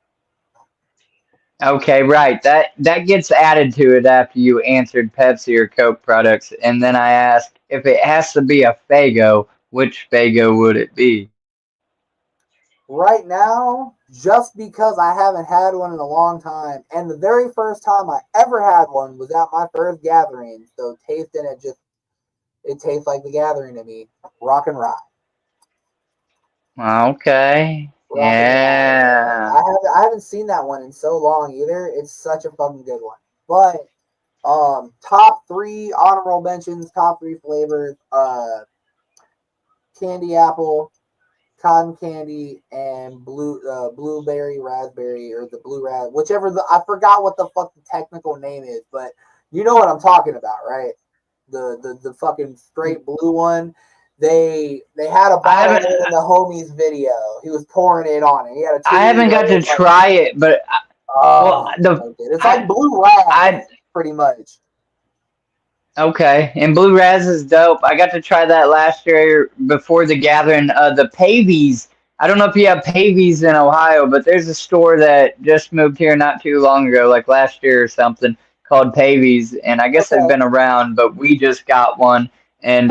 Okay, right. That gets added to it after you answered Pepsi or Coke products, and then I asked if it has to be a Faygo, which Faygo would it be? Right now, just because I haven't had one in a long time, and the very first time I ever had one was at my first gathering, so tasting it tastes like the gathering to me. Rock and Rye. Okay. Rock and Rye. Yeah. I haven't seen that one in so long either. It's such a fucking good one. But top three honorable mentions, top three flavors, candy apple, cotton candy, and blueberry raspberry, or the blue whichever I forgot what the fuck the technical name is, but you know what I'm talking about, right? The fucking straight blue one. They had a bottle of it in the homie's video. He was pouring it on it. He had a I haven't got to try it, but well, it's like blue raz, pretty much. Okay, and Blue Raz is dope. I got to try that last year before the gathering. The Pavies. I don't know if you have Pavies in Ohio, but there's a store that just moved here not too long ago, like last year or something, called Pavies, and I guess they've been around, but we just got one, and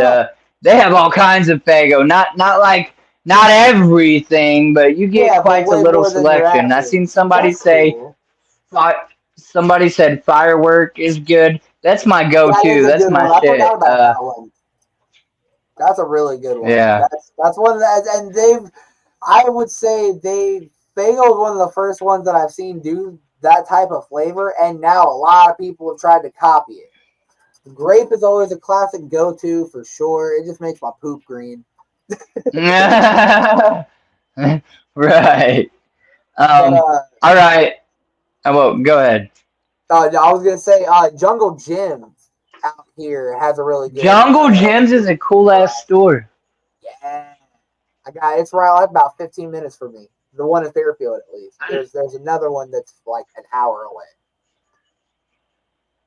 they have all kinds of Faygo. Not everything, but you get quite a little selection. I seen somebody say, somebody said Firework is good. That's my go-to. That's my shit. I forgot about that one. That's a really good one. Yeah. That's one that, and I would say Faygo is one of the first ones that I've seen do that type of flavor, and now a lot of people have tried to copy it. Grape is always a classic go-to for sure. It just makes my poop green. Right. All right. Well, go ahead. I was gonna say, Jungle Gyms out here has a really good. Jungle Gyms is a cool ass store. Yeah, it's right about 15 minutes from me. The one in Fairfield, at least. There's another one that's like an hour away.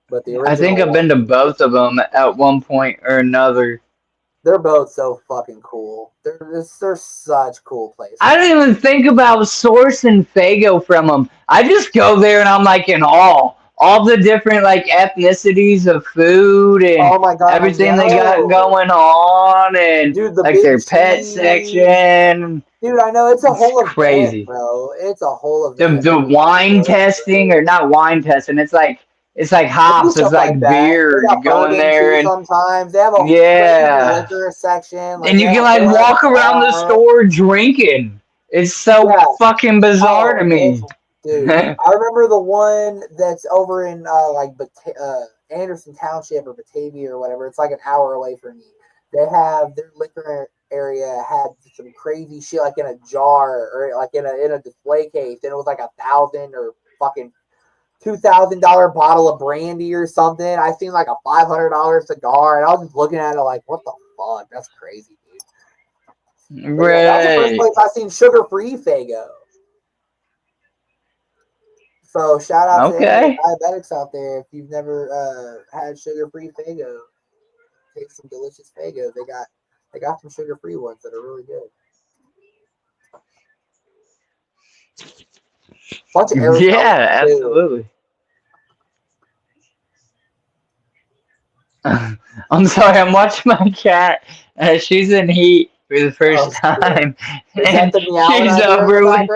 But the original I think I've been to both of them at one point or another. They're both so fucking cool. They're such cool places. I don't even think about sourcing Faygo from them. I just go there and I'm like in awe. All the different like ethnicities of food and everything they got going on, and dude, like their pet section. Dude, I know, it's a whole crazy, bro. It's a whole event. The wine testing, or not wine testing. It's like hops. It's like beer. You go in there and sometimes they have a liquor section, and you can like walk around the store drinking. It's so fucking bizarre to me. Dude, I remember the one that's over in Anderson Township or Batavia or whatever. It's like an hour away from me. They have their liquor area had some crazy shit like in a jar or like in a display case, and it was like $1,000 or fucking $2,000 bottle of brandy or something. I seen like a $500 cigar, and I was just looking at it like, what the fuck? That's crazy, dude. Right. That's the first place I seen sugar-free Faygo. So shout out to diabetics out there. If you've never had sugar-free Faygo, take some delicious Faygo. They got some sugar-free ones that are really good. Bunch of absolutely. I'm sorry, I'm watching my cat. She's in heat for the first time. And she's overly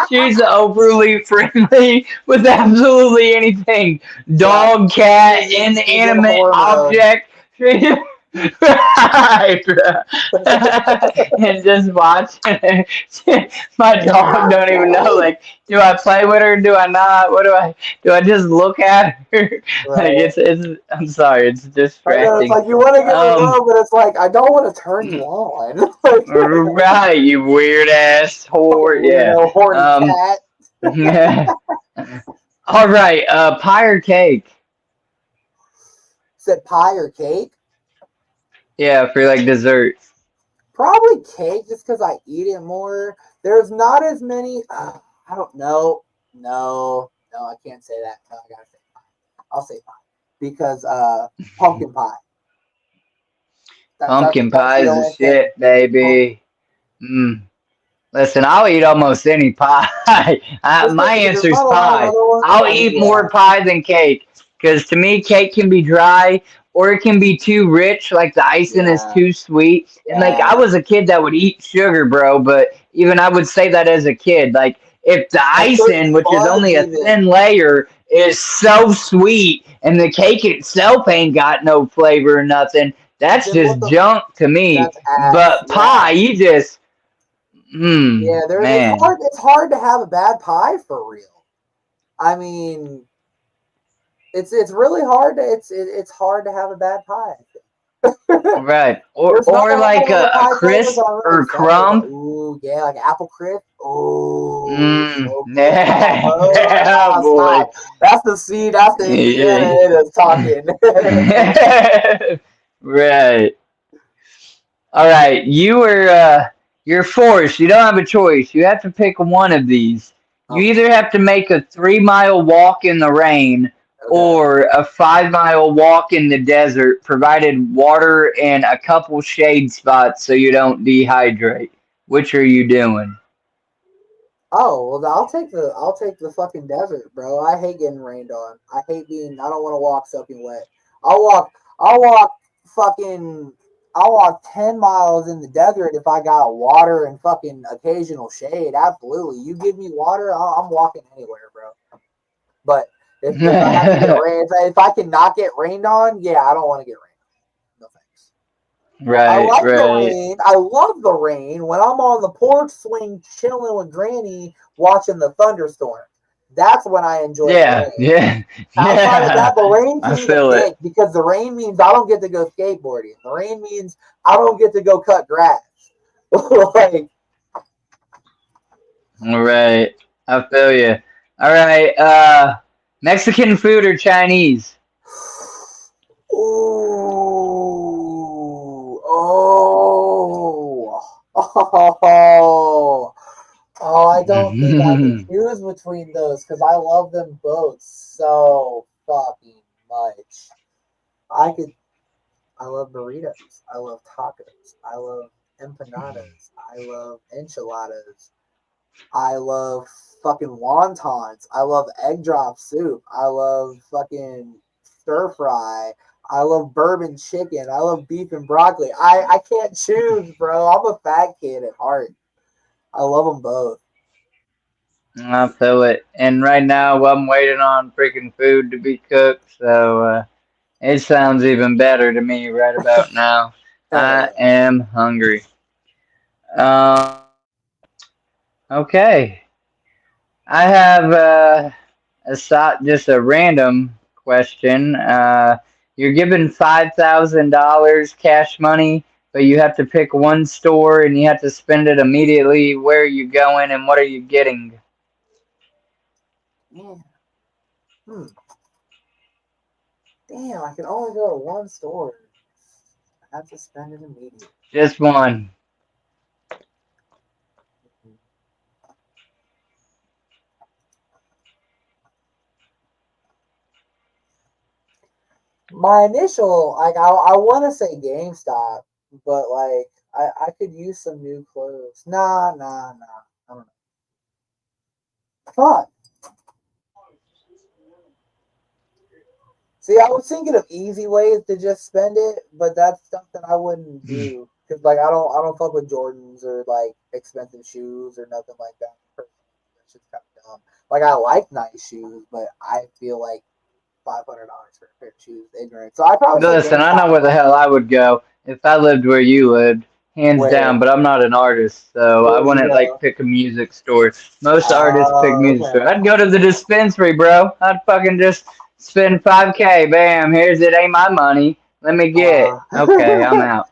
she's overly friendly with absolutely anything. Dog, cat, inanimate object. Right, and just watch her. My dog don't even know, like, do I play with her, do I not, do I just look at her? Right. Like I'm sorry, it's distracting. It's like you want to get along, but it's like I don't want to turn you on. Right, you weird ass whore. Horny cat. All right, pie or cake? Said pie or cake? Yeah, for like desserts. Probably cake, just because I eat it more. There's not as many. I don't know. No, I can't say that. No, I gotta say pie. I'll say pie because pumpkin pie. Pumpkin pie is the shit, baby. Listen, I'll eat almost any pie. My answer's pie. I'll eat more pie than cake. Because to me, cake can be dry or it can be too rich, like the icing is Yeah, too sweet. And like I yeah. was a kid that would eat sugar, bro, but even I would say that as a kid. Like if the A icing, certain which is fudge only a even. thin layer, is so sweet and the cake itself ain't got no flavor or nothing, that's Then what just the? junk to me. That's ass. But pie, Yeah, you just, yeah. There, it's man. hard. It's hard to have a bad pie for real. I mean, it's really hard to it's hard to have a bad pie. Right. There's Or nothing wrong like with the a pie flavors crisp I'm really or excited about. crumb. Ooh, yeah, like apple crisp. Oh, Mm. so good. Stop. Oh, Yeah, nah, boy. stop. That's the seed. That's the Indiana Yeah. in us talking. Right. All right. You're forced. You don't have a choice. You have to pick one of these. You Okay. either have to make a 3 mile walk in the rain Okay. or a 5 mile walk in the desert, provided water and a couple shade spots so you don't dehydrate. Which are you doing? Oh well, I'll take the fucking desert, bro. I hate getting rained on. I hate being. I don't want to walk soaking wet. I'll walk. I'll walk fucking. I'll walk 10 miles in the desert if I got water and fucking occasional shade. Absolutely, you give me water, I'm walking anywhere, bro. But if I have to get rain, if I cannot get rained on, yeah, I don't want to get rained on. No thanks. I Right, like the right. rain. I love the rain when I'm on the porch swing chilling with Granny watching the thunderstorm. That's when I enjoy the Yeah, rain. yeah, Outside of yeah. that, the rain I can eat a feel it. dick because the rain means I don't get to go skateboarding. The rain means I don't get to go cut grass. Like, All right. I feel you. All right. Mexican food or Chinese? ooh, oh, oh, oh, I don't think I could choose between those because I love them both so fucking much. I could, I love burritos. I love tacos. I love empanadas. I love enchiladas. I love fucking wontons. I love egg drop soup. I love fucking stir fry. I love bourbon chicken. I love beef and broccoli. I can't choose, bro. I'm a fat kid at heart. I love them both. I feel it. And right now, I'm waiting on freaking food to be cooked. So it sounds even better to me right about now. Hell I yeah. am hungry. Um, okay. I have just a random question. You're given $5,000 cash money, but you have to pick one store and you have to spend it immediately. Where are you going and what are you getting? Yeah. Hmm. Damn, I can only go to one store. I have to spend it immediately. Just one. My initial, like, I want to say GameStop, but like, I could use some new clothes. Nah. I don't know. Fuck. See, I was thinking of easy ways to just spend it, but that's something I wouldn't do because, like, I don't fuck with Jordans or like expensive shoes or nothing like that. That's just kind of dumb. Like, I like nice shoes, but I feel like $500 for a pair of shoes is ignorant. So I probably say Listen, I know GameStop. where the hell I would go if I lived where you lived, hands Where down, but I'm not an artist, so I where would you wouldn't like go? pick a music store. Most artists pick music store. Okay. I'd go to the dispensary, bro. I'd fucking just spend 5K. Bam, here's it. Ain't my money. Let me get. Okay, I'm I out.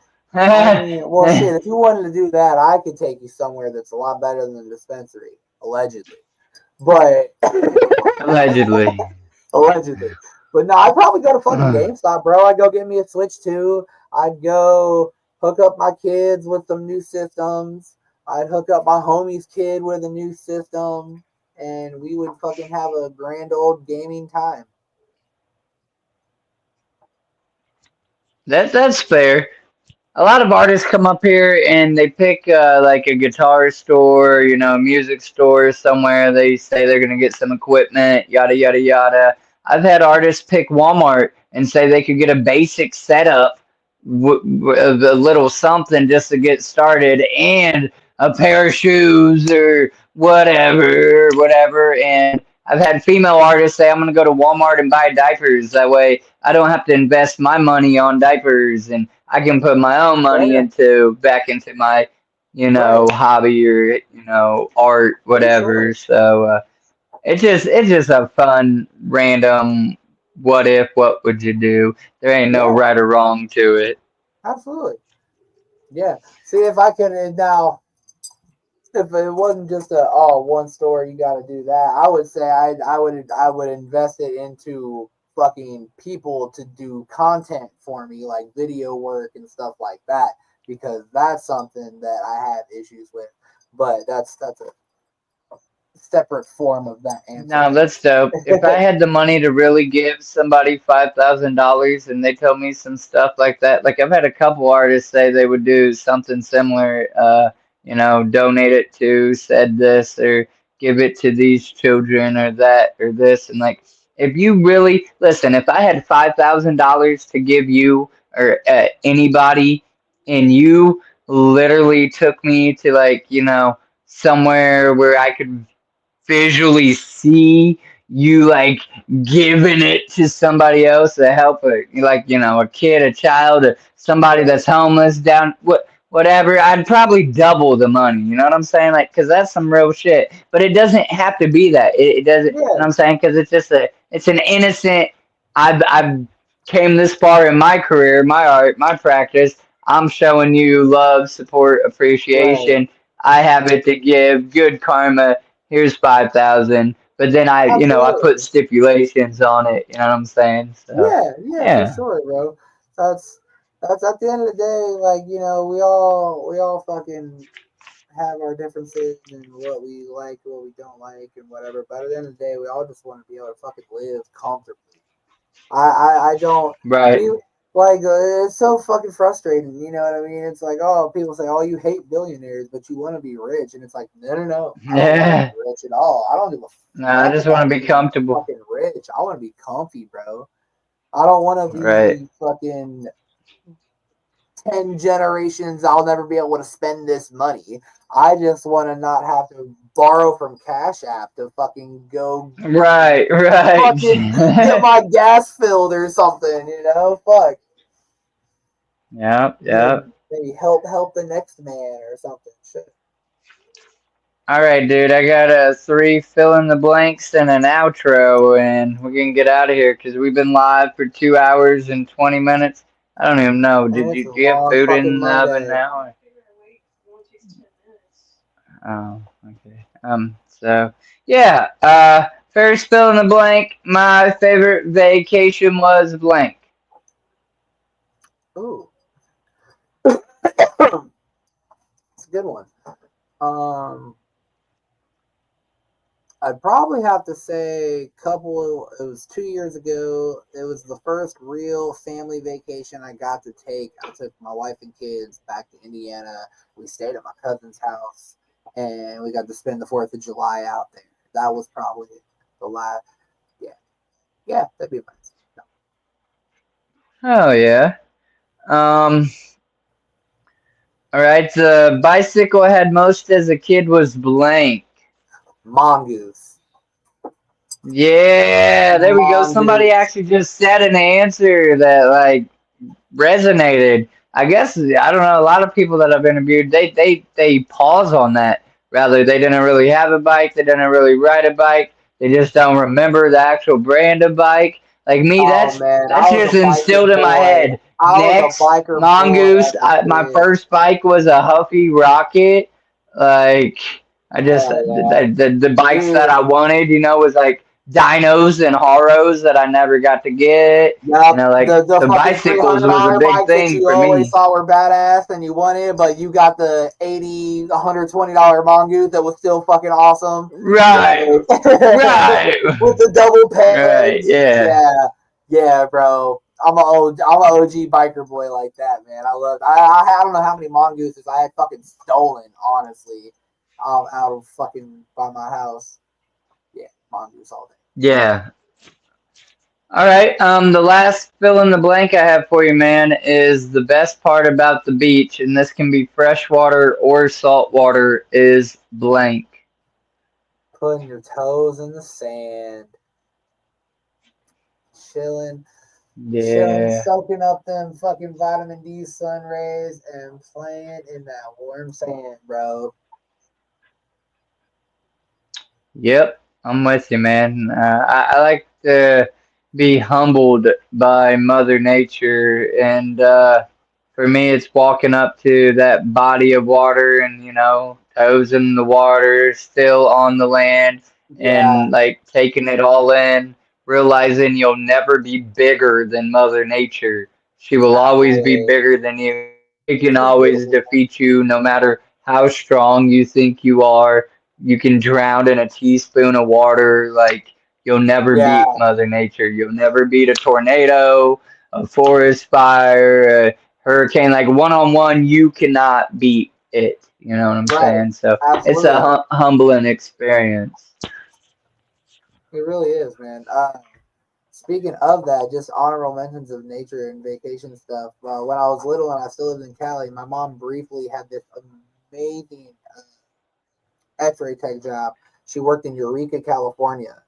mean, well, shit. If you wanted to do that, I could take you somewhere that's a lot better than the dispensary, allegedly. But Allegedly. allegedly. But no, I'd probably go to fucking GameStop, bro. I'd go get me a Switch 2. I'd go hook up my kids with some new systems. I'd hook up my homie's kid with a new system, and we would fucking have a grand old gaming time. That's fair. A lot of artists come up here and they pick like a guitar store, a music store somewhere. They say they're gonna get some equipment, yada yada yada. I've had artists pick Walmart and say they could get a basic setup with a little something just to get started and a pair of shoes or whatever. And I've had female artists say, I'm going to go to Walmart and buy diapers. That way I don't have to invest my money on diapers and I can put my own money Yeah, back into my, right. hobby or, art, For whatever. sure. So, it's just a fun, random, what would you do? There ain't no Yeah, right or wrong to it. absolutely. Yeah. See if I could now. If it wasn't just a one store, you got to do that. I would say I would invest it into fucking people to do content for me, like video work and stuff like that, because that's something that I have issues with. But that's a separate form of that answer. No, that's dope. If I had the money to really give somebody $5,000 and they told me some stuff like that, like I've had a couple artists say they would do something similar, donate it to, said this, or give it to these children or that or this. And like, if you really listen, if I had $5,000 to give you or anybody, and you literally took me to like, somewhere where I could visually see you like giving it to somebody else to help like a kid, a child, or somebody Right. that's homeless down whatever. I'd probably double the money, you know what I'm saying, like, because that's some real shit. But it doesn't have to be that. It doesn't, you know Yeah, what I'm saying, because it's an innocent. I've came this far in my career, my art, my practice. I'm showing you love, support, right. appreciation. I have it to give, good karma. Here's 5,000. But then I put Absolutely. stipulations on it. You know what I'm saying? So Yeah, yeah, for yeah, sure, bro. That's that's at the end of the day, like, we all fucking have our differences and what we like, what we don't like, and whatever. But at the end of the day, we all just want to be able to fucking live comfortably. I don't right. be like it's so fucking frustrating. You know what I mean? It's like, oh, people say, oh, you hate billionaires, but you want to be rich, and it's like, no, no, no, I don't want to be Yeah. rich at all. I don't give No, a I fuck just want about to be being comfortable. fucking rich. I want to be comfy, bro. I don't want to Right. be fucking 10 generations. I'll never be able to spend this money. I just want to not have to borrow from Cash App to fucking go Right. fucking get Right. my gas filled or something, Fuck. Yep. Yep. Maybe help the next man or something. Shit. All right, dude. I got a three fill in the blanks and an outro, and we're gonna get out of here because we've been live for 2 hours and 20 minutes. I don't even know. And Did it's you a do you have long food fucking in the oven Monday. now? Oh, okay. So yeah, first fill in the blank. My favorite vacation was blank. Ooh. It's a good one. Um I'd probably have to say it was 2 years ago. It was the first real family vacation I got to take. I took my wife and kids back to Indiana. We stayed at my cousin's house and we got to spend the 4th of July out there. That was probably the last, yeah. Yeah, that'd be nice. Oh yeah. Um. All right. The bicycle I had most as a kid was blank. Mongoose. Yeah, there we go. Somebody Mongoose. actually just said an answer that like resonated. I guess I don't know. A lot of people that I've interviewed, they pause on that. Rather, they didn't really have a bike. They didn't really ride a bike. They just don't remember the actual brand of bike. Like me, Oh that's man, that's I was just a biker instilled in my boy. head. I was a Next, biker boy mongoose. as a My kid. first bike was a Huffy Rocket. Like I just Hell yeah. the bikes that Dude, I wanted, was like dinos and Horos that I never got to get. yep, Like the the fucking three bicycles hundred was a dollar big bikes that thing you for always me. thought were badass and you wanted, but you got the 80, $120 mongoose that was still fucking awesome. Right, Like right, with the double right. pegs. Yeah, Yeah, yeah, bro. I'm a OG biker boy like that, man. I don't know how many mongooses I had fucking stolen, honestly, out of fucking by my house. Yeah, mongoose all day. yeah. All right. The last fill in the blank I have for you, man, is the best part about the beach, and this can be freshwater or saltwater, is blank. Putting your toes in the sand, chilling, Yeah. soaking up them fucking vitamin D sun rays and playing in that warm sand, bro. Yep, I'm with you, man. I like to be humbled by Mother Nature, and for me, it's walking up to that body of water and, toes in the water, still on the land, Yeah, and like taking it all in, realizing you'll never be bigger than Mother Nature. She will always be exactly. bigger than you. She can always defeat you no matter how strong you think you are. You can drown in a teaspoon of water. Like, you'll never Yeah, beat Mother Nature. You'll never beat a tornado, a forest fire, a hurricane. Like, one on one, you cannot beat it. You know what I'm right. saying? So it's a Absolutely. humbling experience. It really is, man. Speaking of that, just honorable mentions of nature and vacation stuff. When I was little and I still lived in Cali, my mom briefly had this amazing X-ray tech job. She worked in Eureka, California,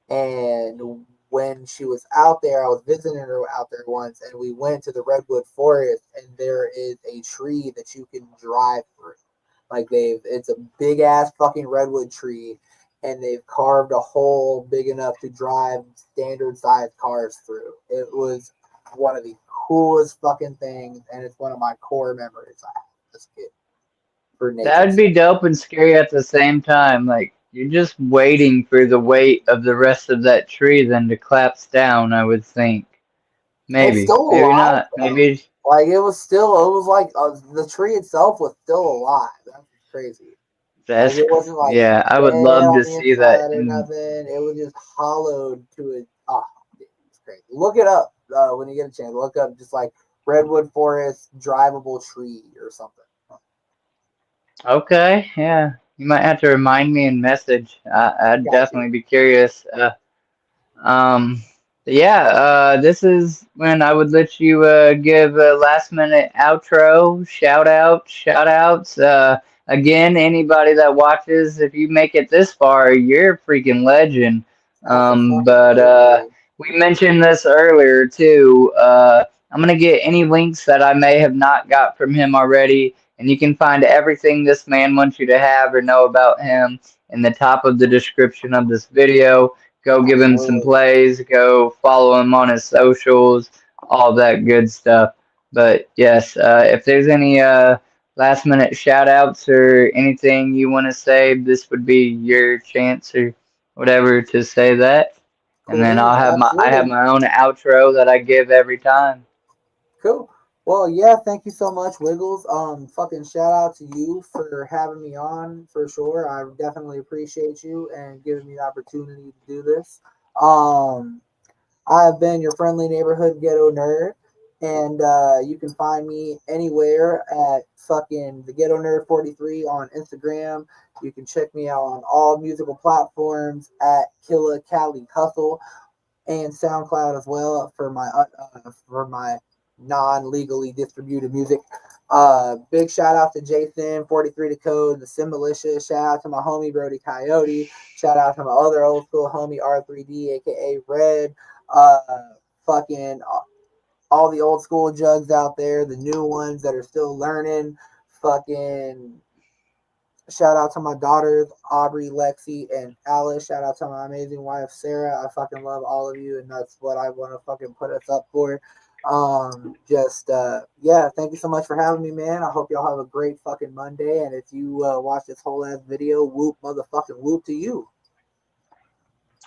and when she was out there, I was visiting her out there once, and we went to the redwood forest, and there is a tree that you can drive through. Like it's a big ass fucking redwood tree, and they've carved a hole big enough to drive standard sized cars through. It was one of the coolest fucking things, and it's one of my core memories I have as a kid for nature That'd be stuff. dope and scary at the same time. Like, you're just waiting for the weight of the rest of that tree then to collapse down, I would think. It's Maybe. still Maybe alive not. though. Maybe Like it was like the tree itself was still alive. That's crazy. Like that's, it wasn't like yeah, I would dead love on to the see that. inside or And nothing. It was just hollowed to it. Oh, it's crazy. Look it up when you get a chance. Look up just like redwood forest drivable tree or something. okay, yeah. You might have to remind me in message. I'd Got you. definitely be curious. Um, yeah, this is when I would let you give a last minute outro, shout outs. Again, anybody that watches, if you make it this far, you're a freaking legend. But Absolutely. we mentioned this earlier too. I'm gonna get any links that I may have not got from him already, and you can find everything this man wants you to have or know about him in the top of the description of this video. Go give him some Absolutely. plays. Go follow him on his socials, all that good stuff. But yes, if there's any last minute shout outs or anything you want to say, this would be your chance or whatever to say that. And Cool then beans. I have Absolutely. my own outro that I give every time. Cool. Well, yeah, thank you so much, Wiggles. Fucking shout out to you for having me on for sure. I definitely appreciate you and giving me the opportunity to do this. Um, I've been your friendly neighborhood ghetto nerd, and you can find me anywhere at fucking the Ghetto Nerd 43 on Instagram. You can check me out on all musical platforms at Killa Cali Hustle and SoundCloud as well for my non-legally distributed music. Big shout out to Jason 43 to Code, the Symbolicious. Shout out to my homie Brody Coyote. Shout out to my other old school homie R3D, aka Red. Uh, fucking all the old school jugs out there, the new ones that are still learning. Fucking shout out to my daughters, Aubrey, Lexi, and Alice. Shout out to my amazing wife, Sarah. I fucking love all of you, and that's what I want to fucking put us up for. Yeah, thank you so much for having me, man. I hope y'all have a great fucking Monday. And if you watch this whole ass video, whoop, motherfucking whoop to you.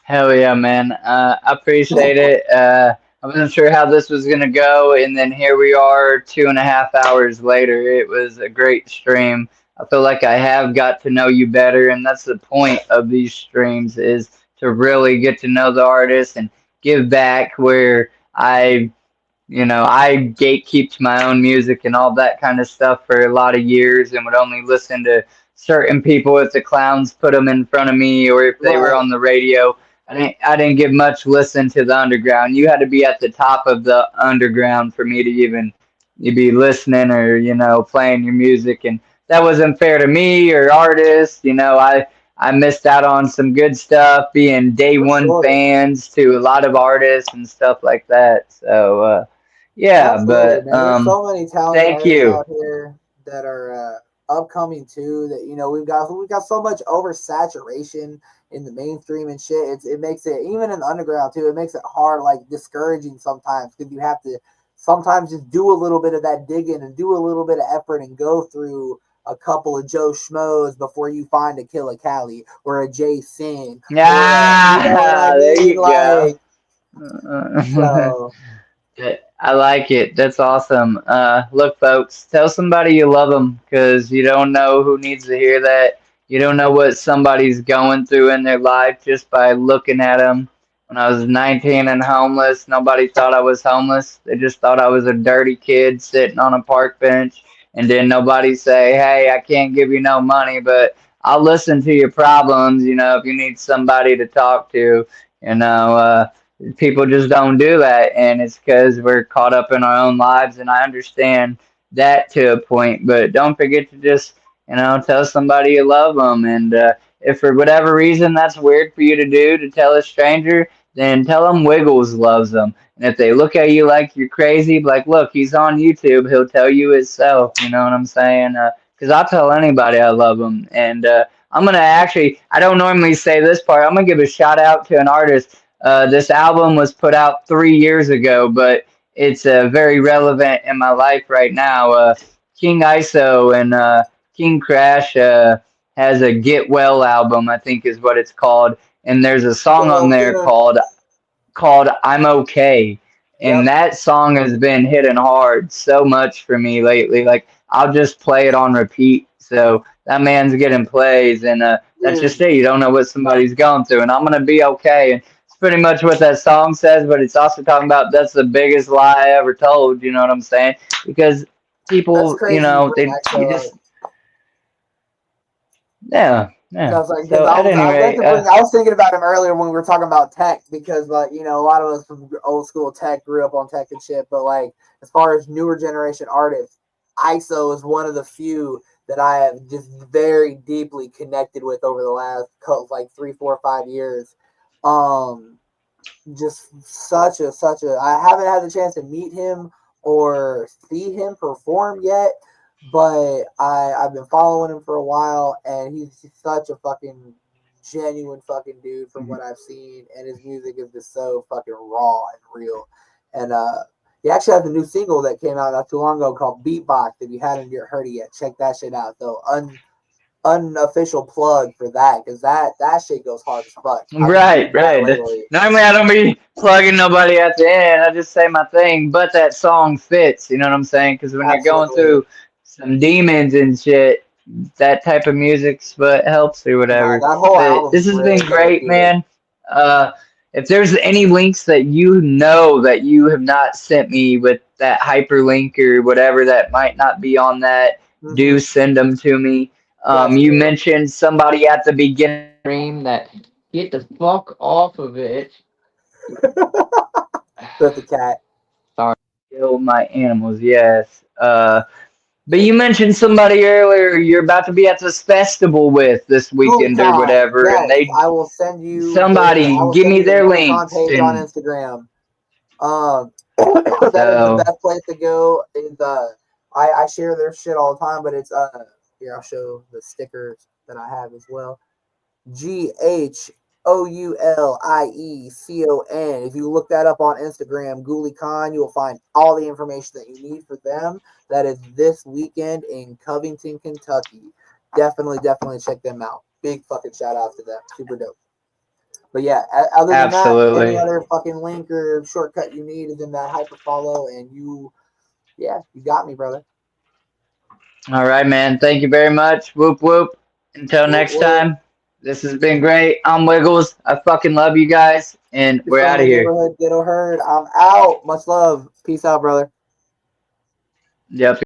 Hell yeah, man. I appreciate it. I wasn't sure how this was going to go, and then here we are 2.5 hours later. It was a great stream. I feel like I have got to know you better, and that's the point of these streams is to really get to know the artist and give back where I gatekeeped my own music and all that kind of stuff for a lot of years and would only listen to certain people if the clowns put them in front of me or if they were Right. on the radio. I didn't get much listen to the underground. You had to be at the top of the underground for me to even you be listening or playing your music, and that wasn't fair to me or artists. I missed out on some good stuff being day For one sure. fans to a lot of artists and stuff like that. So yeah, Absolutely, but man. There's so many talented thank artists you. out here that are upcoming too. That we've got so much oversaturation in the mainstream and shit. It makes it, even in the underground too. It makes it hard, like discouraging sometimes, because you have to sometimes just do a little bit of that digging and do a little bit of effort and go through a couple of Joe Schmoes before you find a Killa Cali or a Jay Sin or you know what I Ah, there mean, you go. like so. I like it. That's awesome. Look, folks, tell somebody you love them because you don't know who needs to hear that. You don't know what somebody's going through in their life just by looking at them. When I was 19 and homeless, nobody thought I was homeless. They just thought I was a dirty kid sitting on a park bench. And then nobody say, hey, I can't give you no money, but I'll listen to your problems, if you need somebody to talk to, you know. People just don't do that, and it's because we're caught up in our own lives, and I understand that to a point, but don't forget to just tell somebody you love them, and if for whatever reason that's weird for you to do, to tell a stranger, then tell them Wiggles loves them. And if they look at you like you're crazy, be like, look, he's on YouTube, he'll tell you himself, you know what I'm saying? Because I'll tell anybody I love them. And I'm going to actually, I don't normally say this part, I'm going to give a shout out to an artist. This album was put out 3 years ago, but it's very relevant in my life right now. King ISO and King Crash has a Get Well album, I think is what it's called, and there's a song on Yo, there called I'm Okay. And yep. that song has been hitting hard so much for me lately. Like I'll just play it on repeat. So that man's getting plays, and that's just Dude, it. You don't know what somebody's going through, and I'm gonna be okay. And it's pretty much what that song says, but it's also talking about that's the biggest lie I ever told. You know what I'm saying? Because that's people, crazy you bring they you ISO up. just yeah, yeah. Because So at any I meant rate, to bring. I was thinking about him earlier when we were talking about tech, because like a lot of us from old school tech grew up on tech and shit. But like as far as newer generation artists, ISO is one of the few that I have just very deeply connected with over the last like 3, 4, 5 years. Um, just such a. I haven't had the chance to meet him or see him perform yet, but I've been following him for a while, and he's such a fucking genuine fucking dude from what I've seen, and his music is just so fucking raw and real. And he actually has a new single that came out not too long ago called Beatbox. If you hadn't heard it yet, check that shit out. So unofficial plug for that, because that shit goes hard as fuck. I've been right, digging that right. lately. Normally, I don't be plugging nobody at the end. I just say my thing, but that song fits. You know what I'm saying? Because when you're going Absolutely. through some demons and shit, that type of music's what helps or Nah, whatever. that whole But album's this has been really great, therapeutic. man. If there's any links that that you have not sent me with that hyperlink or whatever that might not be on that, do Mm-hmm. send them to me. Got You you. mentioned somebody at the beginning stream that get the fuck off of it. With the cat. Sorry, kill my animals. Yes. But you mentioned somebody earlier you're about to be at this festival with this weekend or GhoulieCon. whatever, and Yes, they I somebody will give send me you the their GhoulieCon links page on and Instagram. That is the so best place to go. Is I share their shit all the time, but it's here I'll show the stickers that I have as well. GHOULIECON. If you look that up on Instagram, GhoulieCon, you will find all the information that you need for them. That is this weekend in Covington, Kentucky. Definitely check them out. Big fucking shout out to them. Super dope. But yeah, other than that, any absolutely. other fucking link or shortcut you need is in that hyper follow, and you got me, brother. All right, man. Thank you very much. Whoop whoop. Until Whoop, next whoop. time. This has been great. I'm Wiggles. I fucking love you guys, and Your we're out friendly of here. neighborhood ghetto herd. I'm out. Much love. Peace out, brother. Yep.